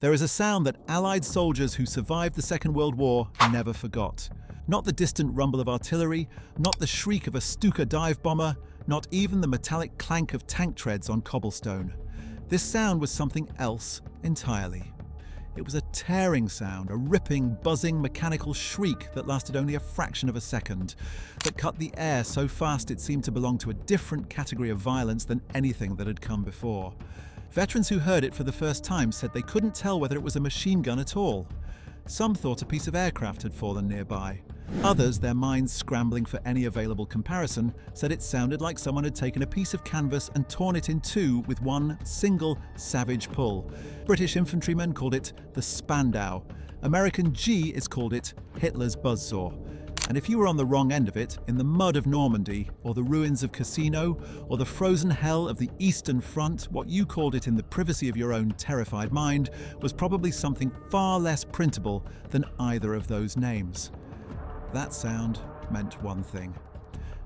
There is a sound that Allied soldiers who survived the Second World War never forgot. Not the distant rumble of artillery, not the shriek of a Stuka dive bomber, not even the metallic clank of tank treads on cobblestone. This sound was something else entirely. It was a tearing sound, a ripping, buzzing, mechanical shriek that lasted only a fraction of a second, that cut the air so fast it seemed to belong to a different category of violence than anything that had come before. Veterans who heard it for the first time said they couldn't tell whether it was a machine gun at all. Some thought a piece of aircraft had fallen nearby. Others, their minds scrambling for any available comparison, said it sounded like someone had taken a piece of canvas and torn it in two with one single savage pull. British infantrymen called it the Spandau. American G's called it Hitler's buzzsaw. And if you were on the wrong end of it, in the mud of Normandy, or the ruins of Cassino, or the frozen hell of the Eastern Front, what you called it in the privacy of your own terrified mind was probably something far less printable than either of those names. That sound meant one thing.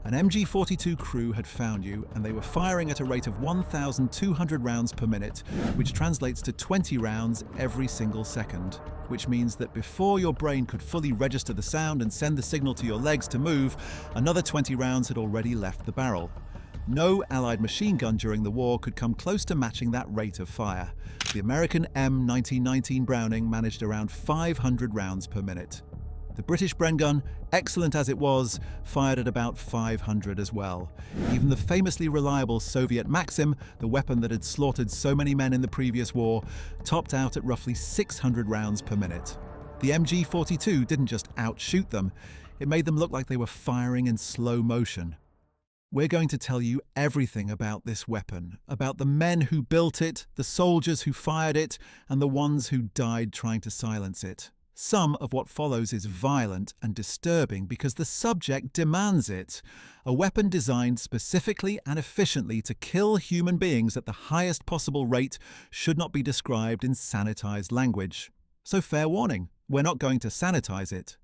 An MG-42 crew had found you, and they were firing at a rate of 1,200 rounds per minute, which translates to 20 rounds every single second. Which means that before your brain could fully register the sound and send the signal to your legs to move, another 20 rounds had already left the barrel. No Allied machine gun during the war could come close to matching that rate of fire. The American M1919 Browning managed around 500 rounds per minute. The British Bren gun, excellent as it was, fired at about 500 as well. Even the famously reliable Soviet Maxim, the weapon that had slaughtered so many men in the previous war, topped out at roughly 600 rounds per minute. The MG-42 didn't just outshoot them, it made them look like they were firing in slow motion. We're going to tell you everything about this weapon, about the men who built it, the soldiers who fired it, and the ones who died trying to silence it. Some of what follows is violent and disturbing because the subject demands it. A weapon designed specifically and efficiently to kill human beings at the highest possible rate should not be described in sanitized language. So fair warning, we're not going to sanitize it.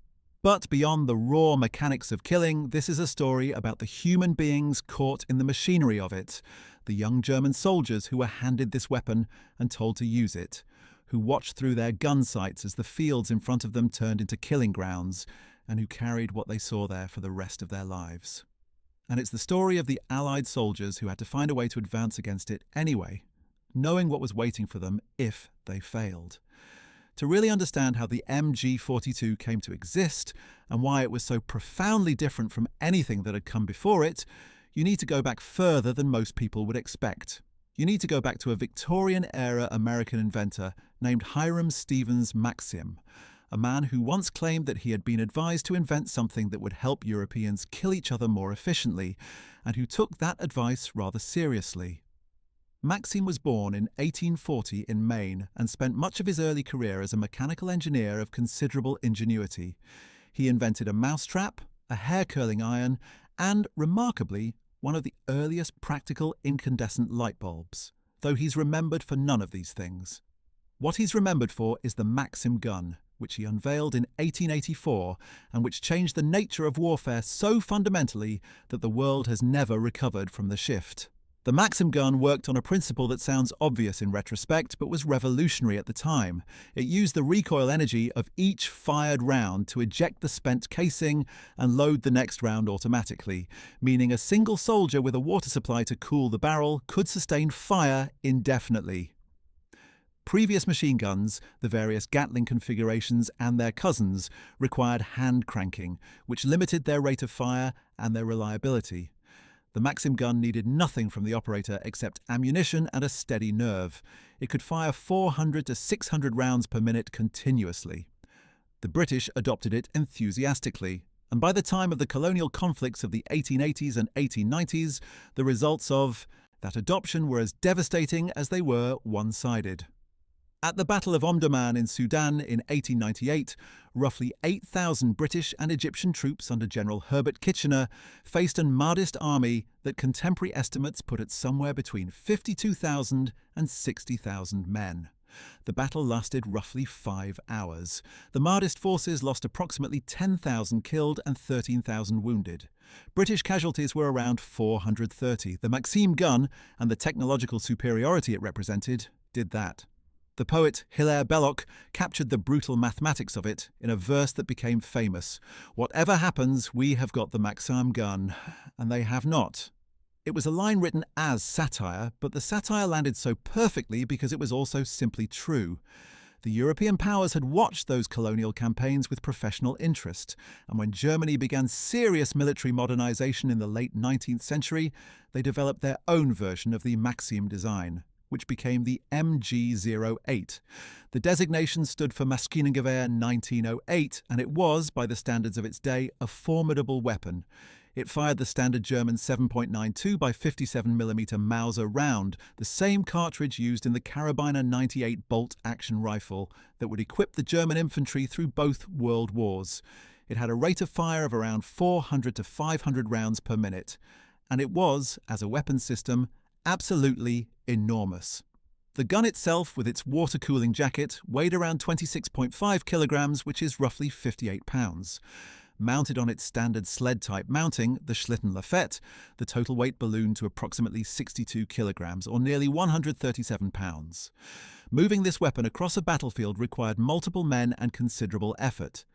But beyond the raw mechanics of killing, this is a story about the human beings caught in the machinery of it, the young German soldiers who were handed this weapon and told to use it, who watched through their gun sights as the fields in front of them turned into killing grounds, and who carried what they saw there for the rest of their lives. And it's the story of the Allied soldiers who had to find a way to advance against it anyway, knowing what was waiting for them if they failed. To really understand how the MG-42 came to exist and why it was so profoundly different from anything that had come before it, you need to go back further than most people would expect. You need to go back to a Victorian-era American inventor named Hiram Stevens Maxim, a man who once claimed that he had been advised to invent something that would help Europeans kill each other more efficiently, and who took that advice rather seriously. Maxim was born in 1840 in Maine and spent much of his early career as a mechanical engineer of considerable ingenuity. He invented a mousetrap, a hair-curling iron, and, remarkably, one of the earliest practical incandescent light bulbs, though he's remembered for none of these things. What he's remembered for is the Maxim gun, which he unveiled in 1884 and which changed the nature of warfare so fundamentally that the world has never recovered from the shift. The Maxim gun worked on a principle that sounds obvious in retrospect, but was revolutionary at the time. It used the recoil energy of each fired round to eject the spent casing and load the next round automatically, meaning a single soldier with a water supply to cool the barrel could sustain fire indefinitely. Previous machine guns, the various Gatling configurations and their cousins, required hand cranking, which limited their rate of fire and their reliability. The Maxim gun needed nothing from the operator except ammunition and a steady nerve. It could fire 400 to 600 rounds per minute continuously. The British adopted it enthusiastically, and by the time of the colonial conflicts of the 1880s and 1890s, the results of that adoption were as devastating as they were one-sided. At the Battle of Omdurman in Sudan in 1898, roughly 8,000 British and Egyptian troops under General Herbert Kitchener faced a Mahdist army that contemporary estimates put at somewhere between 52,000 and 60,000 men. The battle lasted roughly 5 hours. The Mahdist forces lost approximately 10,000 killed and 13,000 wounded. British casualties were around 430. The Maxim gun and the technological superiority it represented did that. The The poet Hilaire Belloc captured the brutal mathematics of it in a verse that became famous. "Whatever happens, we have got the Maxim gun, and they have not." It was a line written as satire, but the satire landed so perfectly because it was also simply true. The European powers had watched those colonial campaigns with professional interest, and when Germany began serious military modernization in the late 19th century, they developed their own version of the Maxim design, which became the MG-08. The designation stood for Maschinengewehr 1908, and it was, by the standards of its day, a formidable weapon. It fired the standard German 7.92 by 57mm Mauser round, the same cartridge used in the Karabiner 98 bolt action rifle that would equip the German infantry through both world wars. It had a rate of fire of around 400 to 500 rounds per minute, and it was, as a weapons system, absolutely enormous. The gun itself, with its water-cooling jacket, weighed around 26.5 kilograms, which is roughly 58 pounds. Mounted on its standard sled-type mounting, the Schlitten Lafette, the total weight ballooned to approximately 62 kilograms, or nearly 137 pounds. Moving this weapon across a battlefield required multiple men and considerable effort.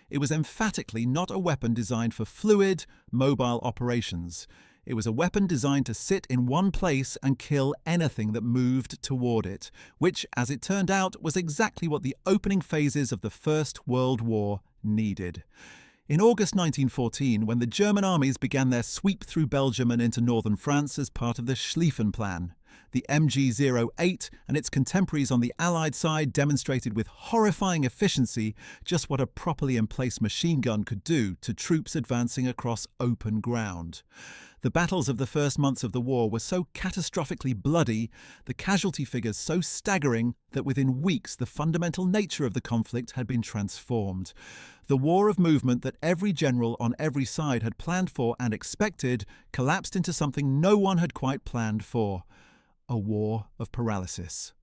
It was emphatically not a weapon designed for fluid, mobile operations. It was a weapon designed to sit in one place and kill anything that moved toward it, which, as it turned out, was exactly what the opening phases of the First World War needed. In August 1914, when the German armies began their sweep through Belgium and into northern France as part of the Schlieffen Plan, the MG-08 and its contemporaries on the Allied side demonstrated with horrifying efficiency just what a properly in place machine gun could do to troops advancing across open ground. The battles of the first months of the war were so catastrophically bloody, the casualty figures so staggering, that within weeks the fundamental nature of the conflict had been transformed. The war of movement that every general on every side had planned for and expected collapsed into something no one had quite planned for: a war of paralysis.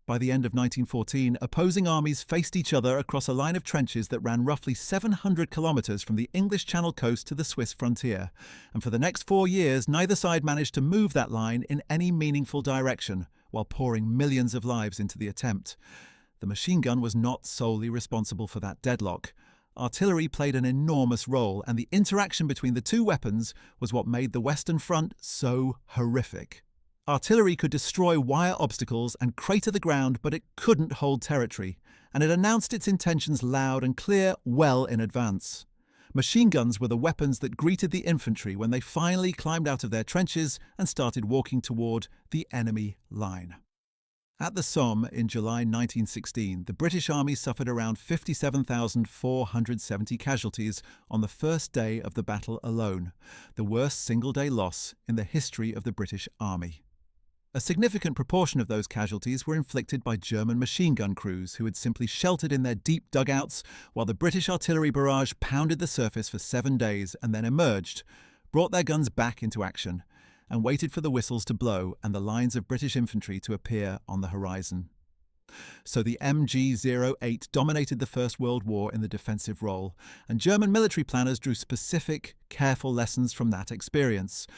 By the end of 1914, opposing armies faced each other across a line of trenches that ran roughly 700 kilometres from the English Channel coast to the Swiss frontier, and for the next 4 years neither side managed to move that line in any meaningful direction, while pouring millions of lives into the attempt. The machine gun was not solely responsible for that deadlock. Artillery played an enormous role, and the interaction between the two weapons was what made the Western Front so horrific. Artillery could destroy wire obstacles and crater the ground, but it couldn't hold territory, and it announced its intentions loud and clear well in advance. Machine guns were the weapons that greeted the infantry when they finally climbed out of their trenches and started walking toward the enemy line. At the Somme in July 1916, the British Army suffered around 57,470 casualties on the first day of the battle alone, the worst single-day loss in the history of the British Army. A significant proportion of those casualties were inflicted by German machine gun crews who had simply sheltered in their deep dugouts while the British artillery barrage pounded the surface for 7 days and then emerged, brought their guns back into action, and waited for the whistles to blow and the lines of British infantry to appear on the horizon. So the MG-08 dominated the First World War in the defensive role, and German military planners drew specific, careful lessons from that experience.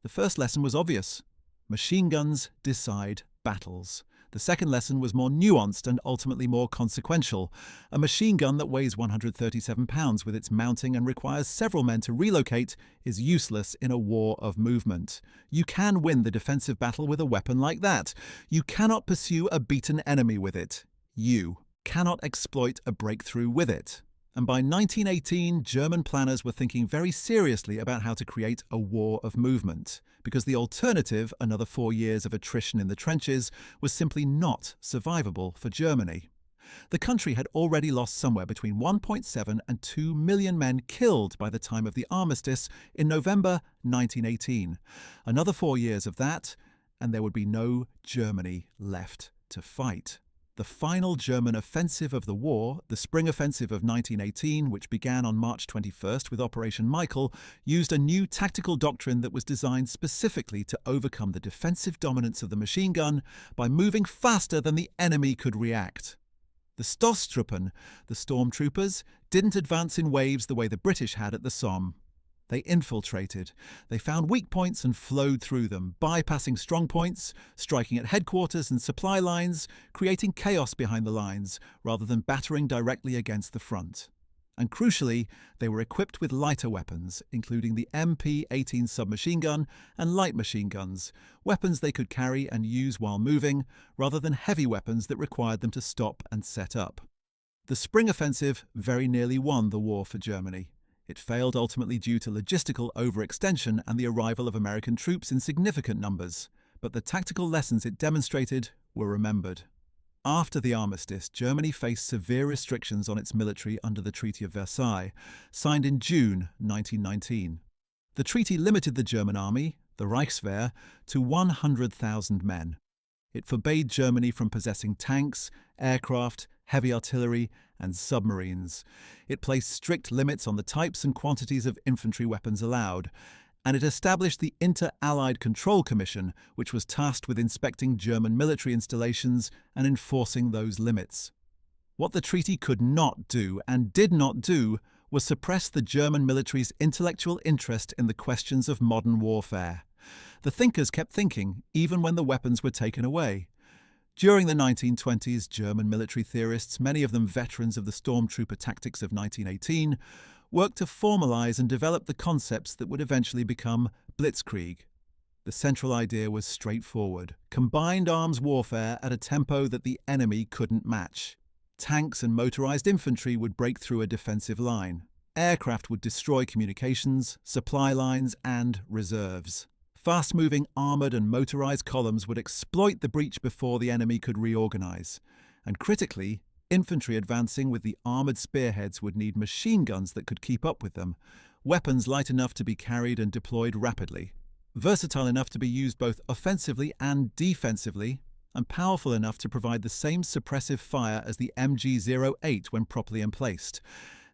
The first lesson was obvious. Machine guns decide battles. The second lesson was more nuanced and ultimately more consequential. A machine gun that weighs 137 pounds with its mounting and requires several men to relocate is useless in a war of movement. You can win the defensive battle with a weapon like that. You cannot pursue a beaten enemy with it. You cannot exploit a breakthrough with it. And by 1918, German planners were thinking very seriously about how to create a war of movement, because the alternative, another 4 years of attrition in the trenches, was simply not survivable for Germany. The country had already lost somewhere between 1.7 and 2 million men killed by the time of the armistice in November 1918. Another 4 years of that, and there would be no Germany left to fight. The final German offensive of the war, the Spring Offensive of 1918, which began on March 21st with Operation Michael, used a new tactical doctrine that was designed specifically to overcome the defensive dominance of the machine gun by moving faster than the enemy could react. The Stoßtruppen, the stormtroopers, didn't advance in waves the way the British had at the Somme. They infiltrated. They found weak points and flowed through them, bypassing strong points, striking at headquarters and supply lines, creating chaos behind the lines, rather than battering directly against the front. And crucially, they were equipped with lighter weapons, including the MP-18 submachine gun and light machine guns, weapons they could carry and use while moving, rather than heavy weapons that required them to stop and set up. The spring offensive very nearly won the war for Germany. It failed ultimately due to logistical overextension and the arrival of American troops in significant numbers, but the tactical lessons it demonstrated were remembered. After the armistice, Germany faced severe restrictions on its military under the Treaty of Versailles, signed in June 1919. The treaty limited the German army, the Reichswehr, to 100,000 men. It forbade Germany from possessing tanks, aircraft, heavy artillery, and submarines. It placed strict limits on the types and quantities of infantry weapons allowed, and it established the Inter-Allied Control Commission, which was tasked with inspecting German military installations and enforcing those limits. What the treaty could not do, and did not do, was suppress the German military's intellectual interest in the questions of modern warfare. The thinkers kept thinking, even when the weapons were taken away. During the 1920s, German military theorists, many of them veterans of the stormtrooper tactics of 1918, worked to formalize and develop the concepts that would eventually become blitzkrieg. The central idea was straightforward: combined arms warfare at a tempo that the enemy couldn't match. Tanks and motorized infantry would break through a defensive line. Aircraft would destroy communications, supply lines, and reserves. Fast-moving armored and motorized columns would exploit the breach before the enemy could reorganize. And critically, infantry advancing with the armored spearheads would need machine guns that could keep up with them, weapons light enough to be carried and deployed rapidly, versatile enough to be used both offensively and defensively, and powerful enough to provide the same suppressive fire as the MG-08 when properly emplaced.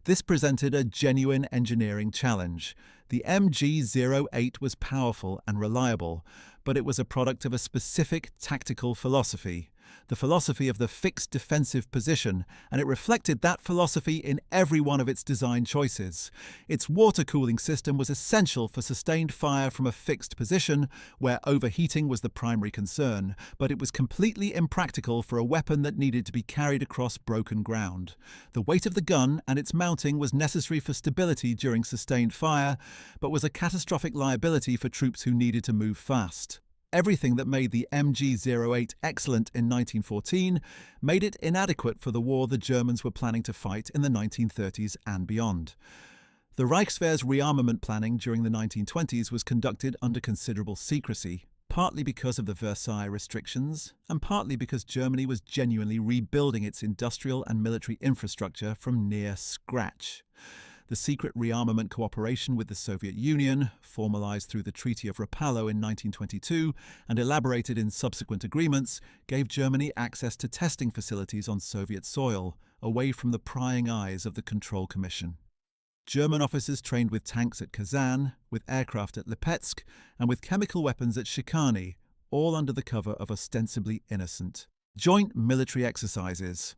This presented a genuine engineering challenge. The MG-08 was powerful and reliable, but it was a product of a specific tactical philosophy, the philosophy of the fixed defensive position, and it reflected that philosophy in every one of its design choices. Its water cooling system was essential for sustained fire from a fixed position, where overheating was the primary concern, but it was completely impractical for a weapon that needed to be carried across broken ground. The weight of the gun and its mounting was necessary for stability during sustained fire, but was a catastrophic liability for troops who needed to move fast. Everything that made the MG-08 excellent in 1914 made it inadequate for the war the Germans were planning to fight in the 1930s and beyond. The Reichswehr's rearmament planning during the 1920s was conducted under considerable secrecy, partly because of the Versailles restrictions, and partly because Germany was genuinely rebuilding its industrial and military infrastructure from near scratch. The secret rearmament cooperation with the Soviet Union, formalized through the Treaty of Rapallo in 1922 and elaborated in subsequent agreements, gave Germany access to testing facilities on Soviet soil, away from the prying eyes of the Control Commission. German officers trained with tanks at Kazan, with aircraft at Lipetsk, and with chemical weapons at Shikani, all under the cover of ostensibly innocent joint military exercises.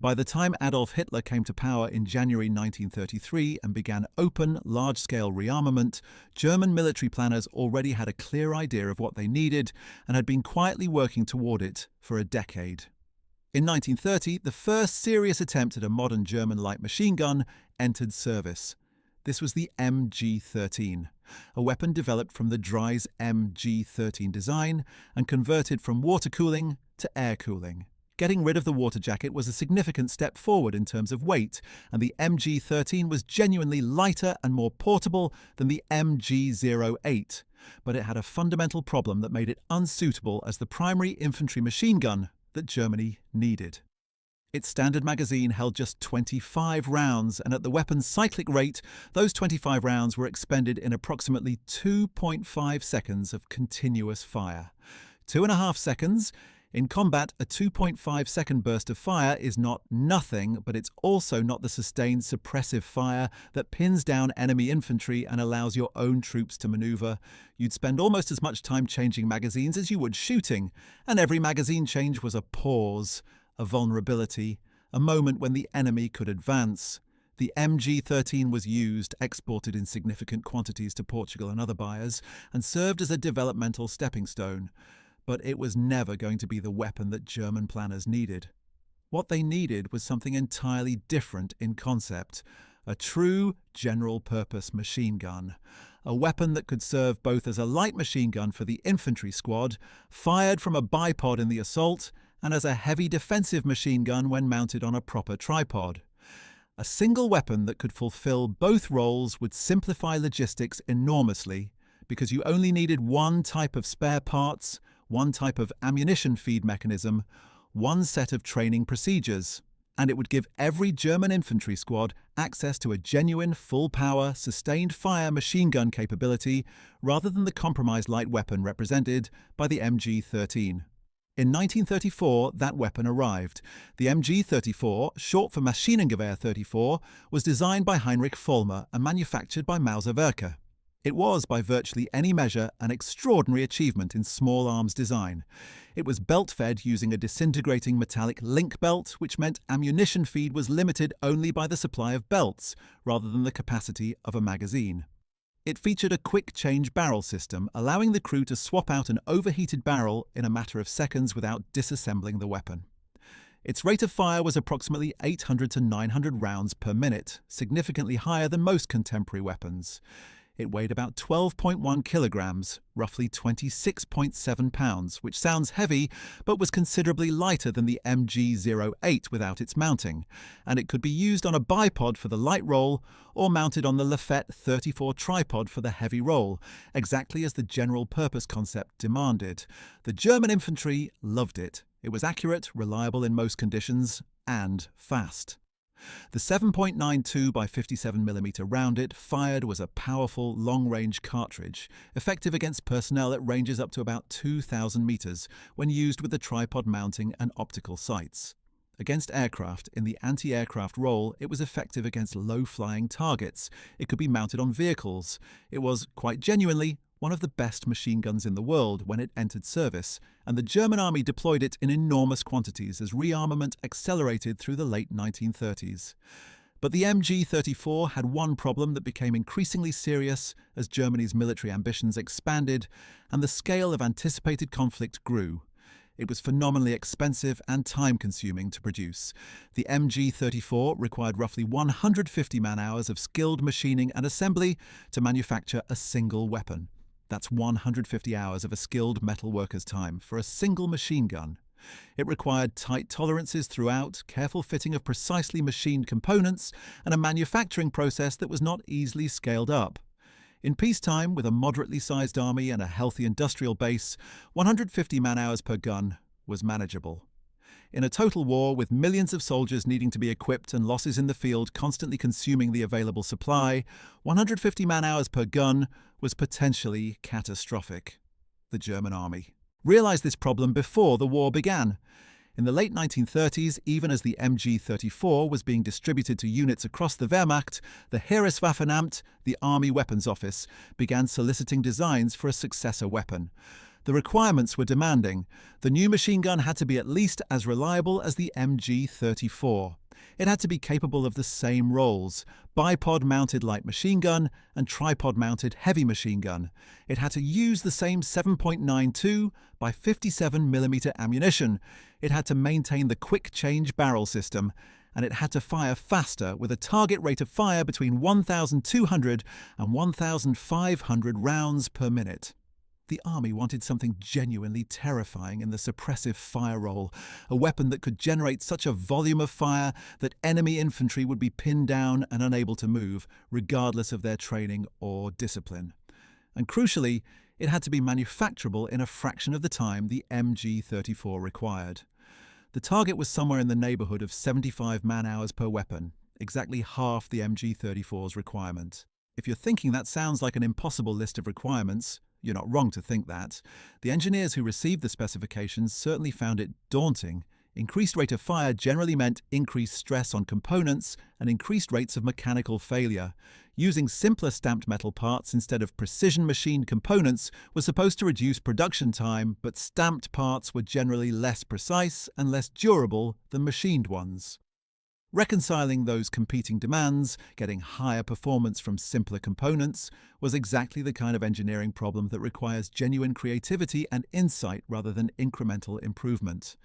By the time Adolf Hitler came to power in January 1933 and began open, large-scale rearmament, German military planners already had a clear idea of what they needed and had been quietly working toward it for a decade. In 1930, the first serious attempt at a modern German light machine gun entered service. This was the MG-13, a weapon developed from the Drei's MG-13 design and converted from water cooling to air cooling. Getting rid of the water jacket was a significant step forward in terms of weight, and the MG-13 was genuinely lighter and more portable than the MG-08, but it had a fundamental problem that made it unsuitable as the primary infantry machine gun that Germany needed. Its standard magazine held just 25 rounds, and at the weapon's cyclic rate, those 25 rounds were expended in approximately 2.5 seconds of continuous fire. 2.5 seconds. In combat, a 2.5-second burst of fire is not nothing, but it's also not the sustained suppressive fire that pins down enemy infantry and allows your own troops to maneuver. You'd spend almost as much time changing magazines as you would shooting, and every magazine change was a pause, a vulnerability, a moment when the enemy could advance. The MG-13 was used, exported in significant quantities to Portugal and other buyers, and served as a developmental stepping stone. But it was never going to be the weapon that German planners needed. What they needed was something entirely different in concept: a true general-purpose machine gun. A weapon that could serve both as a light machine gun for the infantry squad, fired from a bipod in the assault, and as a heavy defensive machine gun when mounted on a proper tripod. A single weapon that could fulfill both roles would simplify logistics enormously, because you only needed one type of spare parts, one type of ammunition feed mechanism, one set of training procedures, and it would give every German infantry squad access to a genuine full-power, sustained-fire machine gun capability rather than the compromised light weapon represented by the MG-13. In 1934, that weapon arrived. The MG-34, short for Maschinengewehr 34, was designed by Heinrich Vollmer and manufactured by Mauser-Werke. It was, by virtually any measure, an extraordinary achievement in small arms design. It was belt-fed using a disintegrating metallic link belt, which meant ammunition feed was limited only by the supply of belts, rather than the capacity of a magazine. It featured a quick-change barrel system, allowing the crew to swap out an overheated barrel in a matter of seconds without disassembling the weapon. Its rate of fire was approximately 800 to 900 rounds per minute, significantly higher than most contemporary weapons. It weighed about 12.1 kilograms, roughly 26.7 pounds, which sounds heavy, but was considerably lighter than the MG-08 without its mounting, and it could be used on a bipod for the light roll or mounted on the Lafette 34 tripod for the heavy roll, exactly as the general-purpose concept demanded. The German infantry loved it. It was accurate, reliable in most conditions, and fast. The 7.92 by 57mm round it fired was a powerful, long-range cartridge, effective against personnel at ranges up to about 2,000 meters when used with the tripod mounting and optical sights. Against aircraft, in the anti-aircraft role, it was effective against low-flying targets. It could be mounted on vehicles. It was, quite genuinely, one of the best machine guns in the world when it entered service, and the German army deployed it in enormous quantities as rearmament accelerated through the late 1930s. But the MG-34 had one problem that became increasingly serious as Germany's military ambitions expanded and the scale of anticipated conflict grew. It was phenomenally expensive and time-consuming to produce. The MG-34 required roughly 150 man-hours of skilled machining and assembly to manufacture a single weapon. That's 150 hours of a skilled metal worker's time for a single machine gun. It required tight tolerances throughout, careful fitting of precisely machined components, and a manufacturing process that was not easily scaled up. In peacetime, with a moderately sized army and a healthy industrial base, 150 man-hours per gun was manageable. In a total war, with millions of soldiers needing to be equipped and losses in the field constantly consuming the available supply, 150 man-hours per gun was potentially catastrophic. The German army realized this problem before the war began. In the late 1930s, even as the MG-34 was being distributed to units across the Wehrmacht, the Heereswaffenamt, the Army Weapons Office, began soliciting designs for a successor weapon. The requirements were demanding. The new machine gun had to be at least as reliable as the MG-34. It had to be capable of the same roles: bipod-mounted light machine gun and tripod-mounted heavy machine gun. It had to use the same 7.92 by 57mm ammunition. It had to maintain the quick-change barrel system, and it had to fire faster with a target rate of fire between 1,200 and 1,500 rounds per minute. The army wanted something genuinely terrifying in the suppressive fire roll, a weapon that could generate such a volume of fire that enemy infantry would be pinned down and unable to move, regardless of their training or discipline. And crucially, it had to be manufacturable in a fraction of the time the MG-34 required. The target was somewhere in the neighborhood of 75 man-hours per weapon, exactly half the MG-34's requirement. If you're thinking that sounds like an impossible list of requirements, you're not wrong to think that. The engineers who received the specifications certainly found it daunting. Increased rate of fire generally meant increased stress on components and increased rates of mechanical failure. Using simpler stamped metal parts instead of precision machined components was supposed to reduce production time, but stamped parts were generally less precise and less durable than machined ones. Reconciling those competing demands, getting higher performance from simpler components, was exactly the kind of engineering problem that requires genuine creativity and insight rather than incremental improvement.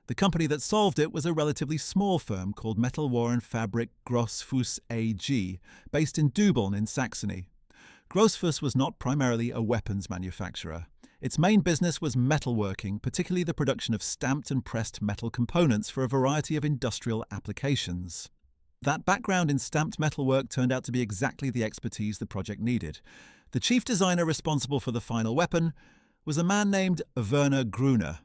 The company that solved it was a relatively small firm called Metal War and Fabrik Grossfuss AG, based in Dubeln in Saxony. Grossfuss was not primarily a weapons manufacturer. Its main business was metalworking, particularly the production of stamped and pressed metal components for a variety of industrial applications. That background in stamped metalwork turned out to be exactly the expertise the project needed. The chief designer responsible for the final weapon was a man named Werner Gruner.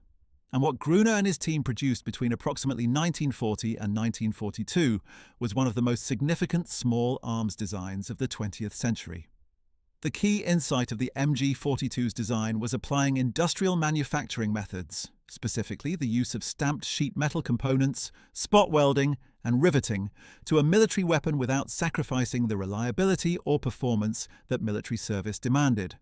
And what Gruner and his team produced between approximately 1940 and 1942 was one of the most significant small arms designs of the 20th century. The key insight of the MG-42's design was applying industrial manufacturing methods, specifically the use of stamped sheet metal components, spot welding, and riveting, to a military weapon without sacrificing the reliability or performance that military service demanded.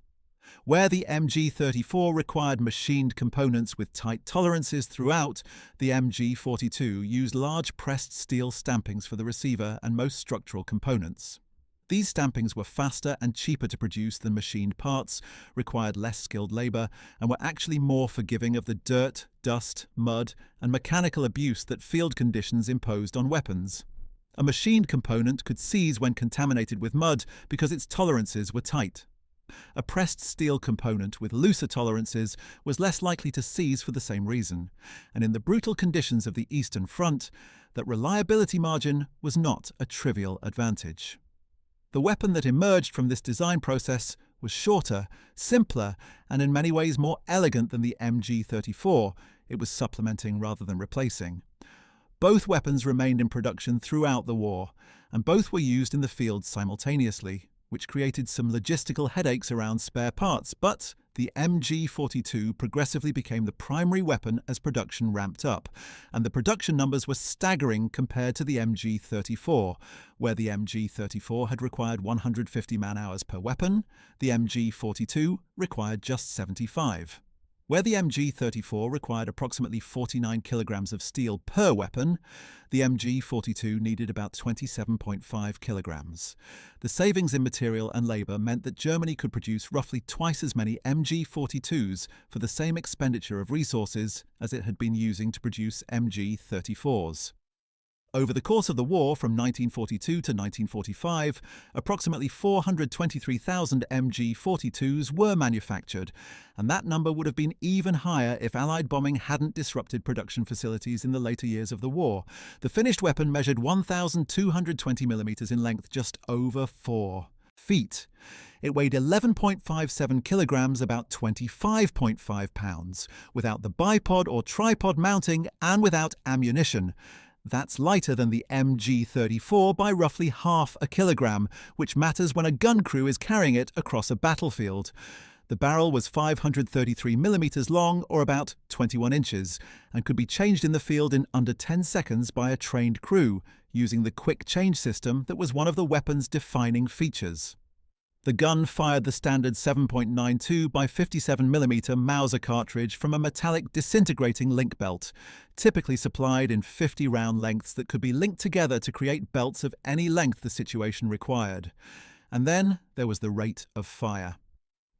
Where the MG-34 required machined components with tight tolerances throughout, the MG-42 used large pressed steel stampings for the receiver and most structural components. These stampings were faster and cheaper to produce than machined parts, required less skilled labor, and were actually more forgiving of the dirt, dust, mud, and mechanical abuse that field conditions imposed on weapons. A machined component could seize when contaminated with mud because its tolerances were tight. A pressed steel component with looser tolerances was less likely to seize for the same reason, and in the brutal conditions of the Eastern Front, that reliability margin was not a trivial advantage. The weapon that emerged from this design process was shorter, simpler, and in many ways more elegant than the MG-34. It was supplementing rather than replacing. Both weapons remained in production throughout the war, and both were used in the field simultaneously, which created some logistical headaches around spare parts, but the MG-42 progressively became the primary weapon as production ramped up, and the production numbers were staggering compared to the MG-34, where the MG-34 had required 150 man-hours per weapon, the MG-42 required just 75. Where the MG-34 required approximately 49 kilograms of steel per weapon, the MG-42 needed about 27.5 kilograms. The savings in material and labor meant that Germany could produce roughly twice as many MG-42s for the same expenditure of resources as it had been using to produce MG-34s. Over the course of the war from 1942 to 1945, approximately 423,000 MG-42s were manufactured, and that number would have been even higher if Allied bombing hadn't disrupted production facilities in the later years of the war. The finished weapon measured 1,220 millimeters in length, just over 4 feet. It weighed 11.57 kilograms, about 25.5 pounds, without the bipod or tripod mounting and without ammunition. That's lighter than the MG-34 by roughly half a kilogram, which matters when a gun crew is carrying it across a battlefield. The barrel was 533 millimeters long, or about 21 inches, and could be changed in the field in under 10 seconds by a trained crew, using the quick change system that was one of the weapon's defining features. The gun fired the standard 7.92 by 57mm Mauser cartridge from a metallic disintegrating link belt, typically supplied in 50-round lengths that could be linked together to create belts of any length the situation required. And then there was the rate of fire.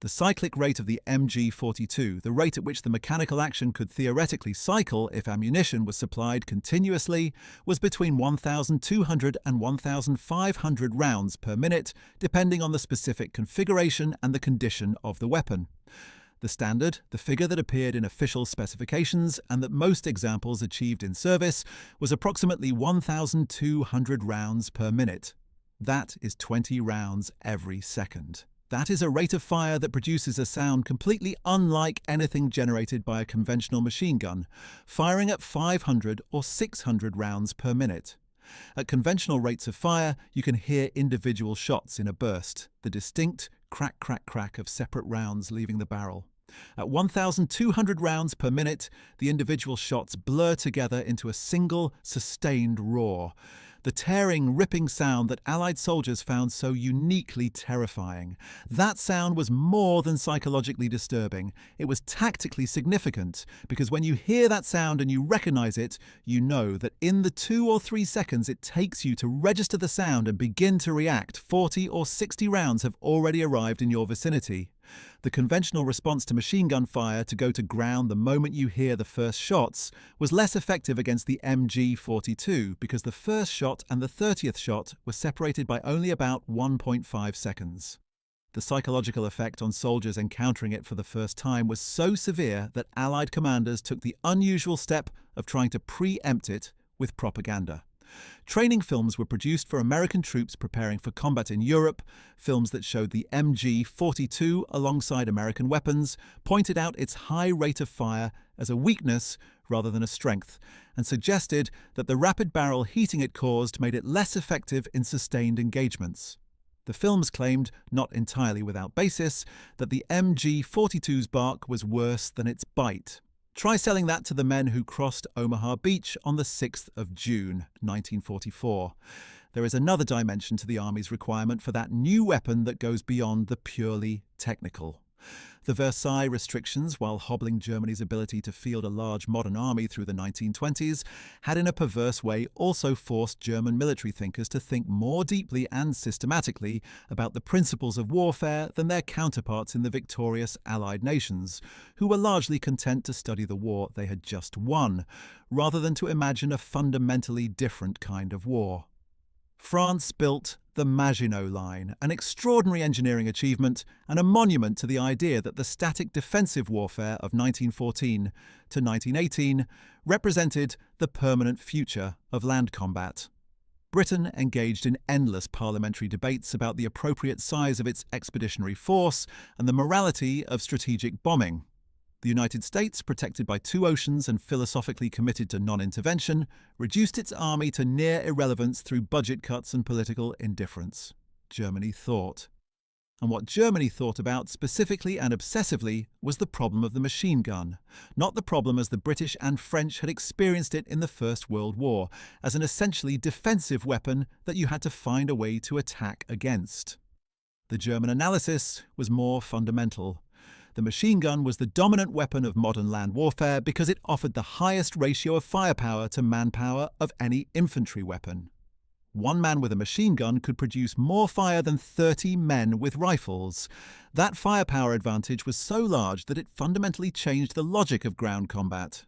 The cyclic rate of the MG-42, the rate at which the mechanical action could theoretically cycle if ammunition was supplied continuously, was between 1,200 and 1,500 rounds per minute, depending on the specific configuration and the condition of the weapon. The standard, the figure that appeared in official specifications and that most examples achieved in service, was approximately 1,200 rounds per minute. That is 20 rounds every second. That is a rate of fire that produces a sound completely unlike anything generated by a conventional machine gun, firing at 500 or 600 rounds per minute. At conventional rates of fire, you can hear individual shots in a burst, the distinct crack, crack, crack of separate rounds leaving the barrel. At 1,200 rounds per minute, the individual shots blur together into a single, sustained roar. the tearing, ripping sound that Allied soldiers found so uniquely terrifying. That sound was more than psychologically disturbing. It was tactically significant, because when you hear that sound and you recognize it, you know that in the 2 or 3 seconds it takes you to register the sound and begin to react, 40 or 60 rounds have already arrived in your vicinity. The conventional response to machine gun fire to go to ground the moment you hear the first shots was less effective against the MG-42 because the first shot and the 30th shot were separated by only about 1.5 seconds. The psychological effect on soldiers encountering it for the first time was so severe that Allied commanders took the unusual step of trying to preempt it with propaganda. Training films were produced for American troops preparing for combat in Europe. Films that showed the MG-42 alongside American weapons pointed out its high rate of fire as a weakness rather than a strength, and suggested that the rapid barrel heating it caused made it less effective in sustained engagements. The films claimed, not entirely without basis, that the MG-42's bark was worse than its bite. Try selling that to the men who crossed Omaha Beach on the 6th of June, 1944. There is another dimension to the Army's requirement for that new weapon that goes beyond the purely technical. The Versailles restrictions, while hobbling Germany's ability to field a large modern army through the 1920s, had in a perverse way also forced German military thinkers to think more deeply and systematically about the principles of warfare than their counterparts in the victorious Allied nations, who were largely content to study the war they had just won, rather than to imagine a fundamentally different kind of war. France built the Maginot Line, an extraordinary engineering achievement and a monument to the idea that the static defensive warfare of 1914 to 1918 represented the permanent future of land combat. Britain engaged in endless parliamentary debates about the appropriate size of its expeditionary force and the morality of strategic bombing. The United States, protected by 2 oceans and philosophically committed to non-intervention, reduced its army to near irrelevance through budget cuts and political indifference. Germany thought. And what Germany thought about specifically and obsessively was the problem of the machine gun, not the problem as the British and French had experienced it in the First World War, as an essentially defensive weapon that you had to find a way to attack against. The German analysis was more fundamental. The machine gun was the dominant weapon of modern land warfare because it offered the highest ratio of firepower to manpower of any infantry weapon. 1 man with a machine gun could produce more fire than 30 men with rifles. That firepower advantage was so large that it fundamentally changed the logic of ground combat.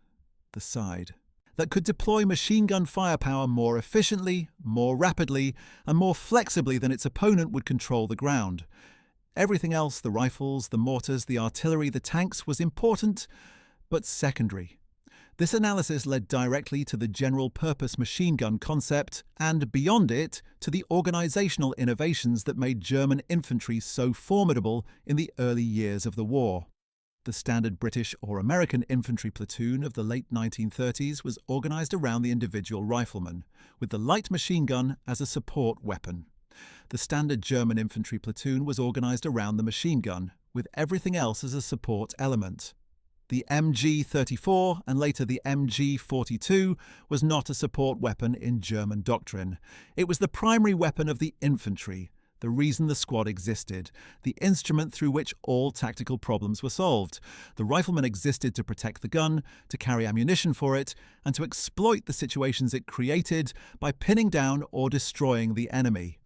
The side that could deploy machine gun firepower more efficiently, more rapidly, and more flexibly than its opponent would control the ground. Everything else, the rifles, the mortars, the artillery, the tanks, was important, but secondary. This analysis led directly to the general-purpose machine gun concept and, beyond it, to the organizational innovations that made German infantry so formidable in the early years of the war. The standard British or American infantry platoon of the late 1930s was organized around the individual rifleman, with the light machine gun as a support weapon. The standard German infantry platoon was organized around the machine gun, with everything else as a support element. The MG-34 and later the MG-42 was not a support weapon in German doctrine. It was the primary weapon of the infantry, the reason the squad existed, the instrument through which all tactical problems were solved. The rifleman existed to protect the gun, to carry ammunition for it, and to exploit the situations it created by pinning down or destroying the enemy.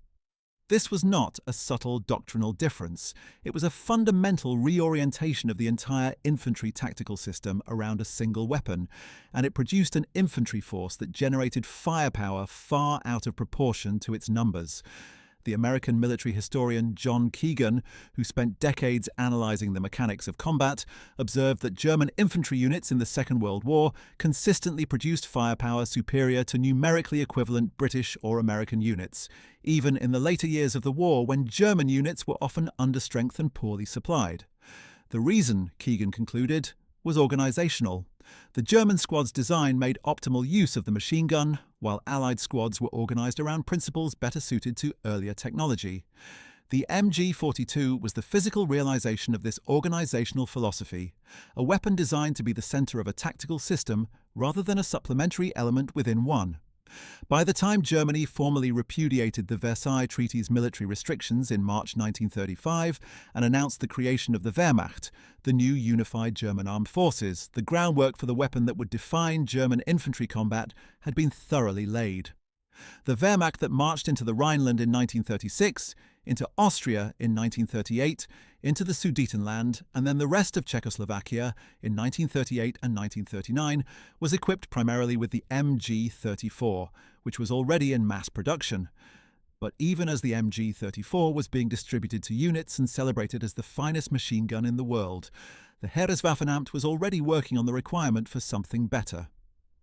This was not a subtle doctrinal difference. It was a fundamental reorientation of the entire infantry tactical system around a single weapon, and it produced an infantry force that generated firepower far out of proportion to its numbers. The American military historian John Keegan, who spent decades analyzing the mechanics of combat, observed that German infantry units in the Second World War consistently produced firepower superior to numerically equivalent British or American units, even in the later years of the war when German units were often understrength and poorly supplied. The reason, Keegan concluded, was organizational. The German squad's design made optimal use of the machine gun, while Allied squads were organized around principles better suited to earlier technology. The MG-42 was the physical realization of this organizational philosophy, a weapon designed to be the center of a tactical system rather than a supplementary element within one. By the time Germany formally repudiated the Versailles Treaty's military restrictions in March 1935 and announced the creation of the Wehrmacht, the new unified German armed forces, the groundwork for the weapon that would define German infantry combat had been thoroughly laid. The Wehrmacht that marched into the Rhineland in 1936, into Austria in 1938, into the Sudetenland, and then the rest of Czechoslovakia in 1938 and 1939 was equipped primarily with the MG-44, which was already in mass production. But even as the MG-34 was being distributed to units and celebrated as the finest machine gun in the world, the Heereswaffenamt was already working on the requirement for something better.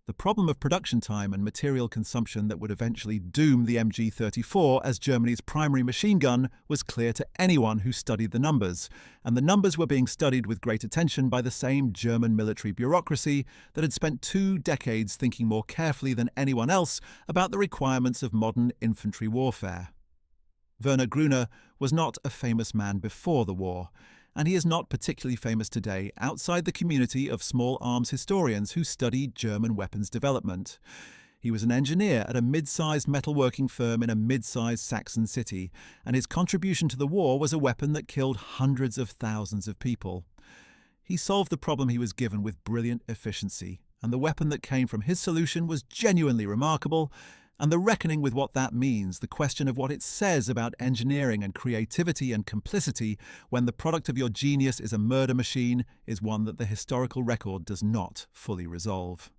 The problem of production time and material consumption that would eventually doom the MG-34 as Germany's primary machine gun was clear to anyone who studied the numbers, and the numbers were being studied with great attention by the same German military bureaucracy that had spent 2 decades thinking more carefully than anyone else about the requirements of modern infantry warfare. Werner Gruner was not a famous man before the war, and he is not particularly famous today outside the community of small arms historians who study German weapons development. He was an engineer at a mid-sized metalworking firm in a mid-sized Saxon city, and his contribution to the war was a weapon that killed hundreds of thousands of people. He solved the problem he was given with brilliant efficiency, and the weapon that came from his solution was genuinely remarkable, and the reckoning with what that means, the question of what it says about engineering and creativity and complicity when the product of your genius is a murder machine, is one that the historical record does not fully resolve.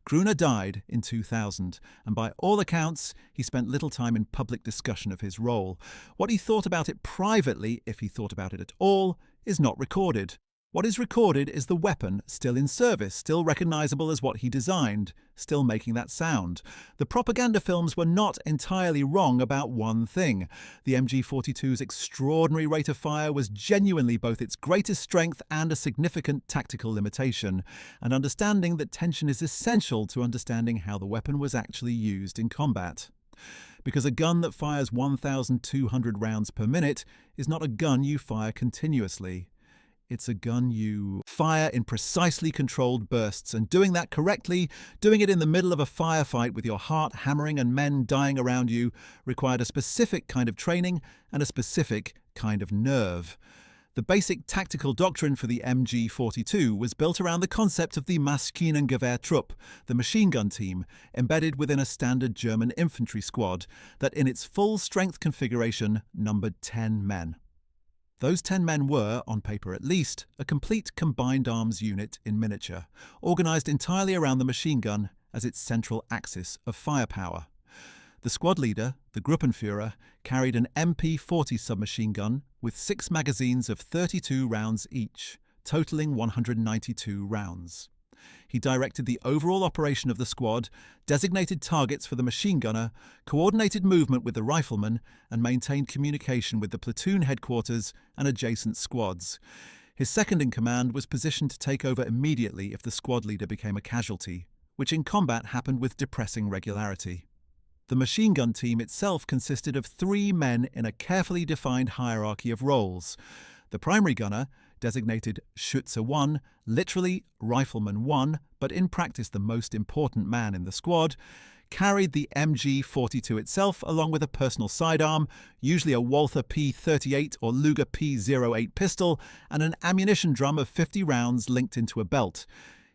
Gruner died in 2000, and by all accounts, he spent little time in public discussion of his role. What he thought about it privately, if he thought about it at all, is not recorded. What is recorded is the weapon still in service, still recognizable as what he designed, still making that sound. The propaganda films were not entirely wrong about one thing. The MG-42's extraordinary rate of fire was genuinely both its greatest strength and a significant tactical limitation, and understanding that tension is essential to understanding how the weapon was actually used in combat. Because a gun that fires 1,200 rounds per minute is not a gun you fire continuously. It's a gun you fire in precisely controlled bursts, and doing that correctly, doing it in the middle of a firefight with your heart hammering and men dying around you, required a specific kind of training and a specific kind of nerve. The basic tactical doctrine for the MG-42 was built around the concept of the Maschinengewehrtrupp, the machine gun team, embedded within a standard German infantry squad that in its full-strength configuration numbered 10 men. Those 10 men were, on paper at least, a complete combined arms unit in miniature, organised entirely around the machine gun as its central axis of firepower. The squad leader, the Gruppenführer, carried an MP-40 submachine gun with 6 magazines of 32 rounds each, totaling 192 rounds. He directed the overall operation of the squad, designated targets for the machine gunner, coordinated movement with the rifleman, and maintained communication with the platoon headquarters and adjacent squads. His second-in-command was positioned to take over immediately if the squad leader became a casualty, which in combat happened with depressing regularity. The machine gun team itself consisted of 3 men in a carefully defined hierarchy of roles. The primary gunner, designated Schütze 1, literally Rifleman 1, but in practice the most important man in the squad, carried the MG-42 itself along with a personal sidearm, usually a Walther P-38 or Luger P-08 pistol, and an ammunition drum of 50 rounds linked into a belt.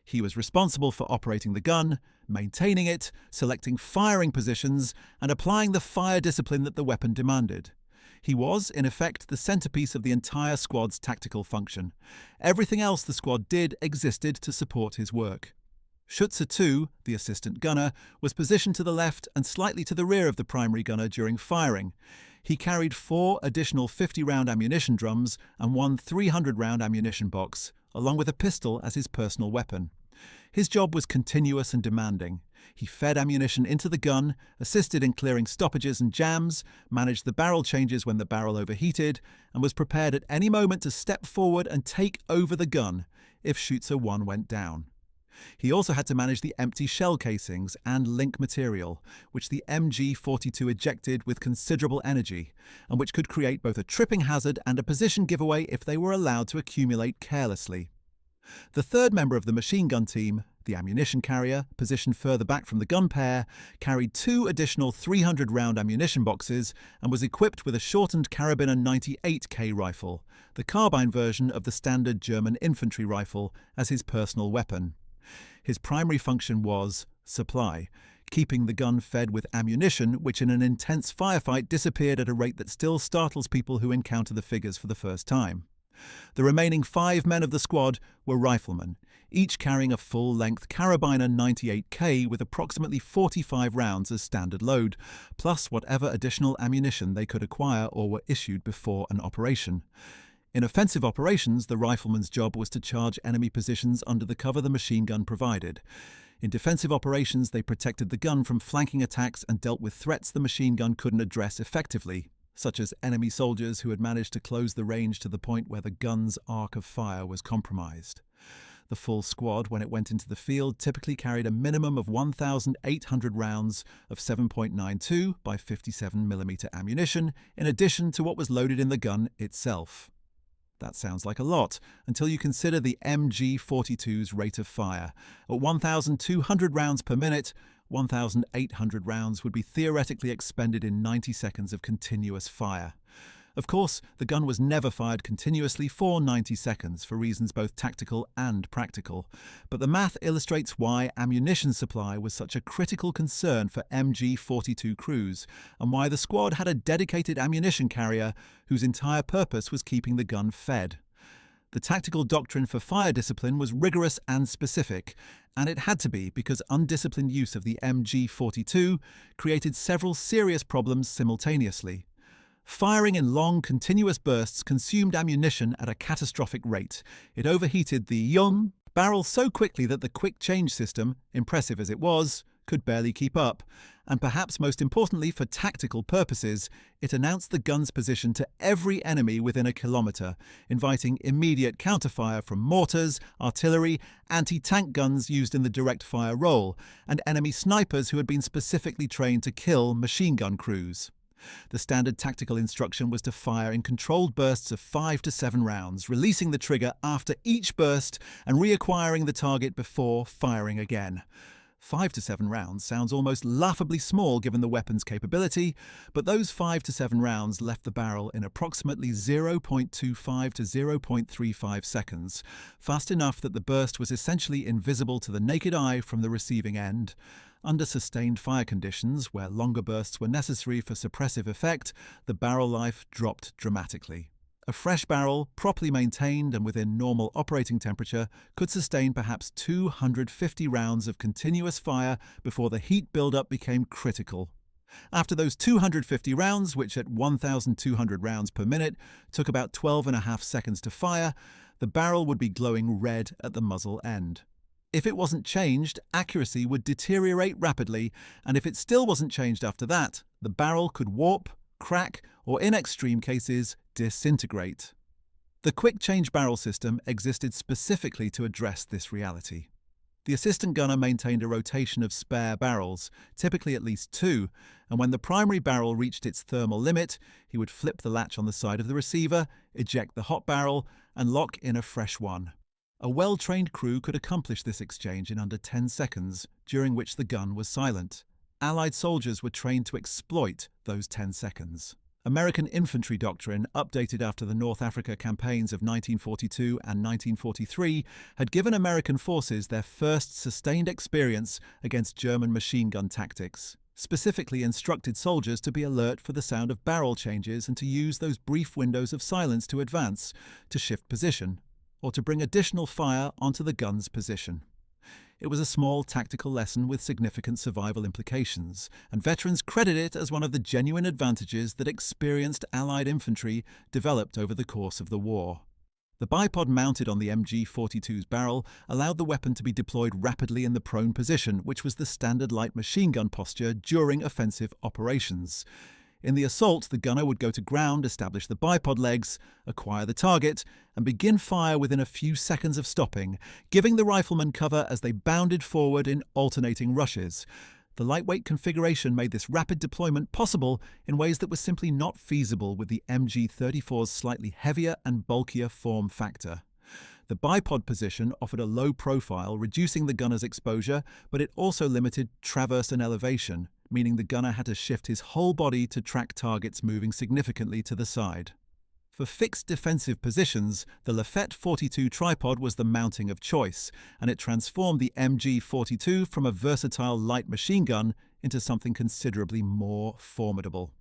He was responsible for operating the gun, maintaining it, selecting firing positions, and applying the fire discipline that the weapon demanded. He was, in effect, the centerpiece of the entire squad's tactical function. Everything else the squad did existed to support his work. Schütze 2, the assistant gunner, was positioned to the left and slightly to the rear of the primary gunner during firing. He carried 4 additional 50-round ammunition drums and 1 300-round ammunition box, along with a pistol as his personal weapon. His job was continuous and demanding. He fed ammunition into the gun, assisted in clearing stoppages and jams, managed the barrel changes when the barrel overheated, and was prepared at any moment to step forward and take over the gun if Schütze 1 went down. He also had to manage the empty shell casings and link material, which the MG-42 ejected with considerable energy, and which could create both a tripping hazard and a position giveaway if they were allowed to accumulate carelessly. The third member of the machine gun team, The ammunition carrier, positioned further back from the gun pair, carried 2 additional 300-round ammunition boxes and was equipped with a shortened carabiner 98K rifle, the carbine version of the standard German infantry rifle, as his personal weapon. His primary function was supply, keeping the gun fed with ammunition which in an intense firefight disappeared at a rate that still startles people who encounter the figures for the first time. The remaining 5 men of the squad were riflemen, each carrying a full-length carabiner 98K with approximately 45 rounds as standard load, plus whatever additional ammunition they could acquire or were issued before an operation. In offensive operations, the rifleman's job was to charge enemy positions under the cover the machine gun provided. In defensive operations, they protected the gun from flanking attacks and dealt with threats the machine gun couldn't address effectively, such as enemy soldiers who had managed to close the range to the point where the gun's arc of fire was compromised. The full squad, when it went into the field, typically carried a minimum of 1,800 rounds of 7.92 by 57mm ammunition, in addition to what was loaded in the gun itself. That sounds like a lot, until you consider the MG-42's rate of fire. At 1,200 rounds per minute, 1,800 rounds would be theoretically expended in 90 seconds of continuous fire. Of course, the gun was never fired continuously for 90 seconds for reasons both tactical and practical, but the math illustrates why ammunition supply was such a critical concern for MG-42 crews, and why the squad had a dedicated ammunition carrier whose entire purpose was keeping the gun fed. The tactical doctrine for fire discipline was rigorous and specific, and it had to be because undisciplined use of the MG-42 created several serious problems simultaneously. Firing in long, continuous bursts consumed ammunition at a catastrophic rate. It overheated the yum barrel so quickly that the quick change system, impressive as it was, could barely keep up. And perhaps most importantly for tactical purposes, it announced the gun's position to every enemy within a kilometre, inviting immediate counterfire from mortars, artillery, anti-tank guns used in the direct fire role, and enemy snipers who had been specifically trained to kill machine gun crews. The standard tactical instruction was to fire in controlled bursts of 5 to 7 rounds, releasing the trigger after each burst and reacquiring the target before firing again. 5 to 7 rounds sounds almost laughably small given the weapon's capability, but those 5 to 7 rounds left the barrel in approximately 0.25 to 0.35 seconds, fast enough that the burst was essentially invisible to the naked eye from the receiving end. Under sustained fire conditions, where longer bursts were necessary for suppressive effect, the barrel life dropped dramatically. A fresh barrel, properly maintained and within normal operating temperature, could sustain perhaps 250 rounds of continuous fire before the heat buildup became critical. After those 250 rounds, which at 1,200 rounds per minute took about 12.5 seconds to fire, the barrel would be glowing red at the muzzle end. If it wasn't changed, accuracy would deteriorate rapidly, and if it still wasn't changed after that, the barrel could warp, crack, or in extreme cases, disintegrate. The quick change barrel system existed specifically to address this reality. The assistant gunner maintained a rotation of spare barrels, typically at least 2, and when the primary barrel reached its thermal limit, he would flip the latch on the side of the receiver, eject the hot barrel, and lock in a fresh one. A well-trained crew could accomplish this exchange in under 10 seconds, during which the gun was silent. Allied soldiers were trained to exploit those 10 seconds. American infantry doctrine, updated after the North Africa campaigns of 1942 and 1943, had given American forces their first sustained experience against German machine gun tactics, specifically instructed soldiers to be alert for the sound of barrel changes and to use those brief windows of silence to advance, to shift position, or to bring additional fire onto the gun's position. It was a small tactical lesson with significant survival implications, and veterans credit it as one of the genuine advantages that experienced Allied infantry developed over the course of the war. The bipod mounted on the MG-42's barrel allowed the weapon to be deployed rapidly in the prone position, which was the standard light machine gun posture during offensive operations. In the assault, the gunner would go to ground, establish the bipod legs, acquire the target, and begin fire within a few seconds of stopping, giving the riflemen cover as they bounded forward in alternating rushes. The lightweight configuration made this rapid deployment possible in ways that were simply not feasible with the MG-34's slightly heavier and bulkier form factor. The bipod position offered a low profile, reducing the gunner's exposure, but it also limited traverse and elevation, meaning the gunner had to shift his whole body to track targets moving significantly to the side. For fixed defensive positions, the MG-42 tripod was the mounting of choice, and it transformed the MG-42 from a versatile light machine gun into something considerably more formidable.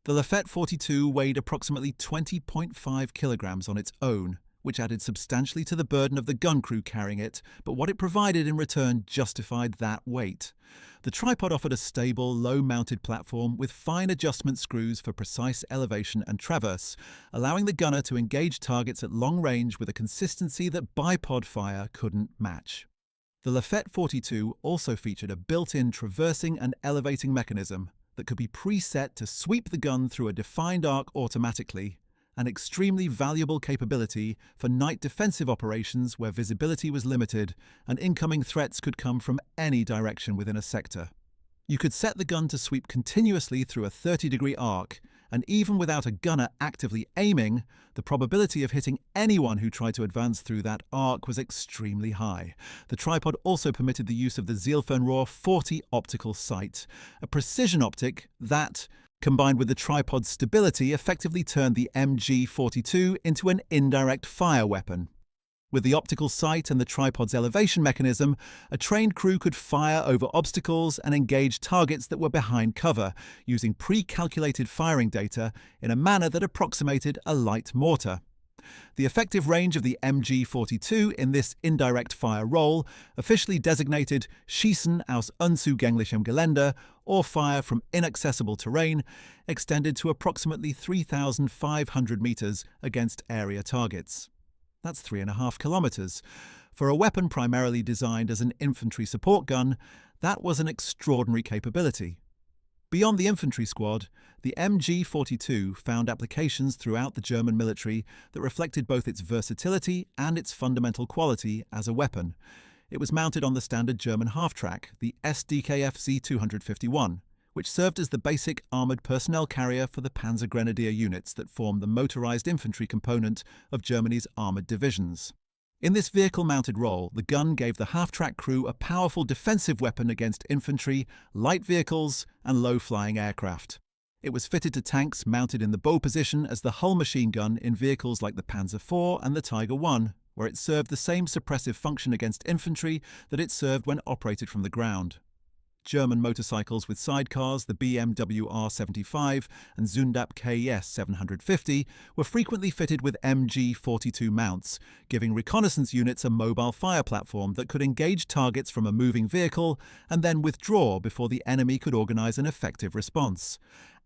The MG-42 weighed approximately 20.5 kilograms on its own, which added substantially to the burden of the gun crew carrying it, but what it provided in return justified that weight. The tripod offered a stable, low-mounted platform with fine adjustment screws for precise elevation and traverse, allowing the gunner to engage targets at long range with a consistency that bipod fire couldn't match. The MG-42 also featured a built-in traversing and elevating mechanism that could be preset to sweep the gun through a defined arc automatically, an extremely valuable capability for night defensive operations where visibility was limited and incoming threats could come from any direction within a sector. You could set the gun to sweep continuously through a 30-degree arc, and even without a gunner actively aiming, the probability of hitting anyone who tried to advance through that arc was extremely high. The tripod also permitted the use of the Zielfernrohr 40 optical sight, a precision optic that, combined with the tripod's stability, effectively turned the MG-42 into an indirect fire weapon. With the optical sight and the tripod's elevation mechanism, a trained crew could fire over obstacles and engage targets that were behind cover, using pre-calculated firing data in a manner that approximated a light mortar. The effective range of the MG-42 in this indirect fire role, officially designated Schießen aus unzugänglichem Gelände, or fire from inaccessible terrain, extended to approximately 3,500 meters against area targets. That's 3.5 kilometers. For a weapon primarily designed as an infantry support gun, that was an extraordinary capability. Beyond the infantry squad, the MG-42 found applications throughout the German military that reflected both its versatility and its fundamental quality as a weapon. It was mounted on the standard German half-track, the SDKF Z251, which served as the basic armoured personnel carrier for the Panzer Grenadier units that formed the motorised infantry component of Germany's armoured divisions. In this vehicle-mounted role, the gun gave the half-track crew a powerful defensive weapon against infantry, light vehicles, and low-flying aircraft. It was fitted to tanks mounted in the bow position as the hull machine gun in vehicles like the Panzer IV and the Tiger I, where it served the same suppressive function against infantry that it served when operated from the ground. German motorcycles with sidecars, the BMW R75 and Zundap KS 750, were frequently fitted with MG-42 mounts, giving reconnaissance units a mobile fire platform that could engage targets from a moving vehicle and then withdraw before the enemy could organize an effective response.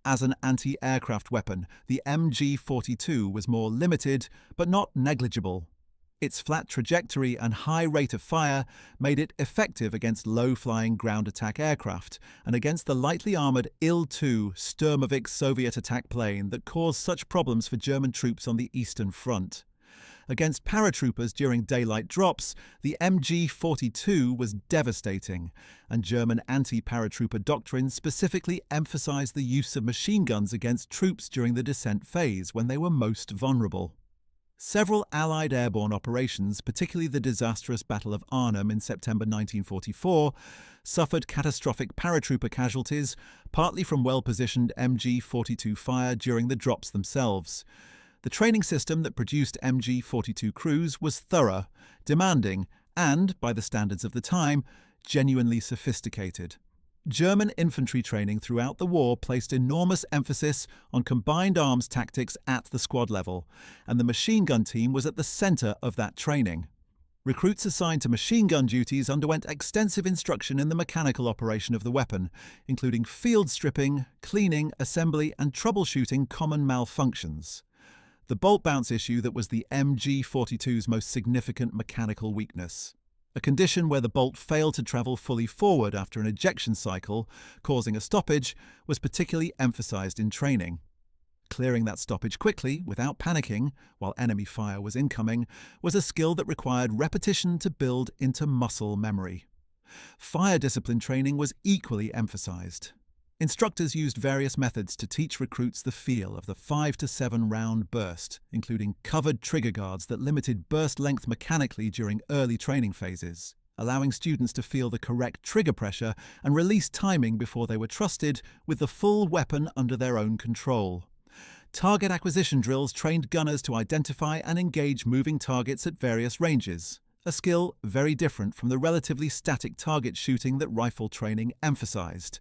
As an anti-aircraft weapon, the MG-42 was more limited, but not negligible. Its flat trajectory and high rate of fire made it effective against low-flying ground attack aircraft and against the lightly armoured Il-2 Sturmovik Soviet attack plane that caused such problems for German troops on the Eastern Front. Against paratroopers during daylight drops, the MG-42 was devastating, and German anti-paratrooper doctrine specifically emphasized the use of machine guns against troops during the descent phase when they were most vulnerable. Several Allied airborne operations, particularly the disastrous Battle of Arnhem in September 1944, suffered catastrophic paratrooper casualties, partly from well-positioned MG-42 fire during the drops themselves. The training system that produced MG-42 crews was thorough, demanding, and, by the standards of the time, genuinely sophisticated. German infantry training throughout the war placed enormous emphasis on combined arms tactics at the squad level, and the machine gun team was at the centre of that training. Recruits assigned to machine gun duties underwent extensive instruction in the mechanical operation of the weapon, including field stripping, cleaning, assembly, and troubleshooting common malfunctions. The bolt bounce issue that was the MG-42's most significant mechanical weakness. A condition where the bolt failed to travel fully forward after an ejection cycle, causing a stoppage, was particularly emphasized in training. Clearing that stoppage quickly, without panicking, while enemy fire was incoming, was a skill that required repetition to build into muscle memory. Fire discipline training was equally emphasized. Instructors used various methods to teach recruits the feel of the 5 to 7 round burst, including covered trigger guards that limited burst length mechanically during early training phases, allowing students to feel the correct trigger pressure and release timing before they were trusted with the full weapon under their own control. Target acquisition drills trained gunners to identify and engage moving targets at various ranges, a skill very different from the relatively static target shooting that rifle training emphasized.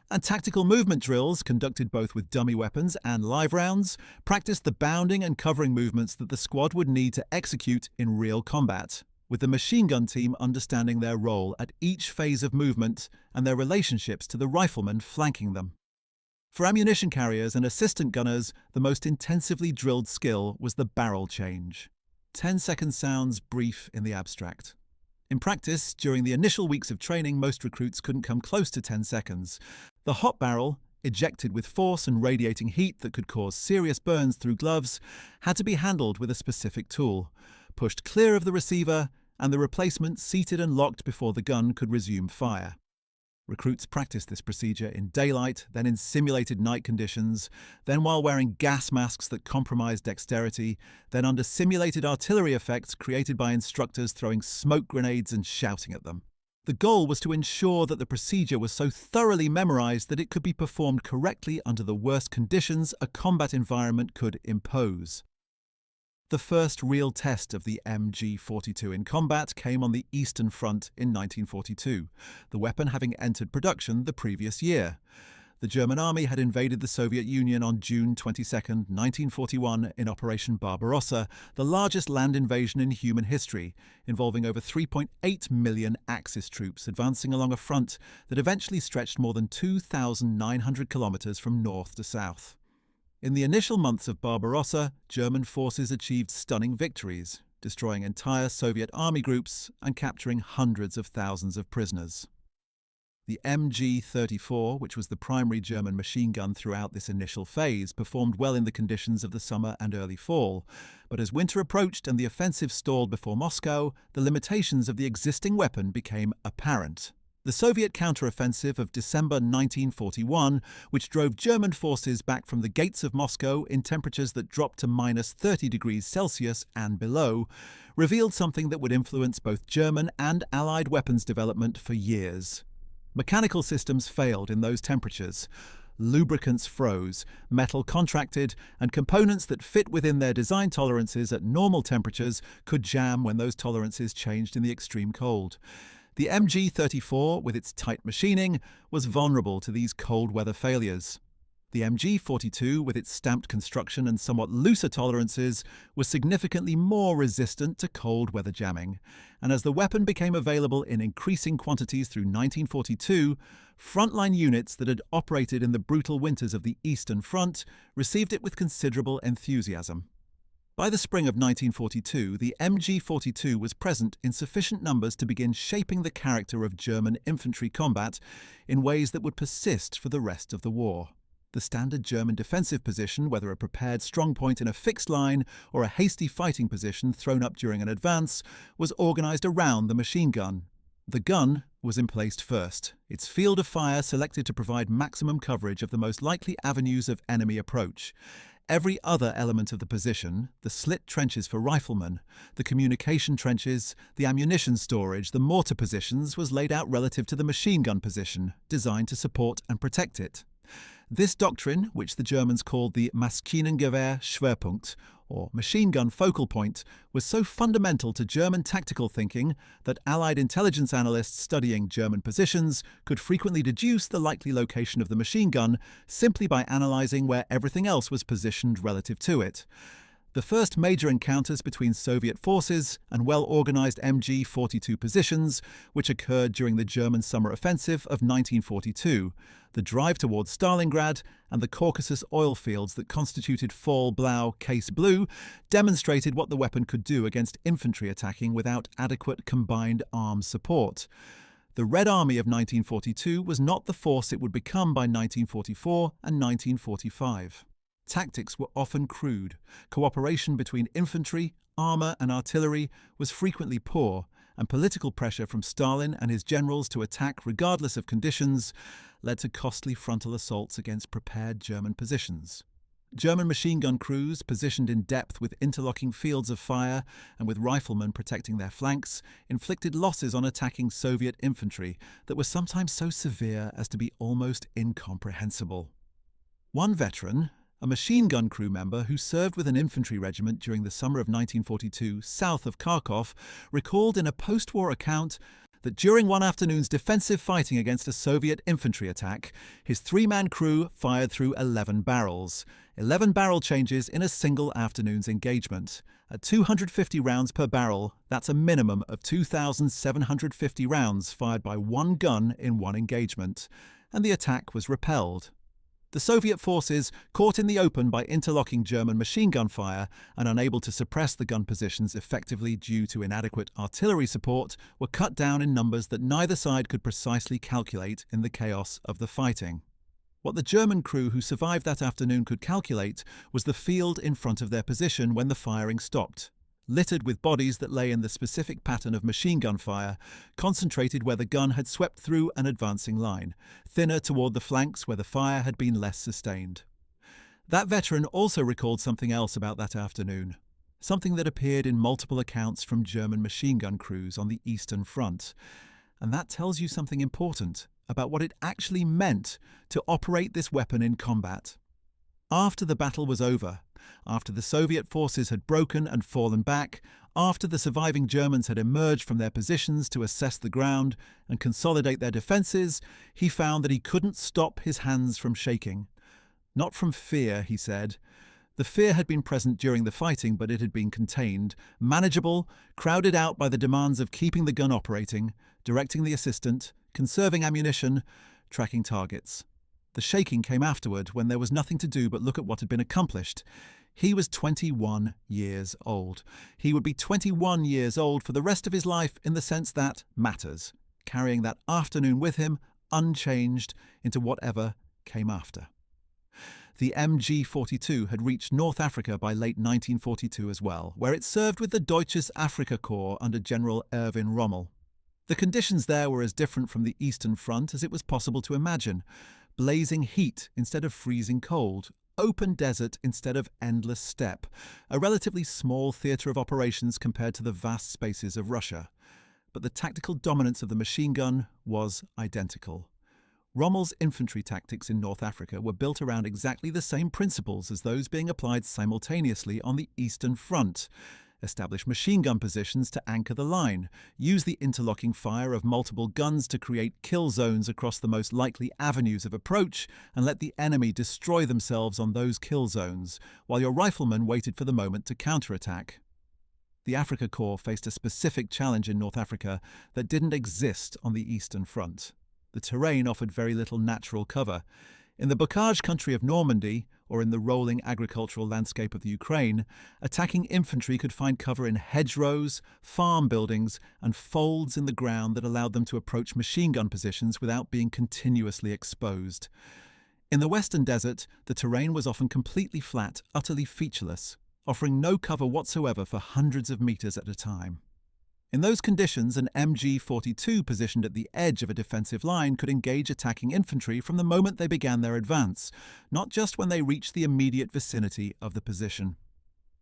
And tactical movement drills, conducted both with dummy weapons and live rounds, practiced the bounding and covering movements that the squad would need to execute in real combat, with the machine gun team understanding their role at each phase of movement and their relationships to the riflemen flanking them. For ammunition carriers and assistant gunners, the most intensively drilled skill was the barrel change. 10-second sounds brief in the abstract. In practice, during the initial weeks of training, most recruits couldn't come close to 10 seconds. The hot barrel, ejected with force and radiating heat that could cause serious burns through gloves, had to be handled with a specific tool, pushed clear of the receiver, and the replacement seated and locked before the gun could resume fire. Recruits practiced this procedure in daylight, then in simulated night conditions, then while wearing gas masks that compromised dexterity, then under simulated artillery effects created by instructors throwing smoke grenades and shouting at them. The goal was to ensure that the procedure was so thoroughly memorized that it could be performed correctly under the worst conditions a combat environment could impose. The first real test of the MG-42 in combat came on the Eastern Front in 1942, the weapon having entered production the previous year. The German army had invaded the Soviet Union on June 22, 1941 in Operation Barbarossa, the largest land invasion in human history, involving over 3.8 million Axis troops advancing along a front that eventually stretched more than 2,900 kilometers from north to south. In the initial months of Barbarossa, German forces achieved stunning victories, destroying entire Soviet army groups and capturing hundreds of thousands of prisoners. The MG-34, which was the primary German machine gun throughout this initial phase, performed well in the conditions of the summer and early fall, but as winter approached and the offensive stalled before Moscow, the limitations of the existing weapon became apparent. The Soviet counteroffensive of December 1941, which drove German forces back from the gates of Moscow in temperatures that dropped to minus 30 degrees Celsius and below, revealed something that would influence both German and Allied weapons development for years. Mechanical systems failed in those temperatures. Lubricants froze, metal contracted, and components that fit within their design tolerances at normal temperatures could jam when those tolerances changed in the extreme cold. The MG-34, with its tight machining, was vulnerable to these cold weather failures. The MG-42, with its stamped construction and somewhat looser tolerances, was significantly more resistant to cold weather jamming, and as the weapon became available in increasing quantities through 1942, frontline units that had operated in the brutal winters of the Eastern Front received it with considerable enthusiasm. By the spring of 1942, the MG-42 was present in sufficient numbers to begin shaping the character of German infantry combat in ways that would persist for the rest of the war. The standard German defensive position, whether a prepared strongpoint in a fixed line or a hasty fighting position thrown up during an advance, was organized around the machine gun. The gun was emplaced first, its field of fire selected to provide maximum coverage of the most likely avenues of enemy approach. Every other element of the position, the slit trenches for riflemen, the communication trenches, the ammunition storage, the mortar positions, was laid out relative to the machine gun position, designed to support and protect it. This doctrine, which the Germans called the Maschinengewehr Schwerpunkt, or machine gun focal point, was so fundamental to German tactical thinking that Allied intelligence analysts studying German positions could frequently deduce the likely location of the machine gun simply by analyzing where everything else was positioned relative to it. The first major encounters between Soviet forces and well-organized MG-42 positions, which occurred during the German summer offensive of 1942, the drive towards Stalingrad, and the Caucasus oil fields that constituted Fall Blau Case Blue, demonstrated what the weapon could do against infantry attacking without adequate combined arms support. The Red Army of 1942 was not the force it would become by 1944 and 1945. Tactics were often crude, cooperation between infantry, armour and artillery was frequently poor, and political pressure from Stalin and his generals to attack regardless of conditions led to costly frontal assaults against prepared German positions. German machine gun crews, positioned in depth with interlocking fields of fire and with riflemen protecting their flanks, inflicted losses on attacking Soviet infantry that were sometimes so severe as to be almost incomprehensible. One veteran, a machine gun crew member who served with an infantry regiment during the summer of 1942 south of Kharkov, recalled in a post-war account that during one afternoon's defensive fighting against a Soviet infantry attack, his three-man crew fired through 11 barrels. 11 barrel changes in a single afternoon's engagement. At 250 rounds per barrel, that's a minimum of 2,750 rounds fired by one gun in one engagement, and the attack was repelled. The Soviet forces, caught in the open by interlocking German machine gun fire and unable to suppress the gun positions effectively due to inadequate artillery support, were cut down in numbers that neither side could precisely calculate in the chaos of the fighting. What the German crew who survived that afternoon could calculate was the field in front of their position when the firing stopped, littered with bodies that lay in the specific pattern of machine gun fire, concentrated where the gun had swept through an advancing line, thinner toward the flanks where the fire had been less sustained. That veteran also recalled something else about that afternoon, something that appeared in multiple accounts from German machine gun crews on the Eastern Front, and that tells you something important about what it actually meant to operate this weapon in combat. After the battle was over, after the Soviet forces had broken and fallen back, after the surviving Germans had emerged from their positions to assess the ground and consolidate their defences, he found that he couldn't stop his hands from shaking. Not from fear, he said. The fear had been present during the fighting, but it had been contained, manageable, crowded out by the demands of keeping the gun operating, directing the assistant, conserving ammunition, tracking targets. The shaking came afterward when there was nothing to do but look at what had been accomplished. He was 21 years old. He would be 21 years old for the rest of his life in the sense that matters, carrying that afternoon with him, unchanged, into whatever came after. The MG-42 had reached North Africa by late 1942 as well, where it served with the Deutsches Afrika Korps under General Erwin Rommel. The conditions there were as different from the Eastern Front as it was possible to imagine. Blazing heat instead of freezing cold, open desert instead of endless steppe, a relatively small theatre of operations compared to the vast spaces of Russia. But the tactical dominance of the machine gun was identical. Rommel's infantry tactics in North Africa were built around exactly the same principles as those being applied simultaneously on the Eastern Front. Establish machine gun positions to anchor the line, use the interlocking fire of multiple guns to create kill zones across the most likely avenues of approach, and let the enemy destroy themselves on those kill zones, while your riflemen waited for the moment to counterattack. The Afrika Korps faced a specific challenge in North Africa that didn't exist on the Eastern Front. The terrain offered very little natural cover. In the bocage country of Normandy, or in the rolling agricultural landscape of the Ukraine, attacking infantry could find cover in hedgerows, farm buildings, and folds in the ground that allowed them to approach machine gun positions without being continuously exposed. In the Western Desert, the terrain was often completely flat, utterly featureless, offering no cover whatsoever for hundreds of meters at a time. In those conditions, an MG-42 positioned at the edge of a defensive line could engage attacking infantry from the moment they began their advance, not just when they reached the immediate vicinity of the position.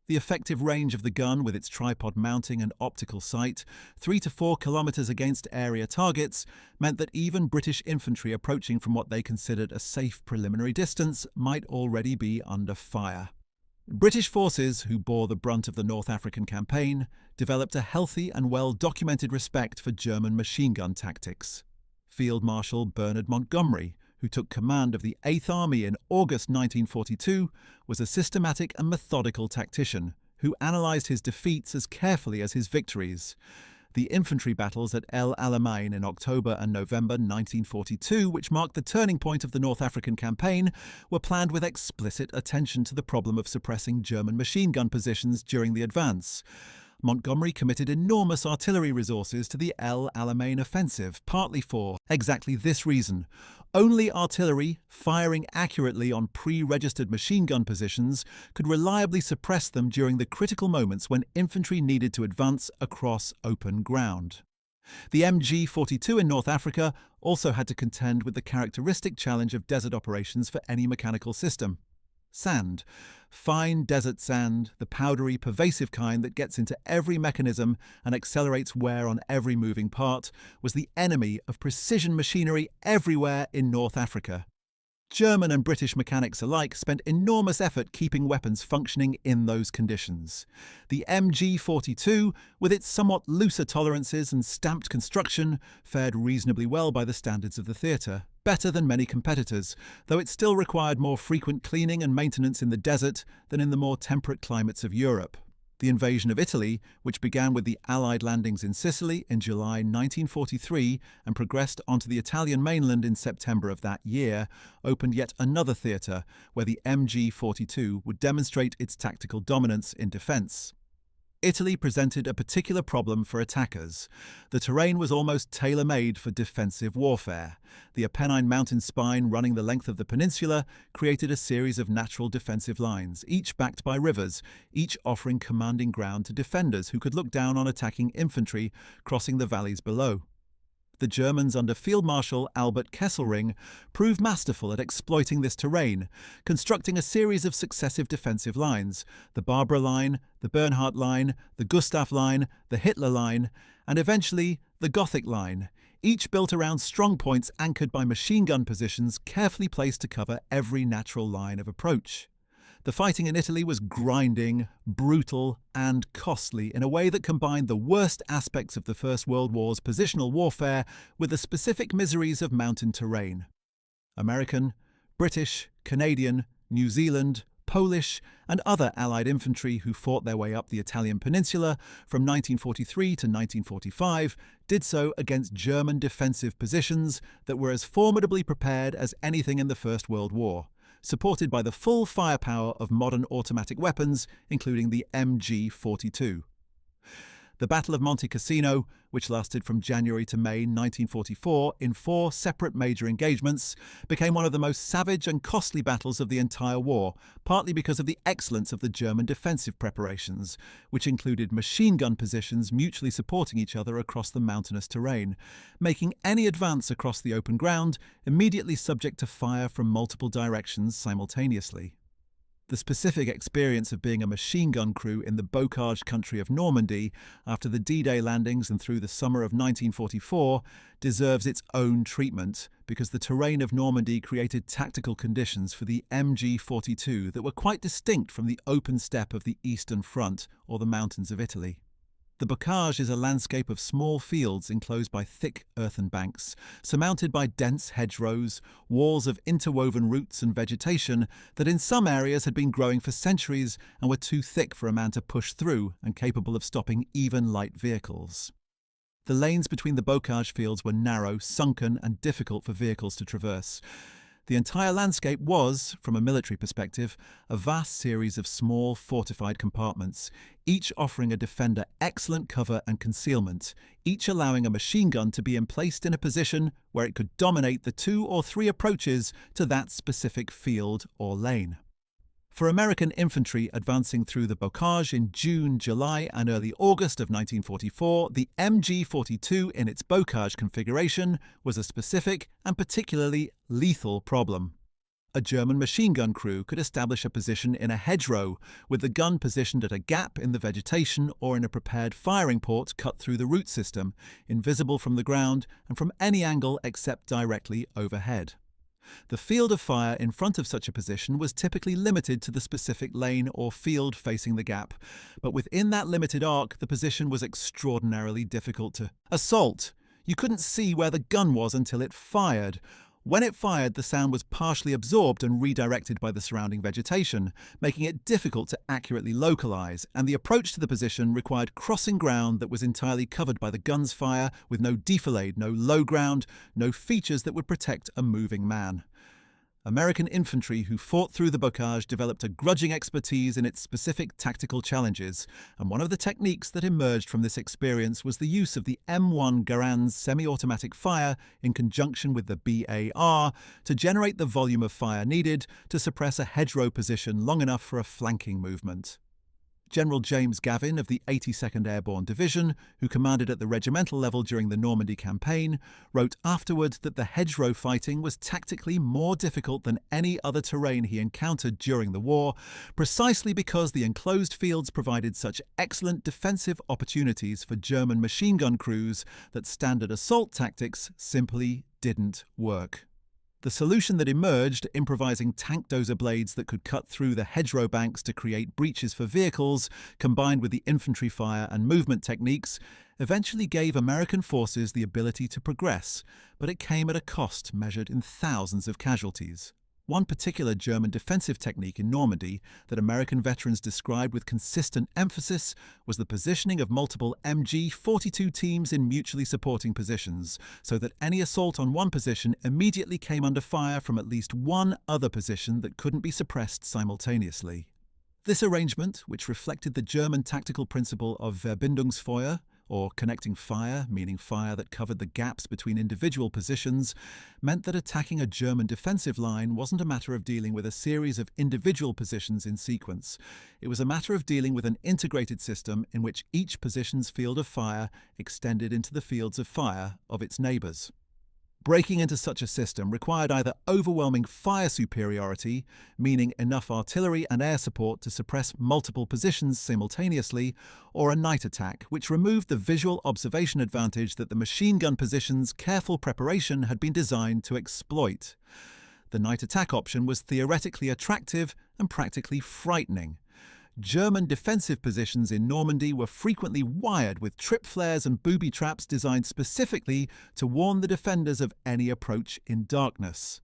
The effective range of the gun with its tripod mounting and optical sight, 3 to 4 kilometers against area targets, meant that even British infantry approaching from what they considered a safe preliminary distance might already be under fire. British forces, who bore the brunt of the North African campaign, developed a healthy and well-documented respect for German machine gun tactics. Field Marshal Bernard Montgomery, who took command of the 8th Army in August 1942, was a systematic and methodical tactician who analysed his defeats as carefully as his victories. The infantry battles at El Alamein in October and November 1942, which marked the turning point of the North African campaign, were planned with explicit attention to the problem of suppressing German machine gun positions during the advance. Montgomery committed enormous artillery resources to the El Alamein offensive, partly for exactly this reason. Only artillery, firing accurately on pre-registered machine gun positions, could reliably suppress them during the critical moments when infantry needed to advance across open ground. The MG-42 in North Africa also had to contend with the characteristic challenge of desert operations for any mechanical system. Sand. Fine desert sand, the powdery, pervasive kind that gets into every mechanism and accelerates wear on every moving part, was the enemy of precision machinery everywhere in North Africa. German and British mechanics alike spent enormous effort keeping weapons functioning in those conditions. The MG-42, with its somewhat looser tolerances and stamped construction, fared reasonably well by the standards of the theatre, better than many competitors, though it still required more frequent cleaning and maintenance in the desert than in the more temperate climates of Europe. The invasion of Italy, which began with the Allied landings in Sicily in July 1943 and progressed onto the Italian mainland in September of that year, opened yet another theatre where the MG-42 would demonstrate its tactical dominance in defence. Italy presented a particular problem for attackers. The terrain was almost tailor-made for defensive warfare. The Apennine mountain spine running the length of the peninsula created a series of natural defensive lines, each backed by rivers, each offering commanding ground to defenders who could look down on attacking infantry crossing the valleys below. The Germans under Field Marshal Albert Kesselring proved masterful at exploiting this terrain, constructing a series of successive defensive lines: the Barbara Line, the Bernhardt Line, the Gustav Line, the Hitler Line, and eventually the Gothic Line, each built around strong points anchored by machine gun positions carefully placed to cover every natural line of approach. The fighting in Italy was grinding, brutal, and costly in a way that combined the worst aspects of the First World War's positional warfare with the specific miseries of mountain terrain. American, British, Canadian, New Zealand, Polish, and other Allied infantry who fought their way up the Italian peninsula from 1943 to 1945 did so against German defensive positions that were as formidably prepared as anything in the First World War, supported by the full firepower of modern automatic weapons, including the MG-42. The Battle of Monte Cassino, which lasted from January to May 1944 in 4 separate major engagements, became one of the most savage and costly battles of the entire war, partly because of the excellence of the German defensive preparations, which included machine gun positions mutually supporting each other across the mountainous terrain, making any advance across the open ground immediately subject to fire from multiple directions simultaneously. The specific experience of being a machine gun crew in the bocage country of Normandy after the D-Day landings and through the summer of 1944 deserves its own treatment, because the terrain of Normandy created tactical conditions for the MG-42 that were quite distinct from the open steppe of the Eastern Front or the mountains of Italy. The bocage is a landscape of small fields enclosed by thick earthen banks, surmounted by dense hedgerows, walls of interwoven roots and vegetation that in some areas had been growing for centuries and were too thick for a man to push through and capable of stopping even light vehicles. The lanes between the bocage fields were narrow, sunken, and difficult for vehicles to traverse. The entire landscape was, from a military perspective, a vast series of small fortified compartments, each offering a defender excellent cover and concealment, each allowing a machine gun to be emplaced in a position where it could dominate the 2 or 3 approaches to that specific field or lane. For American infantry advancing through the bocage in June, July, and early August of 1944, the MG-42 in its bocage configuration was a specific and particularly lethal problem. A German machine gun crew could establish a position in a hedgerow, with the gun positioned at a gap in the vegetation or in a prepared firing port cut through the root system, invisible from the ground and from any angle except directly overhead. The field of fire in front of such a position was typically limited to the specific lane or field facing the gap, but within that limited arc the position was extraordinarily difficult to assault. You couldn't see where the gun was until it fired. When it fired, the sound was partially absorbed and redirected by the surrounding vegetation, making it difficult to accurately localize, and the approach to the position required crossing ground that was entirely covered by the gun's fire, with no defilade, no low ground, no features that would protect a moving man. American infantry who fought through the bocage developed a grudging expertise in its specific tactical challenges, and one of the techniques that emerged from this experience was the use of the M1 Garand's semi-automatic fire in conjunction with the BAR to generate the volume of fire needed to suppress a hedgerow position long enough for a flanking movement. General James Gavin of the 82nd Airborne Division, who commanded at the regimental level during the Normandy campaign, wrote afterward that the hedgerow fighting was tactically more difficult than any other terrain he encountered during the war, precisely because the enclosed fields provided such excellent defensive opportunities for German machine gun crews that standard assault tactics simply didn't work. The solution that emerged, improvising tank dozer blades that could cut through the hedgerow banks to create breaches for vehicles, combined with the infantry fire and movement techniques, eventually gave American forces the ability to progress, but it came at a cost measured in thousands of casualties. One particular German defensive technique in Normandy that American veterans described with consistent emphasis was the positioning of multiple MG-42 teams in mutually supporting positions, so that any assault on one position immediately came under fire from at least one other position that couldn't be suppressed simultaneously. This arrangement, which reflected the German tactical principle of Verbindungsfeuer, or connecting fire, meaning fire that covered the gaps between individual positions, meant that attacking a German defensive line wasn't a matter of dealing with a series of individual positions in sequence. It was a matter of dealing with an integrated system in which each position's field of fire extended into the fields of fire of its neighbours. Breaking into such a system required either overwhelming fire superiority, meaning enough artillery and air support to suppress multiple positions simultaneously, or a night attack, which removed the visual observation advantage that the machine gun position's careful preparation had been designed to exploit. The night attack option was theoretically attractive and practically frightening. German defensive positions in Normandy were frequently wired with trip flares and booby traps designed specifically to warn the defenders of any approach in darkness.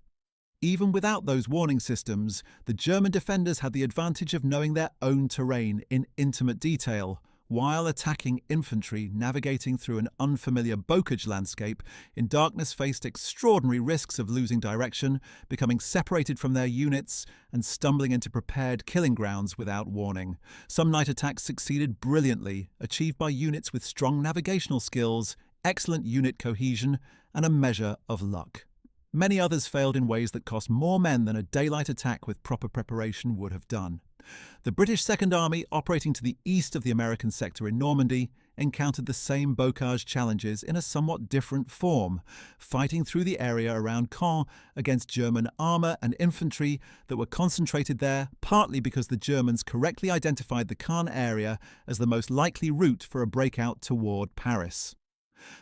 Even without those warning systems, the German defenders had the advantage of knowing their own terrain in intimate detail, while attacking infantry navigating through an unfamiliar bocage landscape in darkness faced extraordinary risks of losing direction, becoming separated from their units, and stumbling into prepared killing grounds without warning. Some night attacks succeeded brilliantly, achieved by units with strong navigational skills, excellent unit cohesion, and a measure of luck. Many others failed in ways that cost more men than a daylight attack with proper preparation would have done. The British Second Army, operating to the east of the American sector in Normandy, encountered the same bocage challenges in a somewhat different form, fighting through the area around Caen against German armour and infantry that were concentrated there, partly because the Germans correctly identified the Caen area as the most likely route for a breakout toward Paris.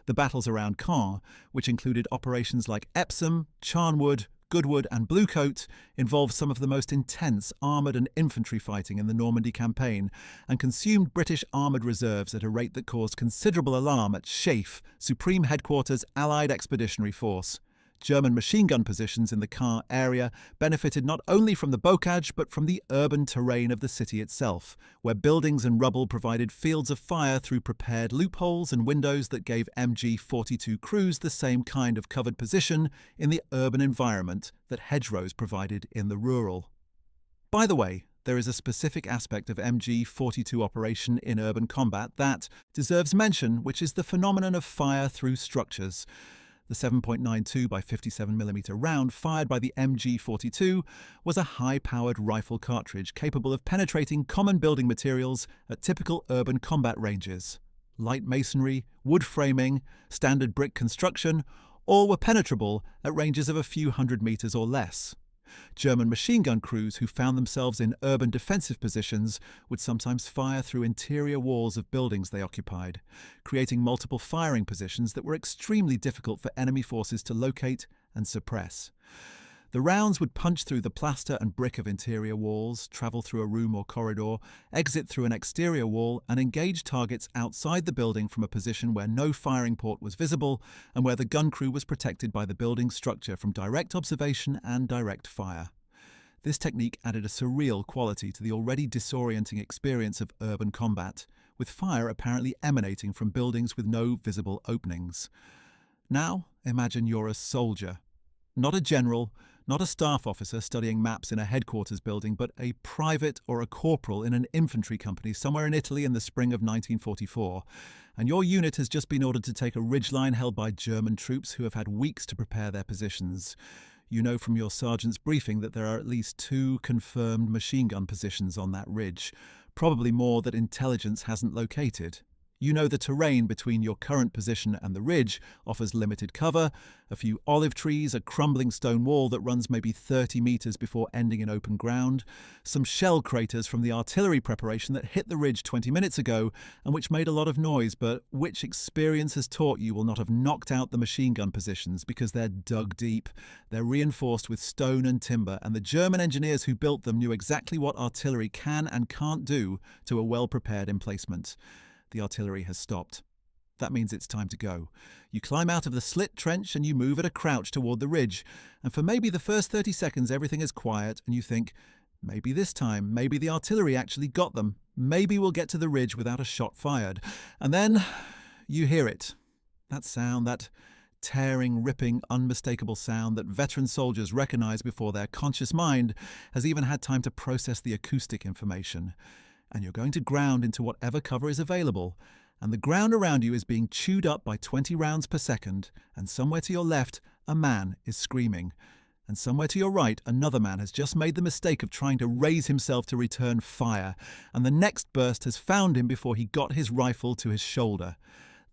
The battles around Caen, which included operations like Epsom, Charnwood, Goodwood and Bluecoat, involved some of the most intense armoured and infantry fighting in the Normandy campaign and consumed British armoured reserves at a rate that caused considerable alarm at SHAEF, Supreme Headquarters Allied Expeditionary Force. German machine gun positions in the Caen area benefited not only from the bocage but from the urban terrain of the city itself, where buildings and rubble provided fields of fire through prepared loopholes and windows that gave MG-42 crews the same kind of covered position in the urban environment that hedgerows provided in the rural. By the way, there is a specific aspect of MG-42 operation in urban combat that deserves mention, which is the phenomenon of fire through structures. The 7.92 by 57mm round fired by the MG-42 was a high-powered rifle cartridge capable of penetrating common building materials at typical urban combat ranges. Light masonry, wood framing, standard brick construction, all were penetrable at ranges of a few hundred meters or less. German machine gun crews who found themselves in urban defensive positions would sometimes fire through interior walls of buildings they occupied, creating multiple firing positions that were extremely difficult for enemy forces to locate and suppress. The rounds would punch through the plaster and brick of interior walls, travel through a room or corridor, exit through an exterior wall, and engage targets outside the building from a position where no firing port was visible and where the gun crew was protected by the building's structure from direct observation and direct fire. This technique added a surreal quality to the already disorienting experience of urban combat, with fire apparently emanating from buildings with no visible openings. Now, imagine you're a soldier. Not a general, Not a staff officer studying maps in a headquarters building, but a private or a corporal in an infantry company somewhere in Italy in the spring of 1944. And your unit has just been ordered to take a ridgeline held by German troops who have had weeks to prepare their positions. You know from your sergeant's briefing that there are at least 2 confirmed machine gun positions on that ridge, probably more that intelligence hasn't located. You know the terrain between your current position and the ridge offers limited cover, a few olive trees, a crumbling stone wall that runs maybe 30 meters before ending in open ground, some shell craters from the artillery preparation that hit the ridge 20 minutes ago and which made a lot of noise, but which experience has taught you will not have knocked out the machine gun positions because they're dug deep. They're reinforced with stone and timber, and the German engineers who built them knew exactly what artillery can and can't do to a well-prepared emplacement. The artillery has stopped. That means it's time to go. You climb out of the slit trench and you move at a crouch toward the ridge. And for maybe the first 30 seconds, everything is quiet and you think, maybe this time, maybe the artillery actually got them. Maybe we'll get to the ridge without a shot fired. And then you hear it. That sound, that tearing, ripping, unmistakable sound that veteran soldiers recognize before their conscious mind has even had time to process the acoustic information. And you're going to ground into whatever cover is available, and the ground around you is being chewed up by 20 rounds per second, and somewhere to your left, a man is screaming. And somewhere to your right, another man has just made the mistake of trying to raise himself to return fire, and the next burst has found him before he got his rifle to his shoulder.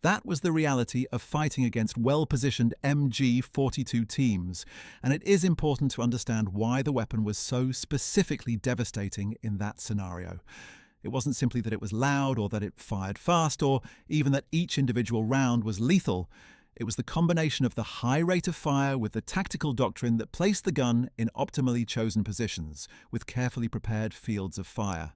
That was the reality of fighting against well-positioned MG-42 teams, and it is important to understand why the weapon was so specifically devastating in that scenario. It wasn't simply that it was loud or that it fired fast or even that each individual round was lethal. It was the combination of the high rate of fire with the tactical doctrine that placed the gun in optimally chosen positions, with carefully prepared fields of fire.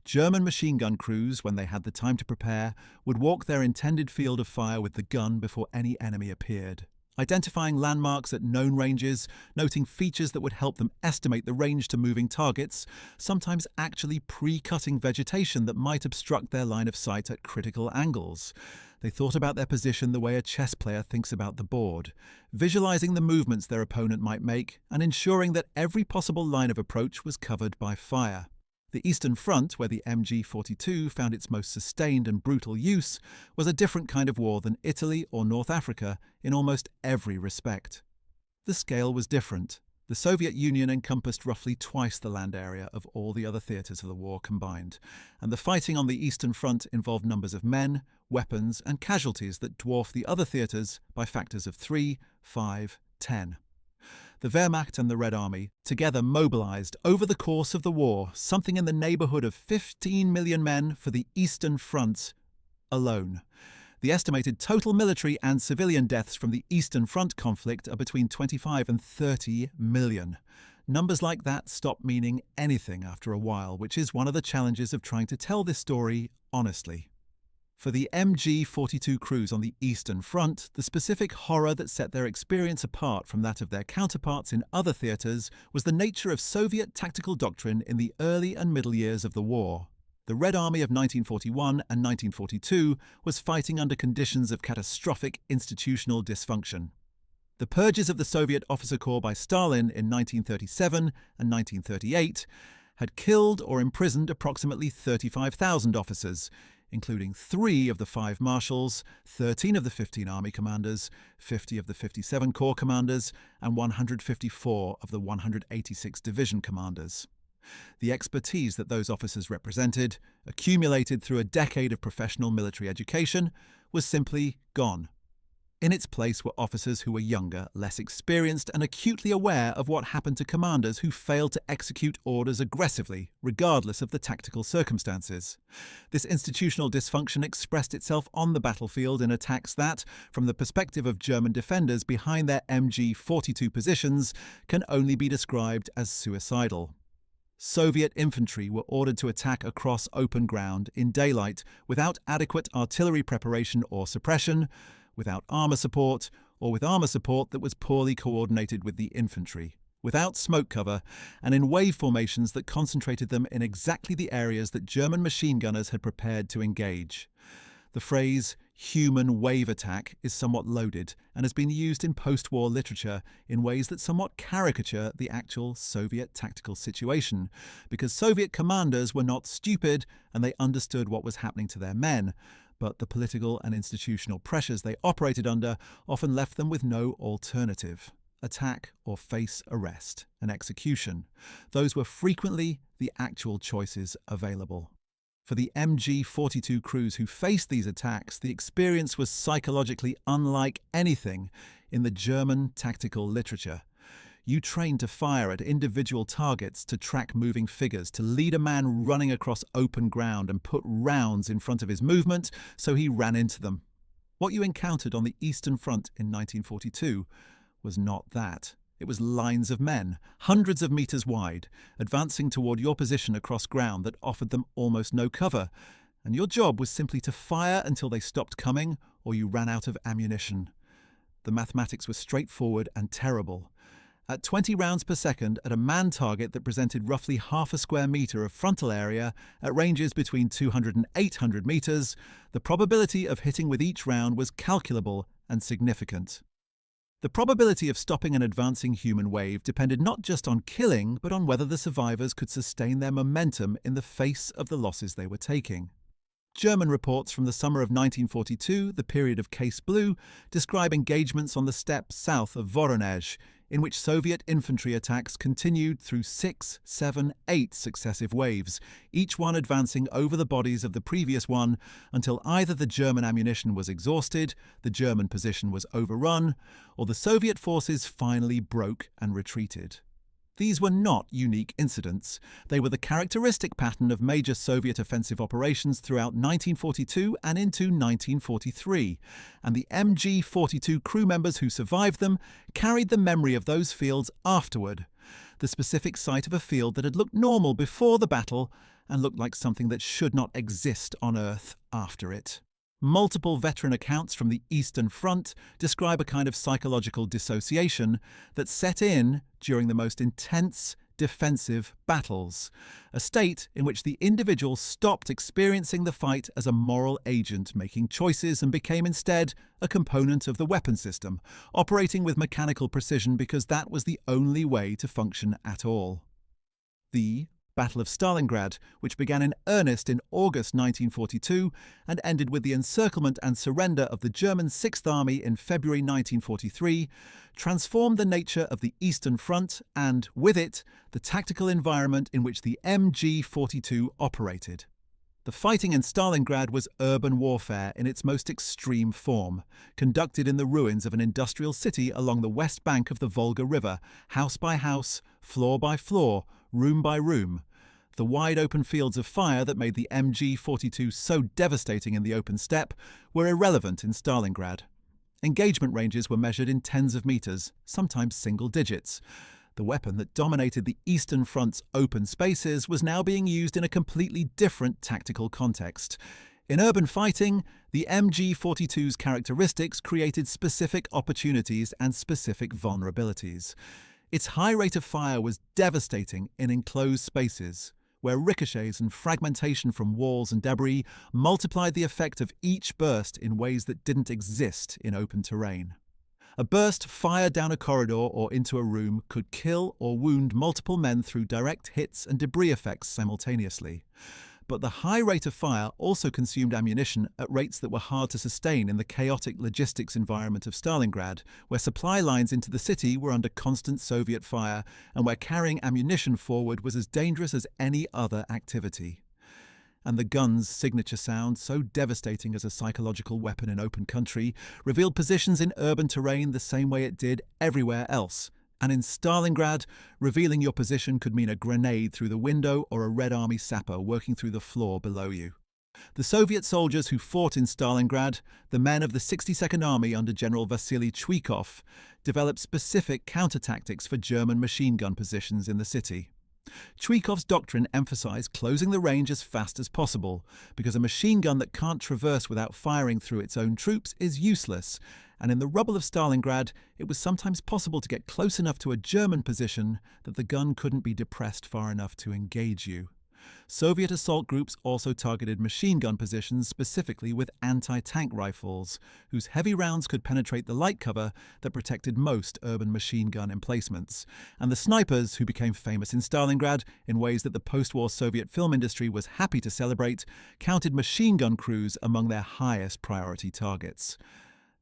German machine gun crews, when they had the time to prepare, would walk their intended field of fire with the gun before any enemy appeared, identifying landmarks at known ranges, noting features that would help them estimate the range to moving targets, sometimes actually pre-cutting vegetation that might obstruct their line of sight at critical angles. They thought about their position the way a chess player thinks about the board, visualizing the movements their opponent might make and ensuring that every possible line of approach was covered by fire. The Eastern Front, where the MG-42 found its most sustained and brutal use, was a different kind of war than Italy or North Africa in almost every respect. The scale was different. The Soviet Union encompassed roughly twice the land area of all the other theatres of the war combined, and the fighting on the Eastern Front involved numbers of men, weapons and casualties that dwarf the other theatres by factors of 3, 5, 10. The Wehrmacht and the Red Army together mobilized over the course of the war something in the neighborhood of 15 million men for the Eastern Front alone. The estimated total military and civilian deaths from the Eastern Front conflict are between 25 and 30 million. Numbers like that stop meaning anything after a while, which is one of the challenges of trying to tell this story honestly. For the MG-42 crews on the Eastern Front, the specific horror that set their experience apart from that of their counterparts in other theatres was the nature of Soviet tactical doctrine in the early and middle years of the war. The Red Army of 1941 and 1942 was fighting under conditions of catastrophic institutional dysfunction. The purges of the Soviet officer corps by Stalin in 1937 and 1938 had killed or imprisoned approximately 35,000 officers, including 3 of the 5 marshals, 13 of the 15 army commanders, 50 of the 57 corps commanders, and 154 of the 186 division commanders. The expertise that those officers represented, accumulated through a decade of professional military education, was simply gone. In its place were officers who were younger, less experienced, and acutely aware of what happened to commanders who failed to execute orders aggressively, regardless of the tactical circumstances. This institutional dysfunction expressed itself on the battlefield in attacks that, from the perspective of German defenders behind their MG-42 positions, can only be described as suicidal. Soviet infantry were ordered to attack across open ground in daylight without adequate artillery preparation or suppression, without armour support, or with armour support that was poorly coordinated with the infantry, without smoke cover, and in wave formations that concentrated them in exactly the areas that German machine gunners had prepared to engage. The phrase human wave attack is somewhat loaded and has been used in post-war literature in ways that somewhat caricature the actual Soviet tactical situation, because Soviet commanders were not stupid and they understood what was happening to their men, but the political and institutional pressures they operated under often left them with no alternative: attack or face arrest and execution. Those were frequently the actual choices available. For the MG-42 crews who faced these attacks, the experience was psychologically unlike anything in the German tactical literature. You trained to fire at individual targets, to track moving figures, to lead a man running across open ground and put rounds in front of his movement so he ran into them. What you encountered on the Eastern Front in 1942 was not that. It was lines of men, hundreds of meters wide, advancing toward your position across ground that offered them almost no cover, and your job was simply to fire until they stopped coming or you ran out of ammunition. The mathematics were straightforward and terrible. At 20 rounds per second at a man target that presented roughly half a square meter of frontal area at ranges between 200 and 800 meters, the probability of hitting with each round was calculable and significant. The probability of stopping an advancing human wave depended not just on killing, but on whether the survivors could sustain their momentum in the face of the losses they were taking. German reports from the summer of 1942, the period of Case Blue, describe engagements on the steppe south of Voronezh, in which Soviet infantry attacks continued through 6, 7, 8 successive waves, each one advancing over the bodies of the previous one until either the German ammunition was exhausted, the German position was overrun, or the Soviet forces finally broke and retreated. These were not unique incidents. They were the characteristic pattern of major Soviet offensive operations throughout 1942 and into 1943, and the MG-42 crew members who survived them carried the memory of those fields afterward, the specific sight of a field that had looked normal before the battle and looked like something that should not exist on Earth after it. Multiple veteran accounts from the Eastern Front describe a kind of psychological dissociation that set in during the most intense defensive battles, a state in which the individual stopped experiencing the fight as a moral agent making choices and became instead a component of the weapon system, operating with mechanical precision because that was the only way to function at all. The Battle of Stalingrad, which began in earnest in August 1942 and ended with the encirclement and surrender of the German Sixth Army in February 1943, transformed the nature of the Eastern Front and, with it, the tactical environment in which the MG-42 operated. The fighting in Stalingrad was urban warfare in its most extreme form, conducted in the ruins of an industrial city along the west bank of the Volga River, house by house, floor by floor, room by room. The wide open fields of fire that made the MG-42 so devastating in the open steppe were irrelevant in Stalingrad. Engagement ranges were measured in tens of meters, sometimes single digits. The weapon that dominated the Eastern Front's open spaces was now being used in a completely different tactical context. In urban fighting, the MG-42's characteristics created specific opportunities and specific vulnerabilities. Its high rate of fire was devastating in enclosed spaces, where ricochets and fragmentation from walls and debris multiplied the effect of each burst in ways that didn't exist in open terrain. A burst fired down a corridor or into a room could kill or wound multiple men through direct hits and debris effects simultaneously. But the high rate of fire also consumed ammunition at rates that were hard to sustain in the chaotic logistics environment of Stalingrad, where supply lines into the city were under constant Soviet fire and where carrying ammunition forward was as dangerous as any other activity. And the gun's signature sound, so devastating as a psychological weapon in open country, revealed positions in urban terrain the same way it did everywhere else. And in Stalingrad, revealing your position could mean a grenade through the window or a Red Army sapper working through the floor below you. The Soviet soldiers who fought in Stalingrad, the men of the 62nd Army under General Vasily Chuikov, developed specific counter-tactics for German machine gun positions in the city. Chuikov's doctrine emphasized closing the range as fast as possible, because a machine gun that can't traverse without firing through its own troops is useless, and in the rubble of Stalingrad, it was sometimes possible to get close enough to a German position that the gun couldn't be depressed far enough to engage you. Soviet assault groups also targeted machine gun positions specifically with anti-tank rifles, whose heavy rounds could penetrate the light cover that protected most urban machine gun emplacements, and the snipers, who became famous in Stalingrad in ways that the post-war Soviet film industry was happy to celebrate, counted machine gun crews among their highest priority targets.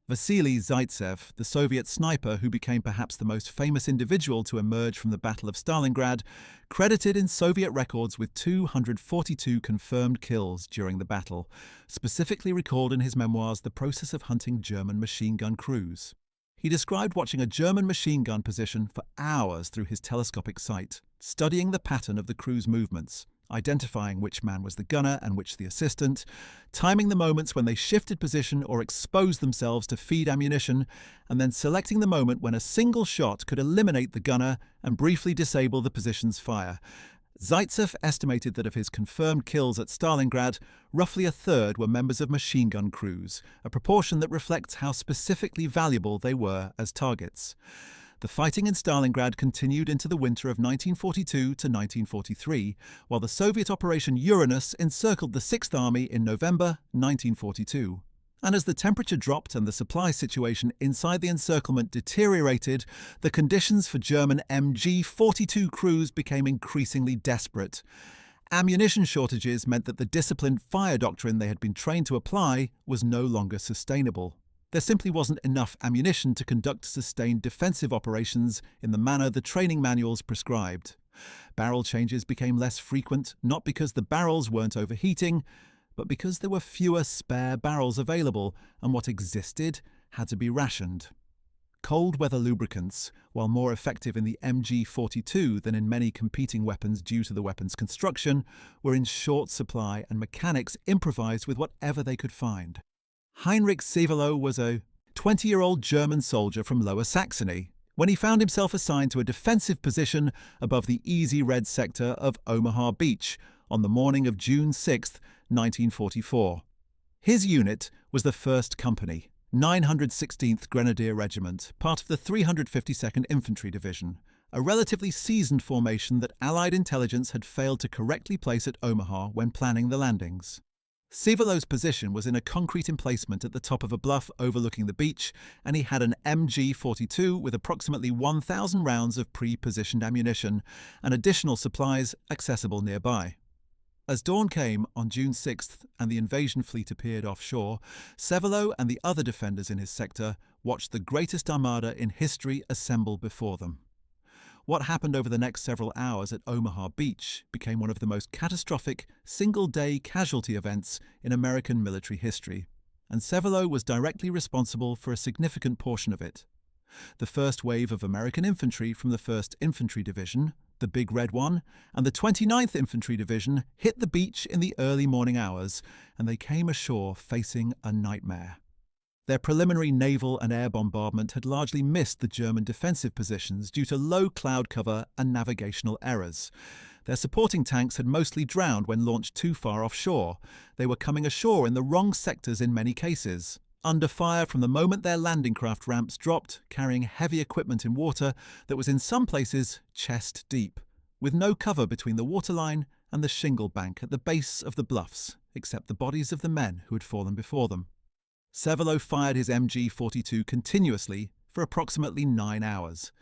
Vasily Zaitsev, the Soviet sniper who became perhaps the most famous individual to emerge from the Battle of Stalingrad, credited in Soviet records with 242 confirmed kills during the battle, specifically recalled in his memoirs the process of hunting German machine gun crews. He described watching a German machine gun position for hours through his telescopic sight, studying the pattern of the crew's movements, identifying which man was the gunner and which the assistant, timing the moments when they shifted position or exposed themselves to feed ammunition, and then selecting the moment when a single shot could eliminate the gunner and briefly disable the position's fire. Zaitsev estimated that of his confirmed kills at Stalingrad, roughly a third were members of machine gun crews, a proportion that reflects how specifically valuable they were as targets. The fighting in Stalingrad continued into the winter of 1942 to 1943, while the Soviet Operation Uranus encircled the Sixth Army in November 1942. And as the temperature dropped and the supply situation inside the encirclement deteriorated, the conditions for German MG-42 crews became increasingly desperate. Ammunition shortages meant that the disciplined fire doctrine they had been trained to apply was no longer sustainable. There simply wasn't enough ammunition to conduct sustained defensive operations in the manner the training manuals prescribed. Barrel changes became less frequent, not because the barrels weren't overheating, but because there were fewer spare barrels available, and what existed had to be rationed. Cold weather lubricants, while more effective in the MG-42 than in many competing weapons due to the weapon's construction, were in short supply and mechanics improvised with whatever they could find. Heinrich Seeverloh was a 20-year-old German soldier from Lower Saxony when he found himself assigned to a defensive position above the easy red sector of Omaha Beach on the morning of June 6, 1944. His unit was the 1st Company, 916th Grenadier Regiment, part of the 352nd Infantry Division, a relatively seasoned formation that Allied intelligence had failed to correctly place at Omaha when planning the landings. Seeverloh's position was in a concrete emplacement at the top of a bluff overlooking the beach, and he had an MG-42 with approximately 1,000 rounds of pre-positioned ammunition and additional supplies accessible nearby. As dawn came on June 6th and the invasion fleet appeared offshore, Seeverloh and the other defenders in his sector watched the greatest armada in history assemble before them. What happened over the next several hours at Omaha Beach became one of the most catastrophic single-day casualty events in American military history, and Seeverloh was directly responsible for a significant portion of it. The first wave of American infantry from the 1st Infantry Division, the Big Red One, and the 29th Infantry Division hit the beach in the early morning hours, and they came ashore facing a nightmare. Their preliminary naval and air bombardment had largely missed the German defensive positions due to low cloud cover and navigational errors. Their supporting tanks had mostly drowned when launched too far offshore. They were coming ashore in the wrong sectors in many cases, under fire from the moment their landing craft ramps dropped, carrying heavy equipment in water that was in some places chest deep, with no cover between the waterline and the shingle bank at the base of the bluffs, except the bodies of the men who had fallen before them. Seeverloh fired his MG-42 continuously for approximately 9 hours.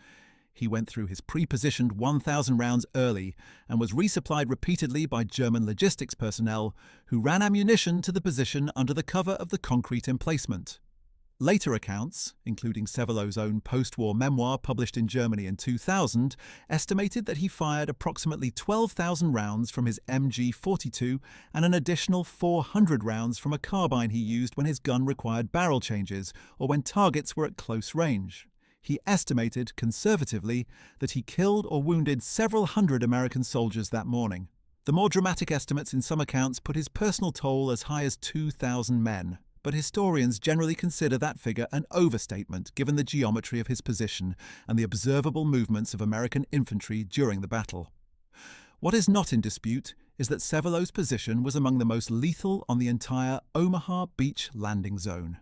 He went through his pre-positioned 1,000 rounds early and was resupplied repeatedly by German logistics personnel who ran ammunition to the position under the cover of the concrete emplacement. Later accounts, including Seeverloh's own post-war memoir published in Germany in 2000, estimated that he fired approximately 12,000 rounds from his MG-42 and an additional 400 rounds from a carbine he used when his gun required barrel changes or when targets were at close range. He estimated, conservatively, that he killed or wounded several hundred American soldiers that morning. The more dramatic estimates in some accounts put his personal toll as high as 2,000 men. But historians generally consider that figure an overstatement given the geometry of his position and the observable movements of American infantry during the battle. What is not in dispute is that Seeverloh's position was among the most lethal on the entire Omaha Beach landing zone,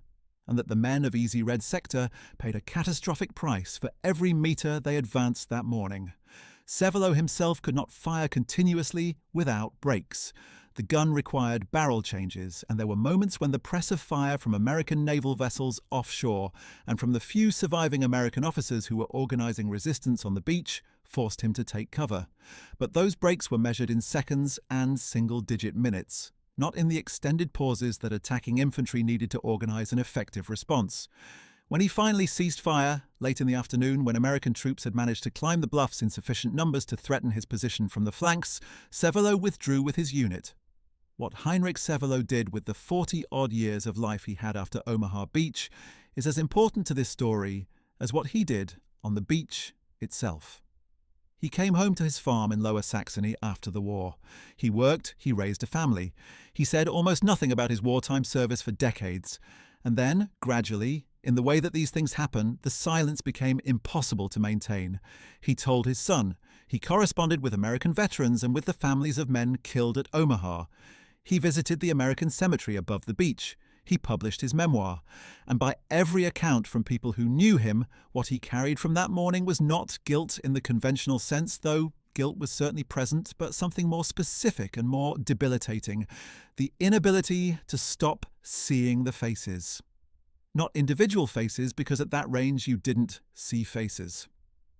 and that the men of Easy Red Sector paid a catastrophic price for every meter they advanced that morning. Severlo himself could not fire continuously without breaks. The gun required barrel changes, and there were moments when the press of fire from American naval vessels offshore and from the few surviving American officers who were organizing resistance on the beach forced him to take cover. But those breaks were measured in seconds and single-digit minutes, not in the extended pauses that attacking infantry needed to organize an effective response. When he finally ceased fire, late in the afternoon, when American troops had managed to climb the bluffs in sufficient numbers to threaten his position from the flanks, Severlo withdrew with his unit. What Heinrich Severlo did with the 40-odd years of life he had after Omaha Beach is as important to this story as what he did on the beach itself. He came home to his farm in Lower Saxony after the war. He worked, he raised a family. He said almost nothing about his wartime service for decades. And then, gradually, in the way that these things happen, the silence became impossible to maintain. He told his son. He corresponded with American veterans and with the families of men killed at Omaha. He visited the American cemetery above the beach. He published his memoir. And by every account from people who knew him, what he carried from that morning was not guilt in the conventional sense, though guilt was certainly present, but something more specific and more debilitating: the inability to stop seeing the faces. Not individual faces, because at that range you didn't see faces,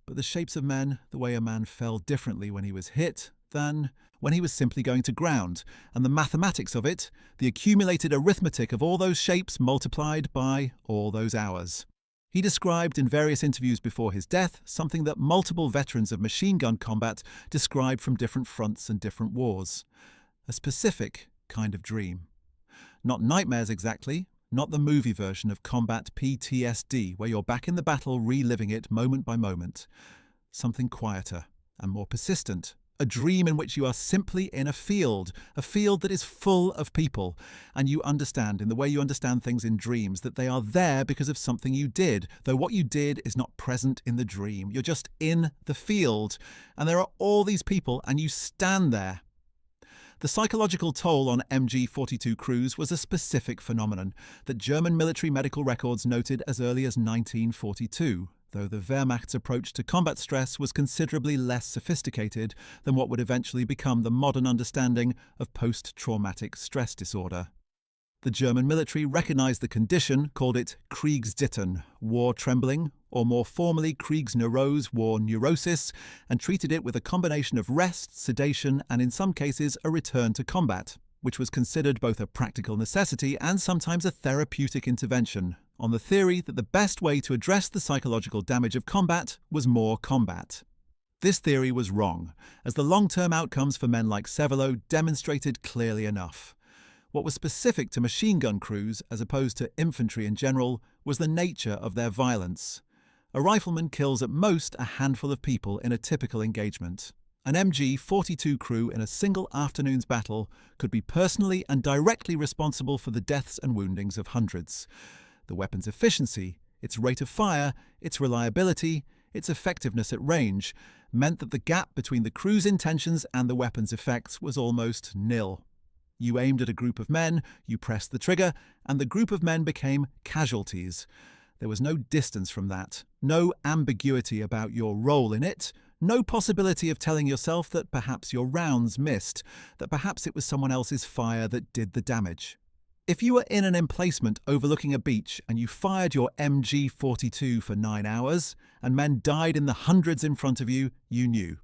but the shapes of men, the way a man fell differently when he was hit than when he was simply going to ground, and the mathematics of it, the accumulated arithmetic of all those shapes multiplied by all those hours. He described in various interviews before his death something that multiple veterans of machine gun combat described from different fronts and different wars. A specific kind of dream. Not nightmares exactly, not the movie version of combat PTSD, where you're back in the battle reliving it moment by moment. Something quieter and more persistent. A dream in which you are simply in a field that is full of people, and you understand, in the way you understand things in dreams, that they are there because of something you did, though what you did is not present in the dream. You're just in the field, and there are all these people, and you stand there. The psychological toll on MG-42 crews was a specific phenomenon that German military medical records noted as early as 1942, though the Wehrmacht's approach to combat stress was considerably less sophisticated than what would eventually become the modern understanding of post-traumatic stress disorder. The German military recognized the condition, called it Kriegszittern, war trembling, or more formally Kriegsneurose, war neurosis, and treated it with a combination of rest, sedation, and in some cases a return to combat, which was considered both a practical necessity and sometimes a therapeutic intervention, on the theory that the best way to address the psychological damage of combat was more combat. This theory was wrong, as the long-term outcomes for men like Severlo demonstrated clearly enough. What was specific to machine gun crews, as opposed to infantry in general, was the nature of their violence. A rifleman kills at most a handful of people in a typical engagement. An MG-42 crew in a single afternoon's battle could be personally and directly responsible for the deaths and woundings of hundreds. The weapon's efficiency, its rate of fire, its reliability, its effectiveness at range, meant that the gap between the crew's intentions and the weapon's effects was almost nil. You aimed at a group of men, you pressed the trigger, and the group of men became casualties. There was no distance from that, no ambiguity about your role in it, no possibility of telling yourself that perhaps your rounds missed, that perhaps it was someone else's fire that did the damage. If you were in an emplacement overlooking a beach and you fired your MG-42 for 9 hours, and men died in the hundreds in front of you, you knew.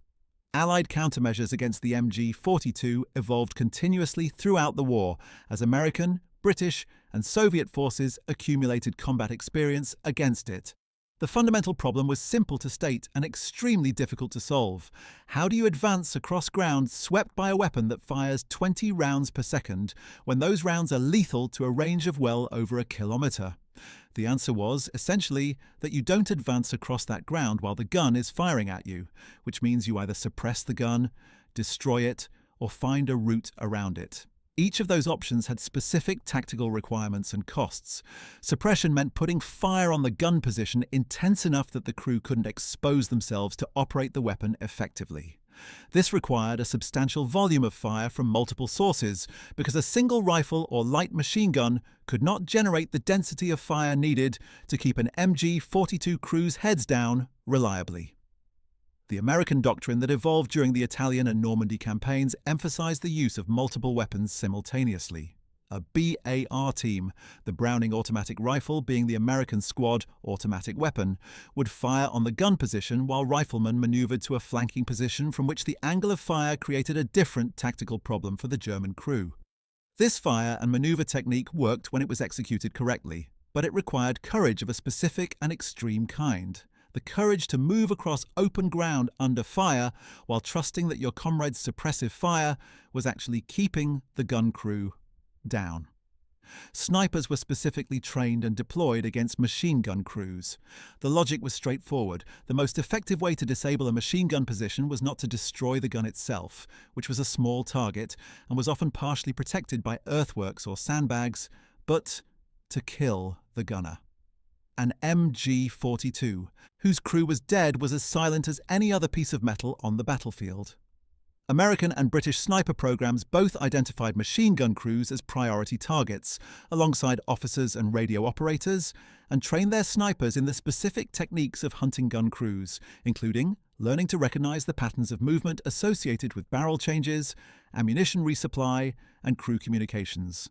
Allied countermeasures against the MG-42 evolved continuously throughout the war as American, British, and Soviet forces accumulated combat experience against it. The fundamental problem was simple to state and extremely difficult to solve. How do you advance across ground swept by a weapon that fires 20 rounds per second when those rounds are lethal to a range of well over a kilometre? The answer was, essentially, that you don't advance across that ground while the gun is firing at you, which means you either suppress the gun, destroy it, or find a route around it. Each of those options had specific tactical requirements and costs. Suppression meant putting fire on the gun position intense enough that the crew couldn't expose themselves to operate the weapon effectively. This required a substantial volume of fire from multiple sources, because a single rifle or light machine gun could not generate the density of fire needed to keep an MG-42 crew's heads down reliably. The American doctrine that evolved during the Italian and Normandy campaigns emphasized the use of multiple weapons simultaneously. A BAR team, the Browning automatic rifle being the American squad automatic weapon, would fire on the gun position while riflemen maneuvered to a flanking position from which the angle of fire created a different tactical problem for the German crew. This fire and maneuver technique worked when it was executed correctly, but it required courage of a specific and extreme kind. The courage to move across open ground under fire while trusting that your comrade's suppressive fire was actually keeping the gun crew down. Snipers were specifically trained and deployed against machine gun crews. The logic was straightforward. The most effective way to disable a machine gun position was not to destroy the gun itself, which was a small target and was often partially protected by earthworks or sandbags, but to kill the gunner. An MG-42, whose crew was dead, was as silent as any other piece of metal on the battlefield. American and British sniper programs both identified machine gun crews as priority targets, alongside officers and radio operators, and trained their snipers in the specific techniques of hunting gun crews, including learning to recognize the patterns of movement associated with barrel changes, ammunition resupply, and crew communications.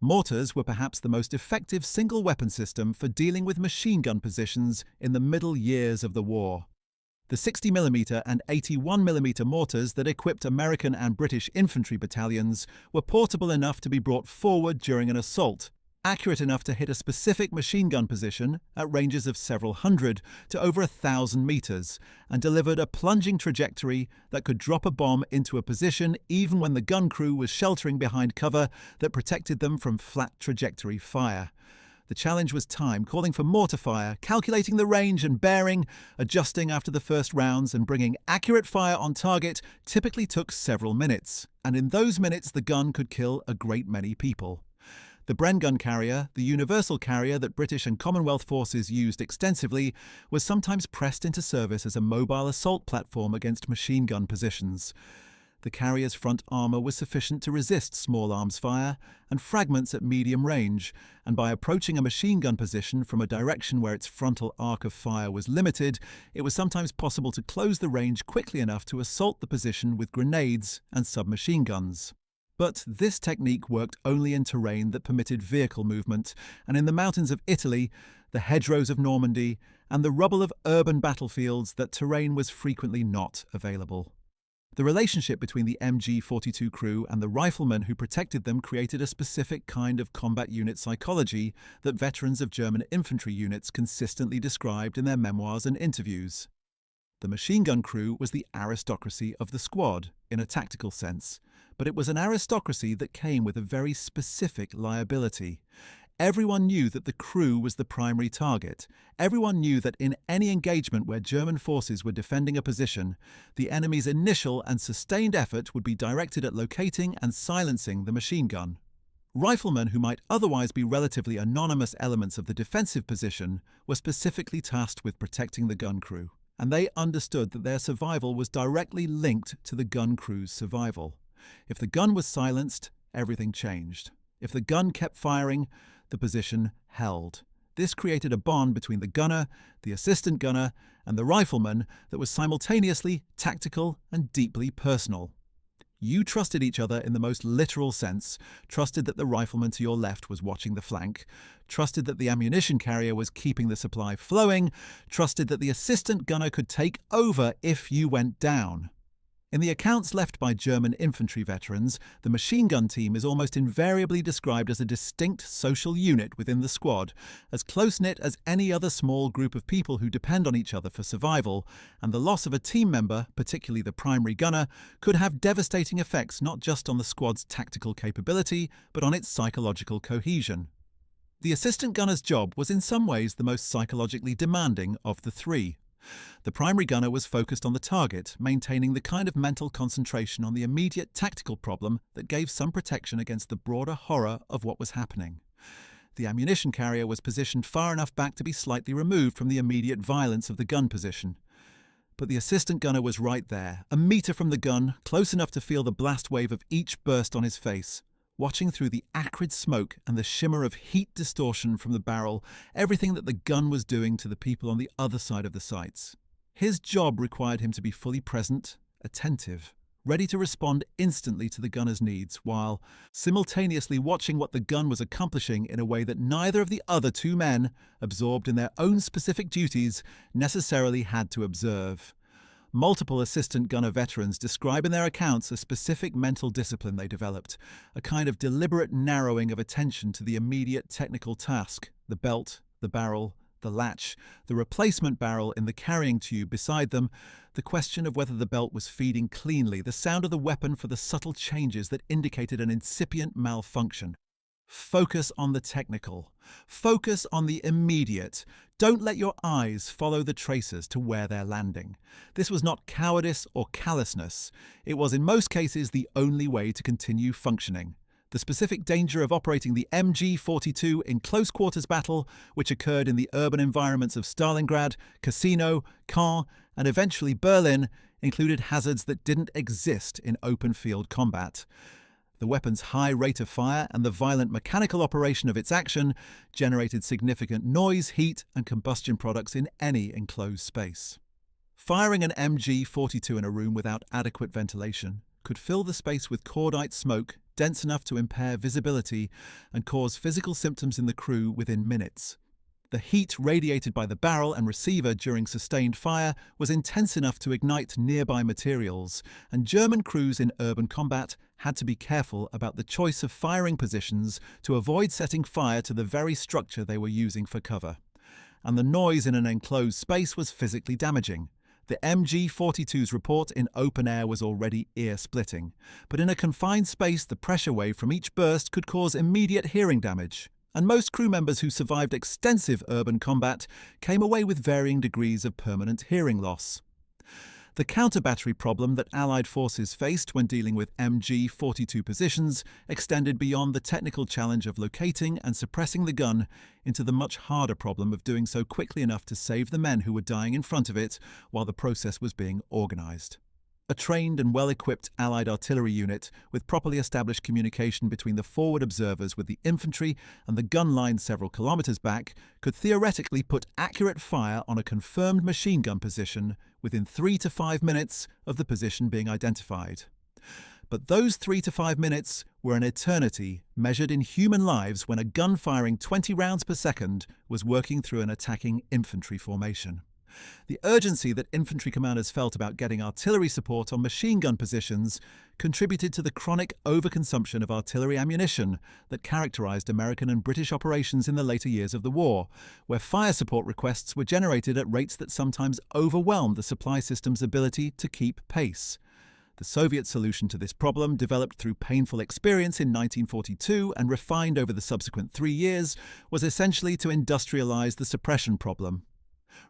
Mortars were perhaps the most effective single weapon system for dealing with machine gun positions in the middle years of the war. The 60mm and 81mm mortars that equipped American and British infantry battalions were portable enough to be brought forward during an assault, accurate enough to hit a specific machine gun position at ranges of several hundred to over 1,000 meters, and delivered a plunging trajectory that could drop a bomb into a position even when the gun crew was sheltering behind cover that protected them from flat trajectory fire. The challenge was time, calling for mortar fire, calculating the range and bearing, adjusting after the first rounds, and bringing accurate fire on target typically took several minutes, and in those minutes the gun could kill a great many people. The Bren gun carrier, the universal carrier that British and Commonwealth forces used extensively, was sometimes pressed into service as a mobile assault platform against machine gun positions. The carrier's front armour was sufficient to resist small arms fire and fragments at medium range, and by approaching a machine gun position from a direction where its frontal arc of fire was limited, it was sometimes possible to close the range quickly enough to assault the position with grenades and submachine guns. But this technique worked only in terrain that permitted vehicle movement, and in the mountains of Italy, the hedgerows of Normandy, and the rubble of urban battlefields, that terrain was frequently not available. The relationship between the MG-42 crew and the riflemen who protected them created a specific kind of combat unit psychology that veterans of German infantry units consistently described in their memoirs and interviews. The machine gun crew was the aristocracy of the squad, in a tactical sense, but it was an aristocracy that came with a very specific liability. Everyone knew that the crew was the primary target. Everyone knew that in any engagement where German forces were defending a position, the enemy's initial and sustained effort would be directed at locating and silencing the machine gun. Riflemen who might otherwise be relatively anonymous elements of the defensive position were specifically tasked with protecting the gun crew, and they understood that their survival was directly linked to the gun crew's survival. If the gun was silenced, everything changed. If the gun kept firing, the position held. This created a bond between the gunner, the assistant gunner, and the rifleman that was simultaneously tactical and deeply personal. You trusted each other in the most literal sense, trusted that the rifleman to your left was watching the flank, trusted that the ammunition carrier was keeping the supply flowing, trusted that the assistant gunner could take over if you went down. In the accounts left by German infantry veterans, the machine gun team is almost invariably described as a distinct social unit within the squad, as close-knit as any other small group of people who depend on each other for survival, and the loss of a team member, particularly the primary gunner, could have devastating effects not just on the squad's tactical capability, but on its psychological cohesion. The assistant gunner's job was in some ways the most psychologically demanding of the three. The primary gunner was focused on the target, maintaining the kind of mental concentration on the immediate tactical problem that gave some protection against the broader horror of what was happening. The ammunition carrier was positioned far enough back to be slightly removed from the immediate violence of the gun position. But the assistant gunner was right there, a meter from the gun, close enough to feel the blast wave of each burst on his face. Watching through the acrid smoke and the shimmer of heat distortion from the barrel, everything that the gun was doing to the people on the other side of the sights. His job required him to be fully present, attentive, ready to respond instantly to the gunner's needs, while simultaneously watching what the gun was accomplishing in a way that neither of the other two men, absorbed in their own specific duties, necessarily had to observe. Multiple assistant gunner veterans describe in their accounts a specific mental discipline they developed, a kind of deliberate narrowing of attention to the immediate technical task: the belt, the barrel, the latch, the replacement barrel in the carrying tube beside them, the question of whether the belt was feeding cleanly, the sound of the weapon for the subtle changes that indicated an incipient malfunction. Focus on the technical. Focus on the immediate. Don't let your eyes follow the tracers to where they're landing. This was not cowardice or callousness. It was in most cases the only way to continue functioning. The specific danger of operating the MG-42 in close-quarters battle, which occurred in the urban environments of Stalingrad, Cassino, Caen, and eventually Berlin, included hazards that didn't exist in open-field combat. The weapon's high rate of fire and the violent mechanical operation of its action generated significant noise, heat, and combustion products in any enclosed space. Firing an MG-42 in a room without adequate ventilation could fill the space with cordite smoke dense enough to impair visibility and cause physical symptoms in the crew within minutes. The heat radiated by the barrel and receiver during sustained fire was intense enough to ignite nearby materials, and German crews in urban combat had to be careful about the choice of firing positions to avoid setting fire to the very structure they were using for cover. And the noise in an enclosed space was physically damaging. The MG-42's report in open air was already ear-splitting, but in a confined space the pressure wave from each burst could cause immediate hearing damage. And most crew members who survived extensive urban combat came away with varying degrees of permanent hearing loss. The counter-battery problem that Allied forces faced when dealing with MG-42 positions extended beyond the technical challenge of locating and suppressing the gun into the much harder problem of doing so quickly enough to save the men who were dying in front of it while the process was being organized. A trained and well-equipped Allied artillery unit with properly established communication between the forward observers with the infantry and the gun line several kilometers back could theoretically put accurate fire on a confirmed machine gun position within 3 to 5 minutes of the position being identified. But those 3 to 5 minutes were an eternity measured in human lives when a gun firing 20 rounds per second was working through an attacking infantry formation. The urgency that infantry commanders felt about getting artillery support on machine gun positions contributed to the chronic overconsumption of artillery ammunition that characterized American and British operations in the later years of the war, where fire support requests were generated at rates that sometimes overwhelmed the supply system's ability to keep pace. The Soviet solution to this problem, developed through painful experience in 1942 and refined over the subsequent 3 years, was essentially to industrialize the suppression problem.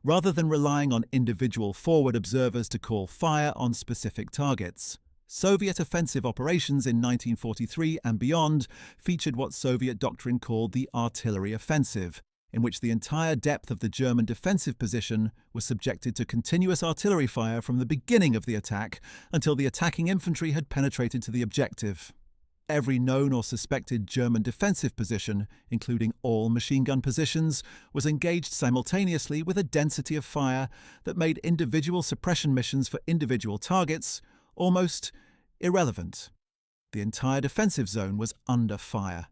Rather than relying on individual forward observers to call fire on specific targets, Soviet offensive operations in 1943 and beyond featured what Soviet doctrine called the artillery offensive, in which the entire depth of the German defensive position was subjected to continuous artillery fire from the beginning of the attack until the attacking infantry had penetrated to the objective. Every known or suspected German defensive position, including all machine gun positions, was engaged simultaneously with a density of fire that made individual suppression missions for individual targets almost irrelevant. The entire defensive zone was under fire.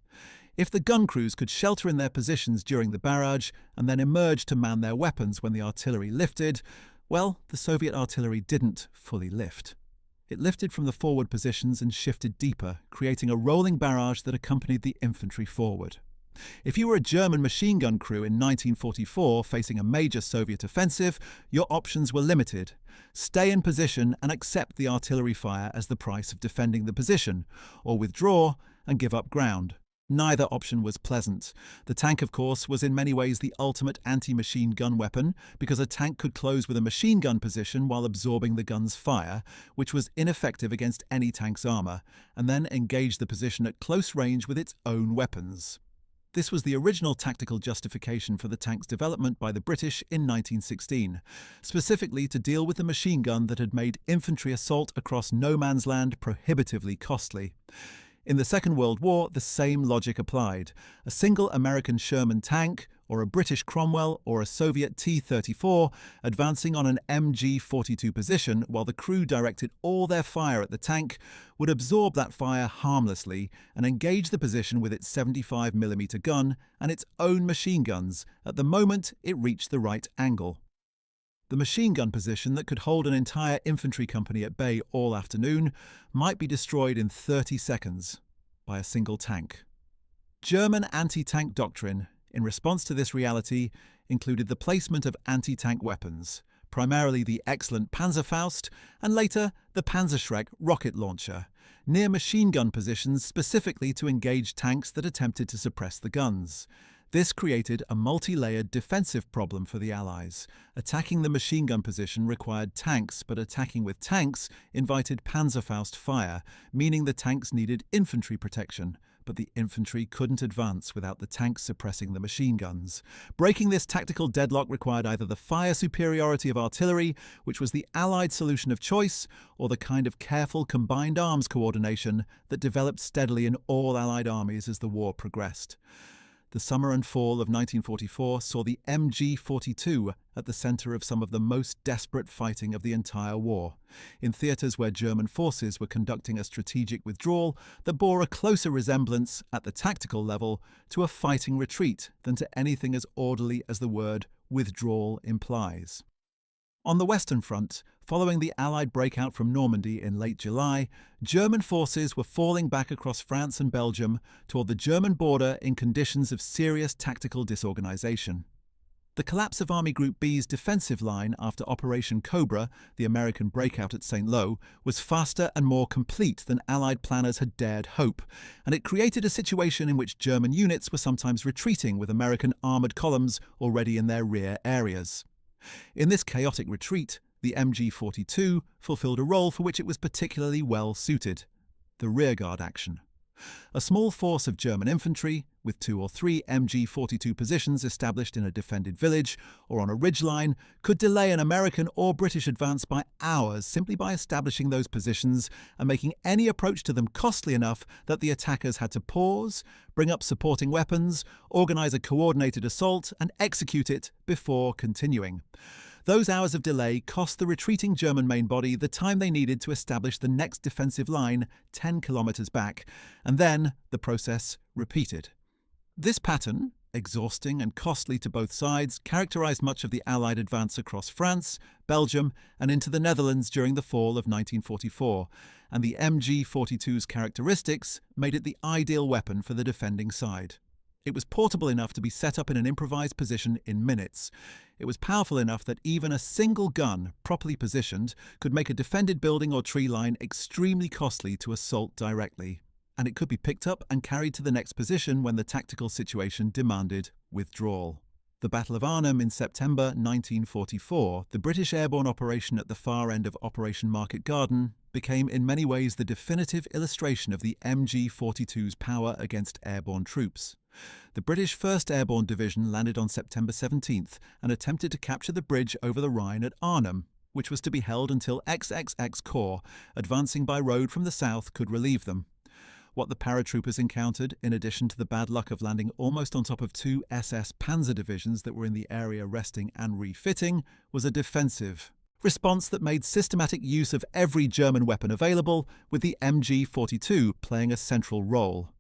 If the gun crews could shelter in their positions during the barrage and then emerge to man their weapons when the artillery lifted, well, the Soviet artillery didn't fully lift. It lifted from the forward positions and shifted deeper, creating a rolling barrage that accompanied the infantry forward. If you were a German machine gun crew in 1944 facing a major Soviet offensive, your options were limited. Stay in position and accept the artillery fire as the price of defending the position, or withdraw and give up ground. Neither option was pleasant. The tank, of course, was in many ways the ultimate anti-machine gun weapon, because a tank could close with a machine gun position while absorbing the gun's fire, which was ineffective against any tank's armor, and then engage the position at close range with its own weapons. This was the original tactical justification for the tank's development by the British in 1916, specifically to deal with the machine gun that had made infantry assault across no man's land prohibitively costly. In the Second World War, the same logic applied. A single American Sherman tank, or a British Cromwell or a Soviet T-34 advancing on an MG-42 position while the crew directed all their fire at the tank would absorb that fire harmlessly and engage the position with its 75mm gun and its own machine guns at the moment it reached the right angle. The machine gun position that could hold an entire infantry company at bay all afternoon might be destroyed in 30 seconds by a single tank. German anti-tank doctrine, in response to this reality, included the placement of anti-tank weapons, primarily the excellent Panzerfaust and later the Panzerschreck rocket launcher, near machine gun positions specifically to engage tanks that attempted to suppress the guns. This created a multi-layered defensive problem for the Allies. Attacking the machine gun position required tanks, but attacking with tanks invited Panzerfaust fire, meaning the tanks needed infantry protection. But the infantry couldn't advance without the tanks suppressing the machine guns. Breaking this tactical deadlock required either the fire superiority of artillery, which was the Allied solution of choice, or the kind of careful combined arms coordination that developed steadily in all Allied armies as the war progressed. The summer and fall of 1944 saw the MG-42 at the centre of some of the most desperate fighting of the entire war, in theatres where German forces were conducting a strategic withdrawal that bore a closer resemblance, at the tactical level, to a fighting retreat than to anything as orderly as the word withdrawal implies. On the Western Front, following the Allied breakout from Normandy in late July, German forces were falling back across France and Belgium toward the German border in conditions of serious tactical disorganization. The collapse of Army Group B's defensive line after Operation Cobra, the American breakout at St. Lo, was faster and more complete than Allied planners had dared hope, and it created a situation in which German units were sometimes retreating with American armoured columns already in their rear areas. In this chaotic retreat, the MG-42 fulfilled a role for which it was particularly well suited: the rearguard action. A small force of German infantry, with 2 or 3 MG-42 positions established in a defended village or on a ridgeline, could delay an American or British advance by hours simply by establishing those positions and making any approach to them costly enough that the attackers had to pause, bring up supporting weapons, organize a coordinated assault, and execute it before continuing. Those hours of delay cost the retreating German main body the time they needed to establish the next defensive line 10 kilometers back, and then the process repeated. This pattern, exhausting and costly to both sides, characterized much of the Allied advance across France, Belgium, and into the Netherlands during the fall of 1944, and the MG-42's characteristics made it the ideal weapon for the defending side. It was portable enough to be set up in an improvised position in minutes. It was powerful enough that even a single gun, properly positioned, could make a defended building or tree line extremely costly to assault directly. And it could be picked up and carried to the next position when the tactical situation demanded withdrawal. The Battle of Arnhem in September 1944, the British airborne operation at the far end of Operation Market Garden, became in many ways the definitive illustration of the MG-42's power against airborne troops. The British 1st Airborne Division landed on September 17th and attempted to capture the bridge over the Rhine at Arnhem, which was to be held until XXX Corps, advancing by road from the south, could relieve them. What the paratroopers encountered, in addition to the bad luck of landing almost on top of 2 SS Panzer divisions that were in the area resting and refitting, was a defensive response that made systematic use of every German weapon available, with the MG-42 playing a central role.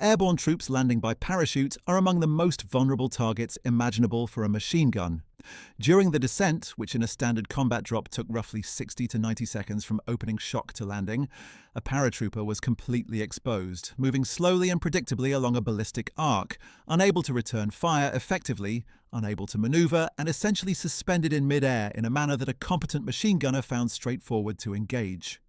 Airborne troops landing by parachute are among the most vulnerable targets imaginable for a machine gun. During the descent, which in a standard combat drop took roughly 60 to 90 seconds from opening shock to landing, a paratrooper was completely exposed, moving slowly and predictably along a ballistic arc, unable to return fire effectively, unable to maneuver, and essentially suspended in mid-air in a manner that a competent machine gunner found straightforward to engage.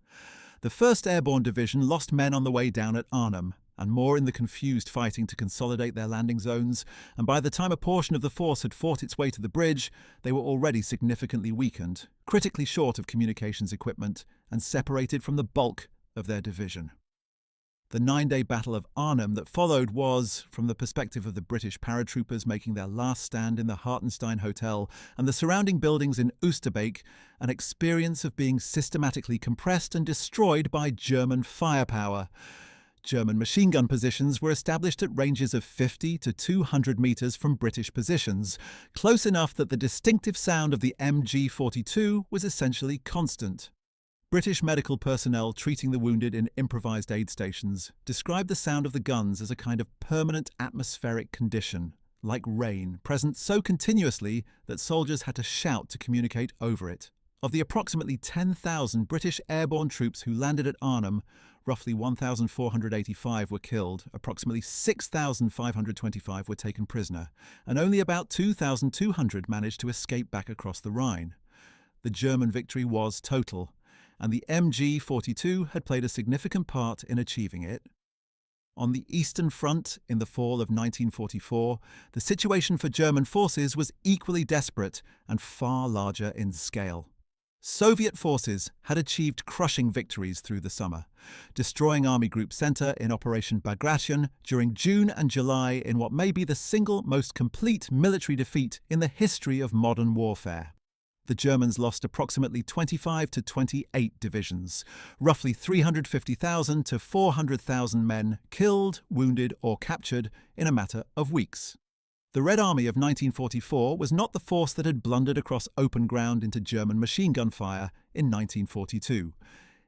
The 1st Airborne Division lost men on the way down at Arnhem, and more in the confused fighting to consolidate their landing zones, and by the time a portion of the force had fought its way to the bridge, they were already significantly weakened, critically short of communications equipment, and separated from the bulk of their division. The 9-day Battle of Arnhem that followed was, from the perspective of the British paratroopers making their last stand in the Hartenstein Hotel and the surrounding buildings in Oosterbeek, an experience of being systematically compressed and destroyed by German firepower. German machine gun positions were established at ranges of 50 to 200 meters from British positions, close enough that the distinctive sound of the MG-42 was essentially constant. British medical personnel treating the wounded in improvised aid stations described the sound of the guns as a kind of permanent atmospheric condition, like rain, present so continuously that soldiers had to shout to communicate over it. Of the approximately 10,000 British airborne troops who landed at Arnhem, roughly 1,485 were killed, approximately 6,525 were taken prisoner, and only about 2,200 managed to escape back across the Rhine. The German victory was total, and the MG-42 had played a significant part in achieving it. On the Eastern Front, in the fall of 1944, the situation for German forces was equally desperate and far larger in scale. Soviet forces had achieved crushing victories through the summer, destroying Army Group Center in Operation Bagration during June and July in what may be the single most complete military defeat in the history of modern warfare. The Germans lost approximately 25 to 28 divisions, roughly 350,000 to 400,000 men killed, wounded, or captured in a matter of weeks. The Red Army of 1944 was not the force that had blundered across open ground into German machine gun fire in 1942.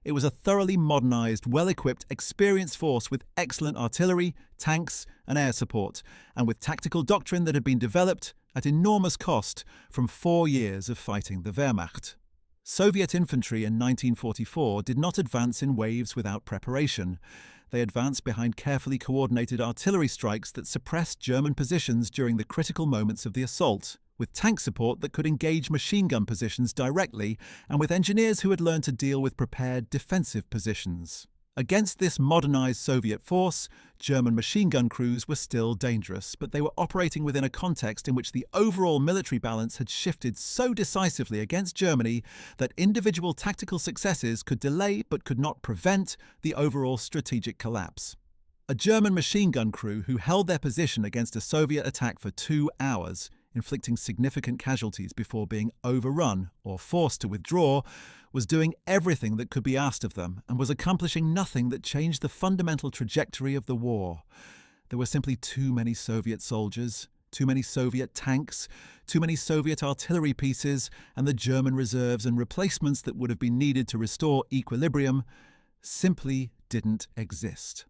It was a thoroughly modernized, well-equipped, experienced force with excellent artillery, tanks, and air support, and with tactical doctrine that had been developed at enormous cost from 4 years of fighting the Wehrmacht. Soviet infantry in 1944 did not advance in waves without preparation. They advanced behind carefully coordinated artillery strikes that suppressed German positions during the critical moments of the assault, with tank support that could engage machine gun positions directly and with engineers who had learned to deal with prepared defensive positions. Against this modernized Soviet force, German machine gun crews were still dangerous, but they were operating within a context in which the overall military balance had shifted so decisively against Germany that individual tactical successes could delay but could not prevent the overall strategic collapse. A German machine gun crew who held their position against a Soviet attack for 2 hours, inflicting significant casualties before being overrun or forced to withdraw, was doing everything that could be asked of them and was accomplishing nothing that changed the fundamental trajectory of the war. There were simply too many Soviet soldiers, too many Soviet tanks, too many Soviet artillery pieces, and the German reserves and replacements that would have been needed to restore equilibrium simply didn't exist.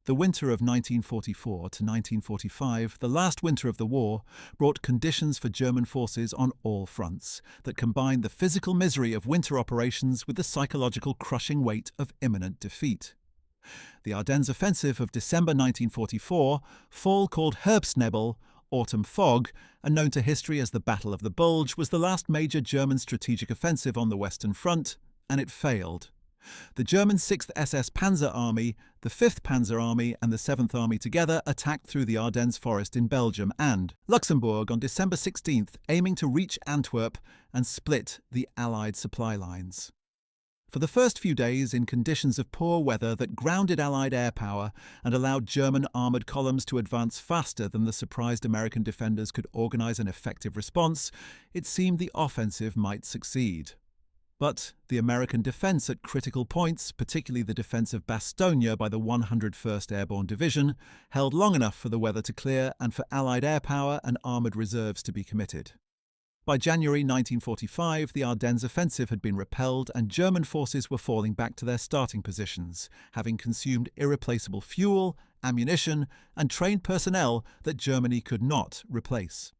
The winter of 1944 to 1945, the last winter of the war, brought conditions for German forces on all fronts that combined the physical misery of winter operations with the psychological crushing weight of imminent defeat. The Ardennes offensive of December 1944, fall called Herbstnebel, autumn fog, and known to history as the Battle of the Bulge, was the last major German strategic offensive on the Western Front, and it failed. The German 6th SS Panzer Army, the 5th Panzer Army and the 7th Army together attacked through the Ardennes forest in Belgium and Luxembourg on December 16th, aiming to reach Antwerp and split the Allied supply lines. For the first few days, in conditions of poor weather that grounded Allied air power and allowed German armoured columns to advance faster than the surprised American defenders could organise an effective response, it seemed the offensive might succeed. But the American defence at critical points, particularly the defence of Bastogne by the 101st Airborne Division, held long enough for the weather to clear and for Allied air power and armoured reserves to be committed. By January 1945, the Ardennes offensive had been repelled and German forces were falling back to their starting positions, having consumed irreplaceable fuel, ammunition, and trained personnel that Germany could not replace.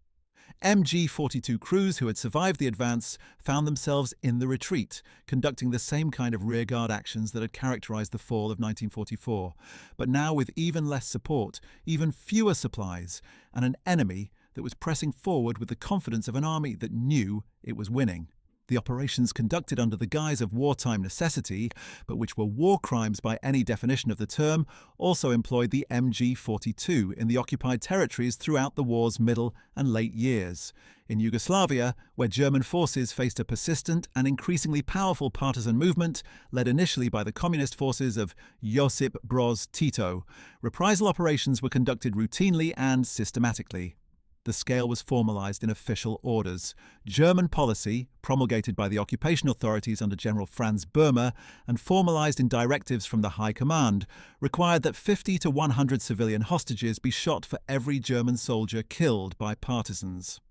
MG-42 crews who had survived the advance found themselves in the retreat, conducting the same kind of rearguard actions that had characterized the fall of 1944, but now with even less support, even fewer supplies, and an enemy that was pressing forward with the confidence of an army that knew it was winning. The operations conducted under the guise of wartime necessity, but which were war crimes by any definition of the term, also employed the MG-42 in the occupied territories throughout the war's middle and late years. In Yugoslavia, where German forces faced a persistent and increasingly powerful partisan movement, led initially by the communist forces of Josip Broz Tito, reprisal operations were conducted routinely and systematically. The scale was formalized in official orders. German policy, promulgated by the occupation authorities under General Franz Böhmer and formalized in directives from the High Command, required that 50 to 100 civilian hostages be shot for every German soldier killed by partisans.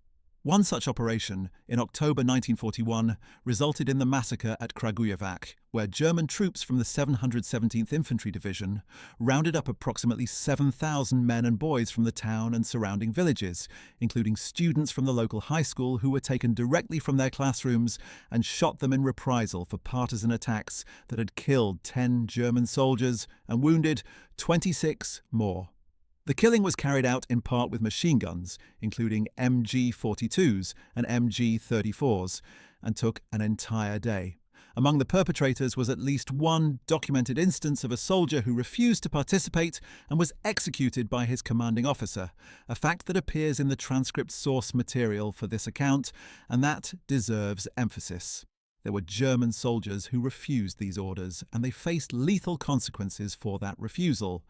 One such operation, in October 1941, resulted in the massacre at WWII, where German troops from the 717th Infantry Division rounded up approximately 7,000 men and boys from the town and surrounding villages, including students from the local high school who were taken directly from their classrooms and shot them in reprisal for partisan attacks that had killed 10 German soldiers and wounded 26 more. The killing was carried out in part with machine guns, including MG-42s and MG-34s, and took an entire day. Among the perpetrators was at least one documented instance of a soldier who refused to participate and was executed by his commanding officer, a fact that appears in the transcript source material for this account, and that deserves emphasis. There were German soldiers who refused these orders, and they faced lethal consequences for that refusal.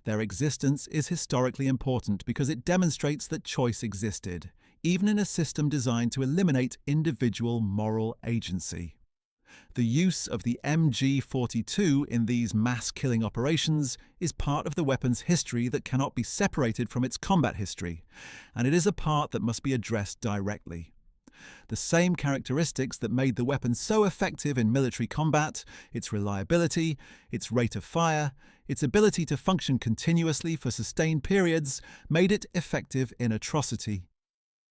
Their existence is historically important because it demonstrates that choice existed, even in a system designed to eliminate individual moral agency. The use of the MG-42 in these mass-killing operations is part of the weapon's history that cannot be separated from its combat history, and it is a part that must be addressed directly. The same characteristics that made the weapon so effective in military combat, its reliability, its rate of fire, its ability to function continuously for sustained periods, made it effective in atrocity.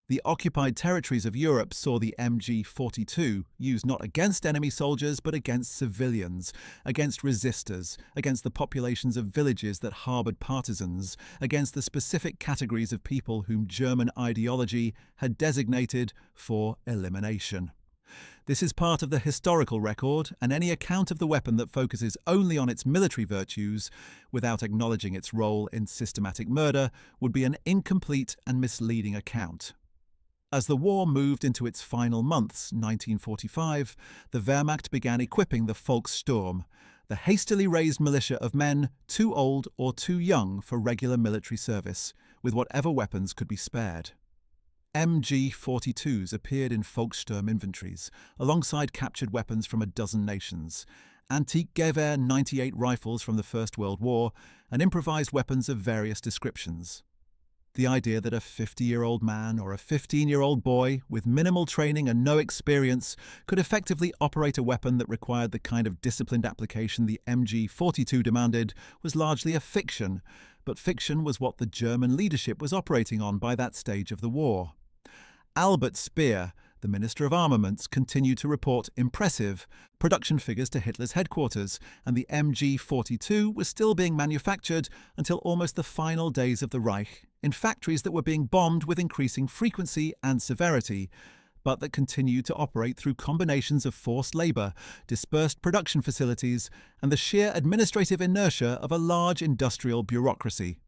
The occupied territories of Europe saw the MG-42 used not against enemy soldiers but against civilians, against resistors, against the populations of villages that harboured partisans, against the specific categories of people whom German ideology had designated for elimination. This is part of the historical record, and any account of the weapon that focuses only on its military virtues, without acknowledging its role in systematic murder, would be an incomplete and misleading account. As the war moved into its final months, 1945, the Wehrmacht began equipping the Volkssturm, the hastily raised militia of men too old or too young for regular military service, with whatever weapons could be spared. MG-42s appeared in Volkssturm inventories, alongside captured weapons from a dozen nations, antique Gewehr 98 rifles from the First World War, and improvised weapons of various descriptions. The idea that a 50-year-old man or a 15-year-old boy with minimal training and no experience could effectively operate a weapon that required the kind of disciplined application the MG-42 demanded was largely a fiction, but fiction was what the German leadership was operating on by that stage of the war. Albert Speer, the Minister of Armaments, continued to report impressive production figures to Hitler's headquarters, and the MG-42 was still being manufactured until almost the final days of the Reich in factories that were being bombed with increasing frequency and severity, but that continued to operate through combinations of forced labour, dispersed production facilities, and the sheer administrative inertia of a large industrial bureaucracy.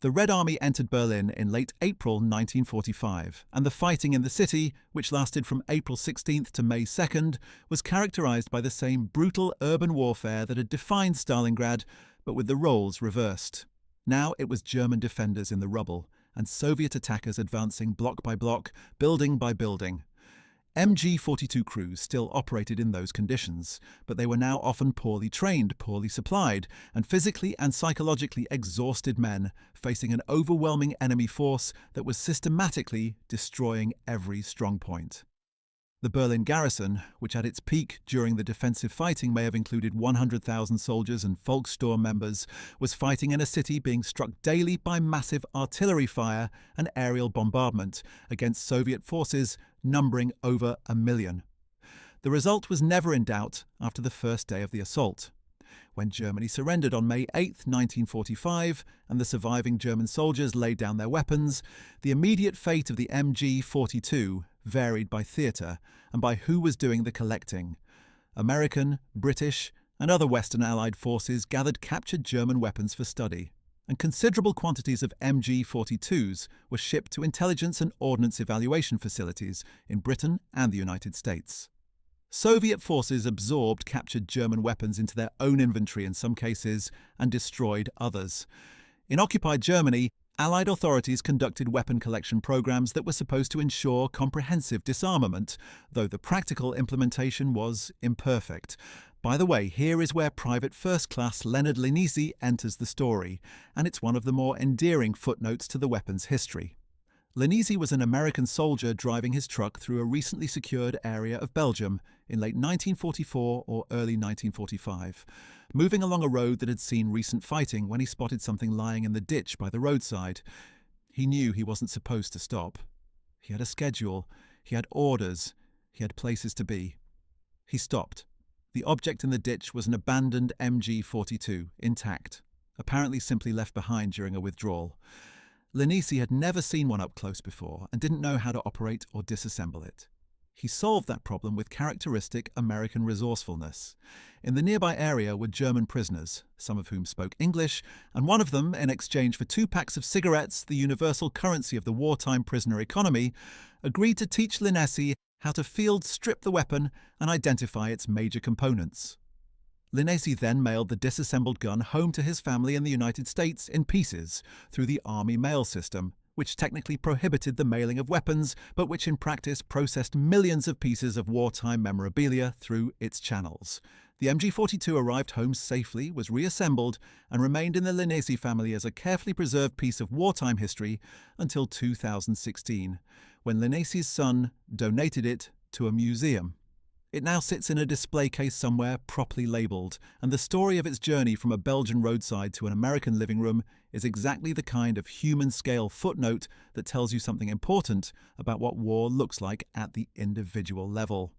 The Red Army entered Berlin in late April 1945, and the fighting in the city, which lasted from April 16th to May 2nd, was characterized by the same brutal urban warfare that had defined Stalingrad, but with the roles reversed. Now it was German defenders in the rubble, and Soviet attackers advancing block by block, building by building. MG-42 crews still operated in those conditions, but they were now often poorly trained, poorly supplied, and physically and psychologically exhausted men facing an overwhelming enemy force that was systematically destroying every strong point. The Berlin garrison, which at its peak during the defensive fighting may have included 100,000 soldiers and Volkssturm members, was fighting in a city being struck daily by massive artillery fire and aerial bombardment against Soviet forces numbering over 1 million. The result was never in doubt after the first day of the assault. When Germany surrendered on May 8, 1945, and the surviving German soldiers laid down their weapons, the immediate fate of the MG-42 varied by theatre and by who was doing the collecting. American, British, and other Western Allied forces gathered captured German weapons for study, and considerable quantities of MG-42s were shipped to intelligence and ordnance evaluation facilities in Britain and the United States. Soviet forces absorbed captured German weapons into their own inventory in some cases and destroyed others. In occupied Germany, Allied authorities conducted weapon collection programs that were supposed to ensure comprehensive disarmament, though the practical implementation was imperfect. By the way, here is where Private First Class Leonard Linesi enters the story, and it's one of the more endearing footnotes to the weapon's history. Linesi was an American soldier driving his truck through a recently secured area of Belgium in late 1944 or early 1945, moving along a road that had seen recent fighting when he spotted something lying in the ditch by the roadside. He knew he wasn't supposed to stop. He had a schedule, he had orders, he had places to be. He stopped. The object in the ditch was an abandoned MG-42, intact, apparently simply left behind during a withdrawal. Linesi had never seen one up close before and didn't know how to operate or disassemble it. He solved that problem with characteristic American resourcefulness. In the nearby area were German prisoners, some of whom spoke English, and one of them, in exchange for 2 packs of cigarettes, the universal currency of the wartime prisoner economy, agreed to teach Linesi how to field strip the weapon and identify its major components. Linesi then mailed the disassembled gun home to his family in the United States in pieces through the Army mail system, which technically prohibited the mailing of weapons, but which in practice processed millions of pieces of wartime memorabilia through its channels. The MG-42 arrived home safely, was reassembled, and remained in the Linesi family as a carefully preserved piece of wartime history until 2016, when Linesi's son donated it to a museum. It now sits in a display case somewhere, properly labelled, and the story of its journey from a Belgian roadside to an American living room is exactly the kind of human-scale footnote that tells you something important about what war looks like at the individual level.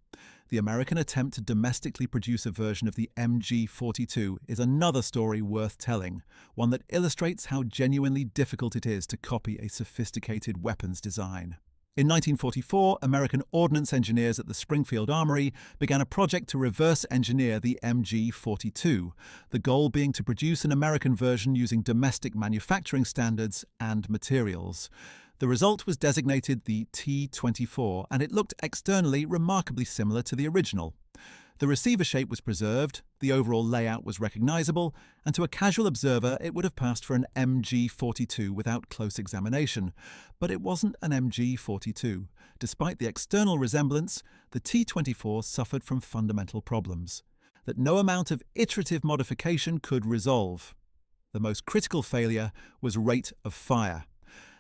The American attempt to domestically produce a version of the MG-42 is another story worth telling, one that illustrates how genuinely difficult it is to copy a sophisticated weapons design. In 1944, American ordnance engineers at the Springfield Armory began a project to reverse engineer the MG-42, the goal being to produce an American version using domestic manufacturing standards and materials. The result was designated the T-24, and it looked externally remarkably similar to the original. The receiver shape was preserved, the overall layout was recognizable, and to a casual observer it would have passed for an MG-42 without close examination. But it wasn't an MG-42. Despite the external resemblance, the T-24 suffered from fundamental problems that no amount of iterative modification could resolve. The most critical failure was rate of fire.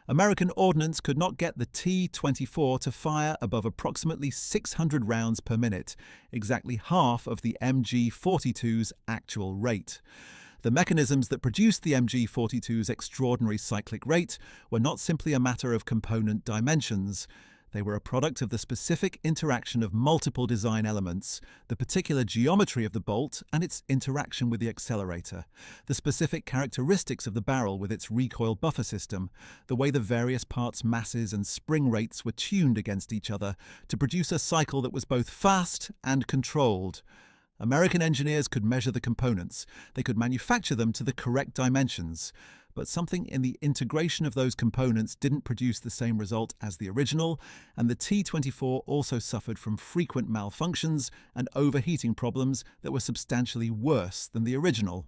American ordnance could not get the T-24 to fire above approximately 600 rounds per minute, exactly half of the MG-42's actual rate. The mechanisms that produced the MG-42's extraordinary cyclic rate were not simply a matter of component dimensions. They were a product of the specific interaction of multiple design elements, the particular geometry of the bolt and its interaction with the accelerator, the specific characteristics of the barrel with its recoil buffer system, the way the various parts' masses and spring rates were tuned against each other to produce a cycle that was both fast and controlled. American engineers could measure the components, they could manufacture them to the correct dimensions, but something in the integration of those components didn't produce the same result as the original, and the T-24 also suffered from frequent malfunctions and overheating problems that were substantially worse than the original.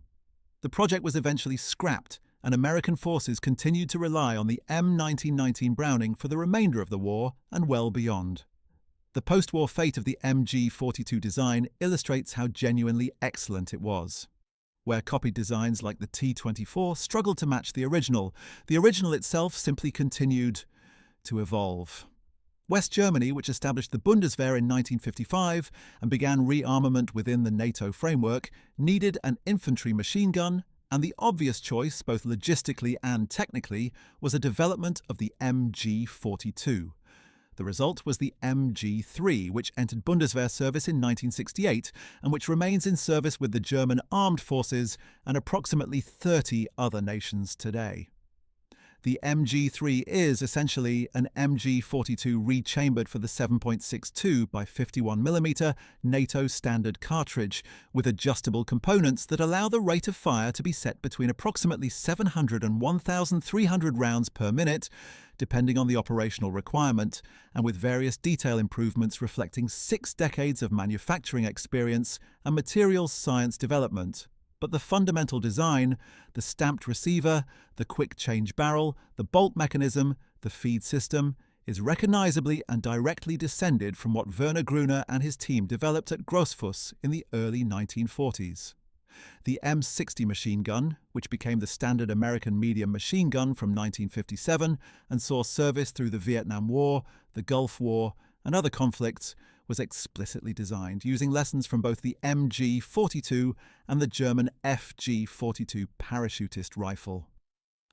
The project was eventually scrapped, and American forces continued to rely on the M1919 Browning for the remainder of the war and well beyond. The post-war fate of the MG-42 design illustrates how genuinely excellent it was. Where copied designs like the T-24 struggled to match the original itself simply continued to evolve. West Germany, which established the Bundeswehr in 1955 and began rearmament within the NATO framework, needed an infantry machine gun, and the obvious choice, both logistically and technically, was a development of the MG-42. The result was the MG-3, which entered Bundeswehr service in 1968 and which remains in service with the German armed forces and approximately 30 other nations today. The MG-3 is essentially an MG-42 rechambered for the 7.62 by 51mm NATO standard cartridge, with adjustable components that allow the rate of fire to be set between approximately 700 and 1,300 rounds per minute, depending on the operational requirement, and with various detail improvements reflecting 6 decades of manufacturing experience and materials science development. But the fundamental design, the stamped receiver, the quick change barrel, the bolt mechanism, the feed system, is recognizably and directly descended from what Werner Gruner and his team developed at Grossfuss in the early 1940s. The M60 machine gun, which became the standard American medium machine gun from 1957 and saw service through the Vietnam War, the Gulf War, and other conflicts, was explicitly designed using lessons from both the MG-42 and the German FG-42 parachutist rifle.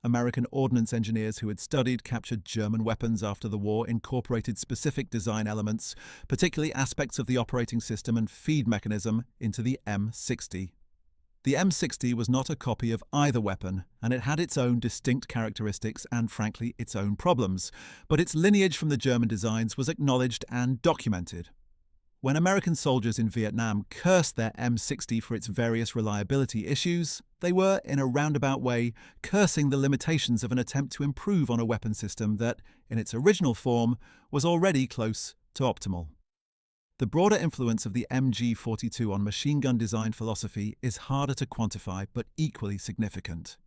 American ordnance engineers who had studied captured German weapons after the war incorporated specific design elements, particularly aspects of the operating system and feed mechanism, into the M60. The M60 was not a copy of either weapon, and it had its own distinct characteristics and, frankly, its own problems, but its lineage from the German designs was acknowledged and documented. When American soldiers in Vietnam cursed their M60 for its various reliability issues, they were, in a roundabout way, cursing the limitations of an attempt to improve on a weapon system that, in its original form, was already close to optimal. The broader influence of the MG-42 on machine gun design philosophy is harder to quantify but equally significant.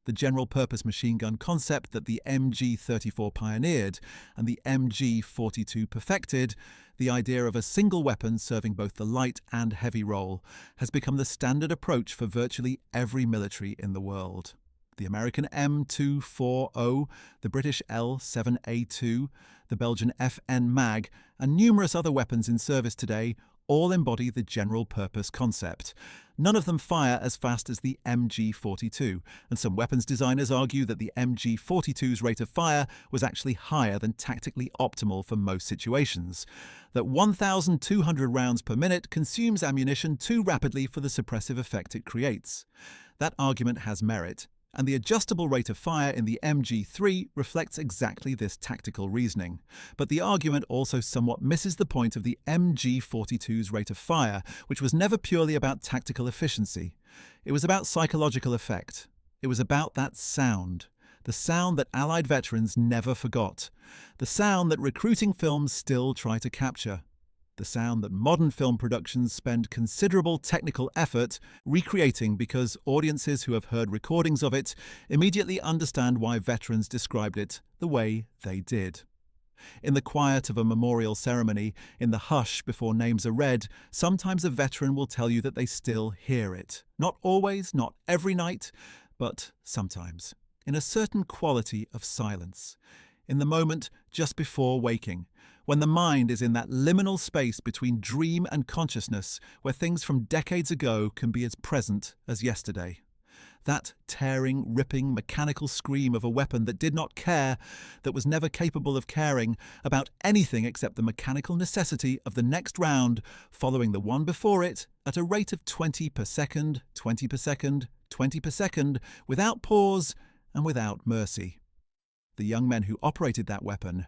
The general-purpose machine gun concept that the MG-34 pioneered and the MG-42 perfected, the idea of a single weapon serving both the light and heavy role, has become the standard approach for virtually every military in the world. The American M240, the British L7A2, the Belgian FN MAG, and numerous other weapons in service today all embody the general-purpose concept. None of them fire as fast as the MG-42, and some weapons designers argue that the MG-42's rate of fire was actually higher than tactically optimal for most situations, that 1,200 rounds per minute consumes ammunition too rapidly for the suppressive effect it creates. That argument has merit, and the adjustable rate of fire in the MG3 reflects exactly this tactical reasoning. But the argument also somewhat misses the point of the MG-42's rate of fire, which was never purely about tactical efficiency. It was about psychological effect. It was about that sound. The sound that Allied veterans never forgot. The sound that recruiting films still try to capture. The sound that modern film productions spend considerable technical effort recreating because audiences who have heard recordings of it immediately understand why veterans described it the way they did. In the quiet of a memorial ceremony, in the hush before names are read, sometimes a veteran will tell you that they still hear it. Not always, not every night, but sometimes. In a certain quality of silence. In the moment just before waking, when the mind is in that liminal space between dream and consciousness where things from decades ago can be as present as yesterday. That tearing, ripping, mechanical scream of a weapon that did not care, that was never capable of caring about anything except the mechanical necessity of the next round following the one before it at a rate of 20 per second, 20 per second, 20 per second, without pause and without mercy. The young men who operated that weapon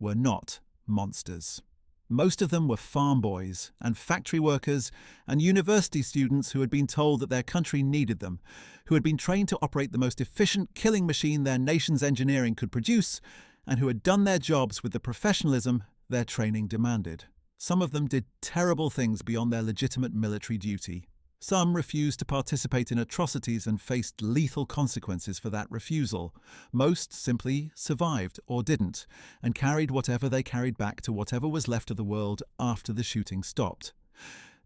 were not monsters. Most of them were farm boys and factory workers and university students who had been told that their country needed them, who had been trained to operate the most efficient killing machine their nation's engineering could produce, and who had done their jobs with the professionalism their training demanded. Some of them did terrible things beyond their legitimate military duty. Some refused to participate in atrocities and faced lethal consequences for that refusal. Most simply survived or didn't, and carried whatever they carried back to whatever was left of the world after the shooting stopped.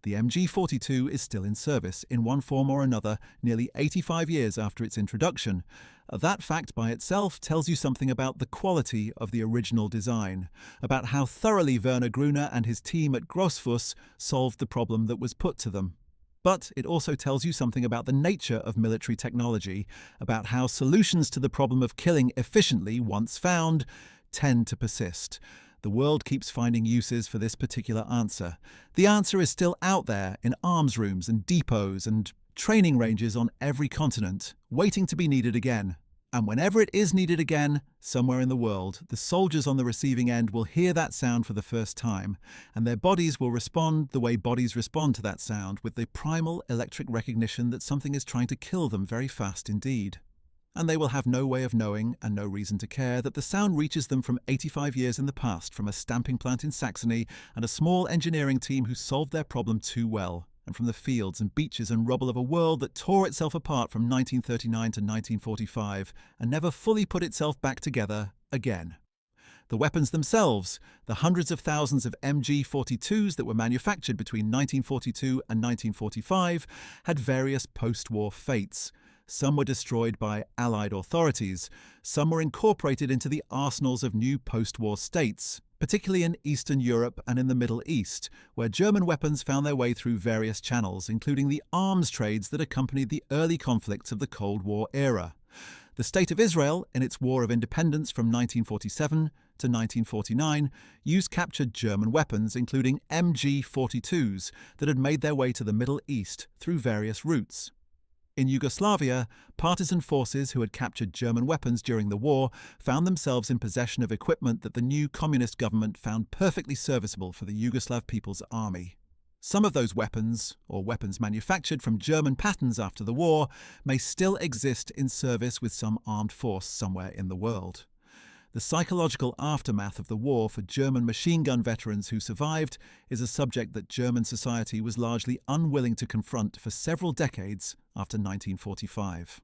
The MG-42 is still in service, in one form or another, nearly 85 years after its introduction. That fact by itself tells you something about the quality of the original design, about how thoroughly Werner Gruner and his team at Grossfuss solved the problem that was put to them. But it also tells you something about the nature of military technology, about how solutions to the problem of killing efficiently, once found, tend to persist. The world keeps finding uses for this particular answer. The answer is still out there in arms rooms and depots and training ranges on every continent, waiting to be needed again. And whenever it is needed again, somewhere in the world, the soldiers on the receiving end will hear that sound for the first time, and their bodies will respond the way bodies respond to that sound, with the primal electric recognition that something is trying to kill them very fast indeed. And they will have no way of knowing, and no reason to care, that the sound reaches them from 85 years in the past, from a stamping plant in Saxony and a small engineering team who solved their problem too well. and from the fields and beaches and rubble of a world that tore itself apart from 1939 to 1945 and never fully put itself back together again. The weapons themselves, the hundreds of thousands of MG-42s that were manufactured between 1942 and 1945, had various post-war fates. Some were destroyed by Allied authorities, some were incorporated into the arsenals of new post-war states, particularly in Eastern Europe and in the Middle East, where German weapons found their way through various channels, including the arms trades that accompanied the early conflicts of the Cold War era. The State of Israel, in its War of Independence from 1947 to 1949, used captured German weapons, including MG-42s, that had made their way to the Middle East through various routes. In Yugoslavia, partisan forces who had captured German weapons during the war found themselves in possession of equipment that the new communist government found perfectly serviceable for the Yugoslav People's Army. Some of those weapons, or weapons manufactured from German patterns after the war, may still exist in service with some armed force somewhere in the world. The psychological aftermath of the war for German machine gun veterans who survived is a subject that German society was largely unwilling to confront for several decades after 1945.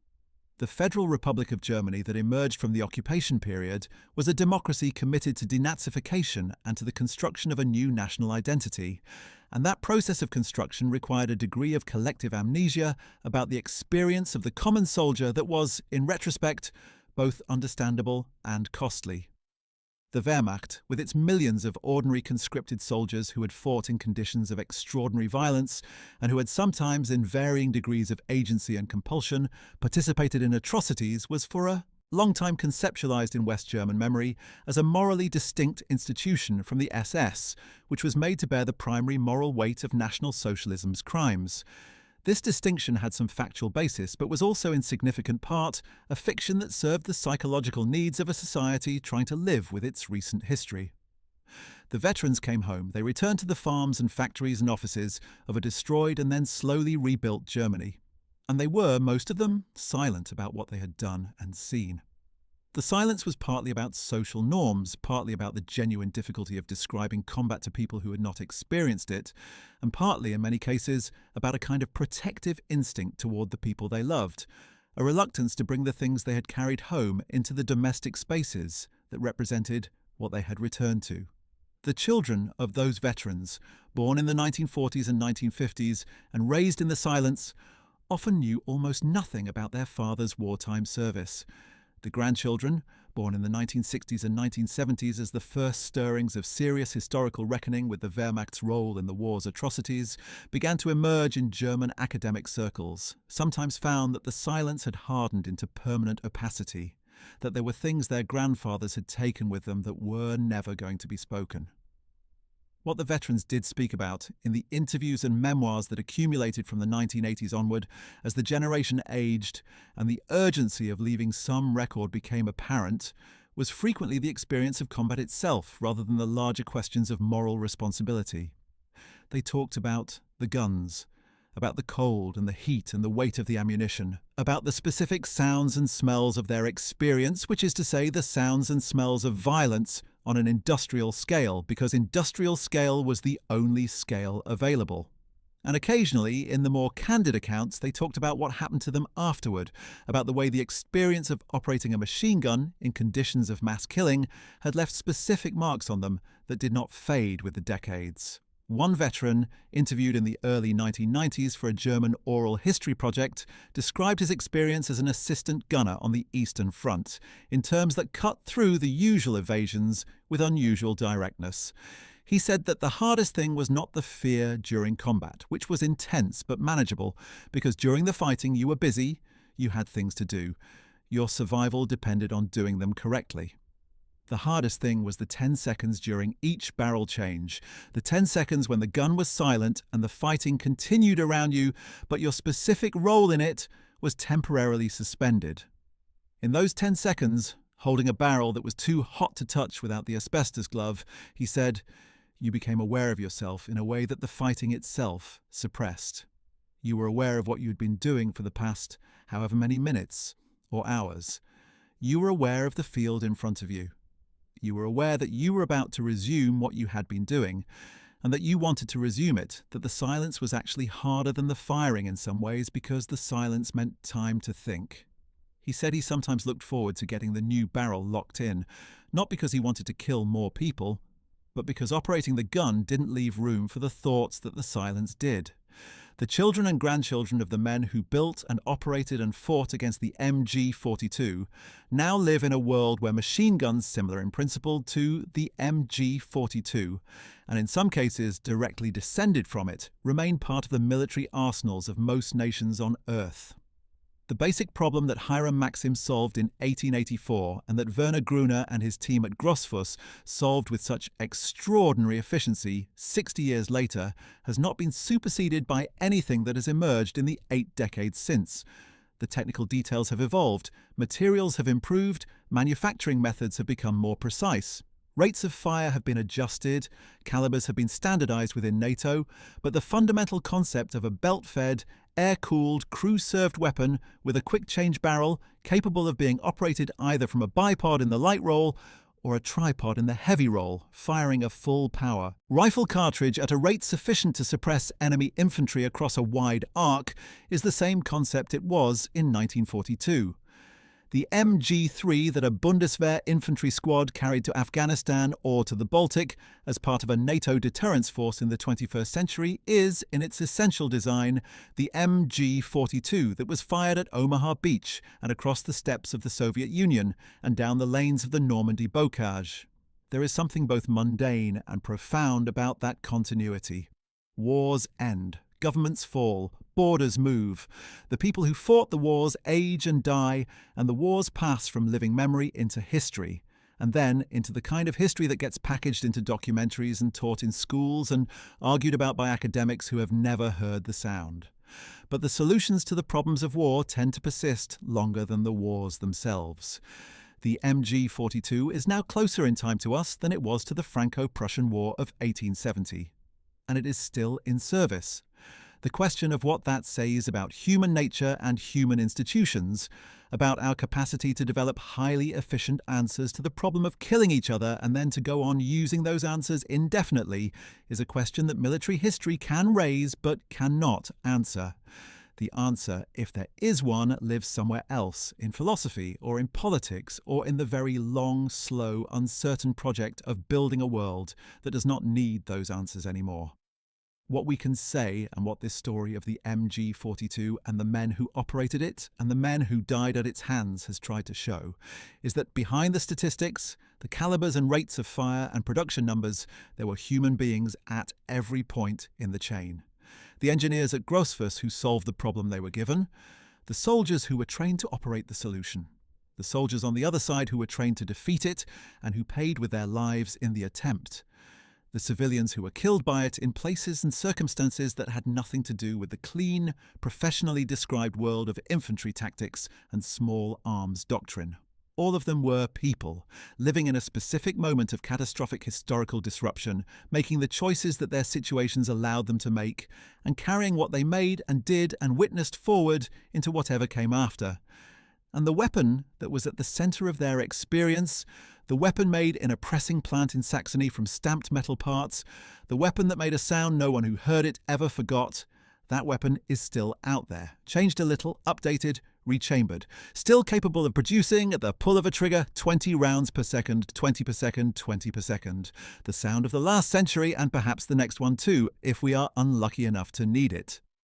The Federal Republic of Germany that emerged from the occupation period was a democracy committed to denazification and to the construction of a new national identity, and that process of construction required a degree of collective amnesia about the experience of the common soldier that was, in retrospect, both understandable and costly. The Wehrmacht, with its millions of ordinary conscripted soldiers who had fought in conditions of extraordinary violence and who had sometimes, in varying degrees of agency and compulsion, participated in atrocities, was for a long time conceptualized in West German memory as a morally distinct institution from the SS, which was made to bear the primary moral weight of National Socialism's crimes. This distinction had some factual basis, but was also in significant part a fiction that served the psychological needs of a society trying to live with its recent history. The veterans came home. They returned to the farms and factories and offices of a destroyed and then slowly rebuilt Germany. And they were, most of them, silent about what they had done and seen. The silence was partly about social norms, partly about the genuine difficulty of describing combat to people who had not experienced it, and partly, in many cases, about a kind of protective instinct toward the people they loved, a reluctance to bring the things they had carried home into the domestic spaces that represented what they had returned to. The children of those veterans, born in the 1940s and 1950s and raised in the silence, often knew almost nothing about their father's wartime service. The grandchildren, born in the 1960s and 1970s as the first stirrings of serious historical reckoning with the Wehrmacht's role in the war's atrocities, began to emerge in German academic circles, sometimes found that the silence had hardened into permanent opacity, that there were things their grandfathers had taken with them that were never going to be spoken. What the veterans did speak about in the interviews and memoirs that accumulated from the 1980s onward as the generation aged and the urgency of leaving some record became apparent was frequently the experience of combat itself rather than the larger questions of moral responsibility. They talked about the guns, about the cold and the heat and the weight of the ammunition, about the specific sounds and smells of their experience, which is to say the sounds and smells of violence on an industrial scale, because industrial scale was the only scale available. And occasionally, in the more candid accounts, they talked about what happened to them afterward, about the way the experience of operating a machine gun in conditions of mass killing had left specific marks on them that did not fade with the decades. One veteran, interviewed in the early 1990s for a German oral history project, described his experience as an assistant gunner on the Eastern Front, in terms that cut through the usual evasions with unusual directness. He said that the hardest thing was not the fear during combat, which was intense but manageable, because during the fighting you were busy, you had things to do. Your survival depended on doing them correctly. The hardest thing was the 10 seconds during each barrel change, the 10 seconds when the gun was silent and the fighting continued around you, but your specific role in it was temporarily suspended. In those 10 seconds, holding a barrel that was too hot to touch without the asbestos glove, he said, you became aware of yourself in a way that the fighting itself suppressed. You were aware of what you had been doing for the past however many minutes or hours. You were aware of the field in front of you. You were aware that you were about to resume what you had been doing, and that you wanted to resume it, that the silence was actually harder than the firing in some ways because the silence meant time to think. He said he sometimes looked forward to getting the new barrel locked in, not because he wanted to kill more people, but because operating the gun didn't leave room for the thoughts that the silence did. The children and grandchildren of the men who built and operated and fought against the MG-42 now live in a world where machine guns similar in principle to the MG-42, and in some cases directly descended from it, remain part of the military arsenals of most nations on Earth. The basic problem that Hiram Maxim solved in 1884 and that Werner Gruner and his team at Grossfuss solved with such extraordinary efficiency 60 years later has not been superseded by anything that has emerged in the 8 decades since. The technical details have evolved, materials have improved, manufacturing methods have become more precise. Rates of fire have been adjusted, calibers have been standardized within NATO, but the fundamental concept of a belt-fed, air-cooled, crew-served weapon with a quick-change barrel capable of being operated either from a bipod in the light roll or a tripod in the heavy roll, firing a full power rifle cartridge at a rate sufficient to suppress enemy infantry across a wide arc is the same concept it was in 1942. The MG-3 that a Bundeswehr infantry squad carried to Afghanistan or to the Baltic as part of a NATO deterrence force in the 21st century is, in its essential design, the MG-42 that was fired at Omaha Beach and across the steppes of the Soviet Union and down the lanes of the Normandy bocage. There is something both mundane and profound about that continuity. Wars end. Governments fall, borders move. The people who fought the wars age and die, and the wars pass from living memory into history, and then into the kind of history that gets packaged into documentaries and taught in schools and argued about by academics who have never heard the sound. But the solutions to the problems of war tend to persist longer than the wars themselves. The MG-42 is now closer in time to us than it was to the Franco-Prussian War of 1870. And it is still in service. The question of what that says about human nature and human institutions, about our capacity to develop highly efficient answers to the problem of killing each other and then to go on using those answers indefinitely, is a question that military history can raise but cannot answer. The answer, if there is one, lives somewhere else, in philosophy or in politics or in the very long, slow, uncertain project of building a world that does not need those answers anymore. What we can say, and what this story of the MG-42 and the men who operated it and the men who died at its hands has tried to show, is that behind the statistics, the calibers and rates of fire and production numbers, there were human beings at every point in the chain. The engineers at Grossfuss who solved the problem they were given, the soldiers who were trained to operate the solution, the soldiers on the other side who were trained to defeat it and who paid with their lives in the attempt, the civilians who were killed by it in places and circumstances that had nothing to do with the clean, professionally described world of infantry tactics and small arms doctrine. All of them were people, living in a specific moment of catastrophic historical disruption, making the choices that their situations allowed them to make, and carrying what they made and did and witnessed forward into whatever came after. And the weapon that was at the centre of their experience, the weapon made in a pressing plant in Saxony from stamped metal parts, the weapon that made a sound no one who heard it ever forgot, that weapon is still out there, changed a little, updated, rechambered, still capable of producing, at the pull of a trigger, 20 rounds per second, 20 per second, 20 per second. The sound of the last century and perhaps the next one too, if we are unlucky enough to need it.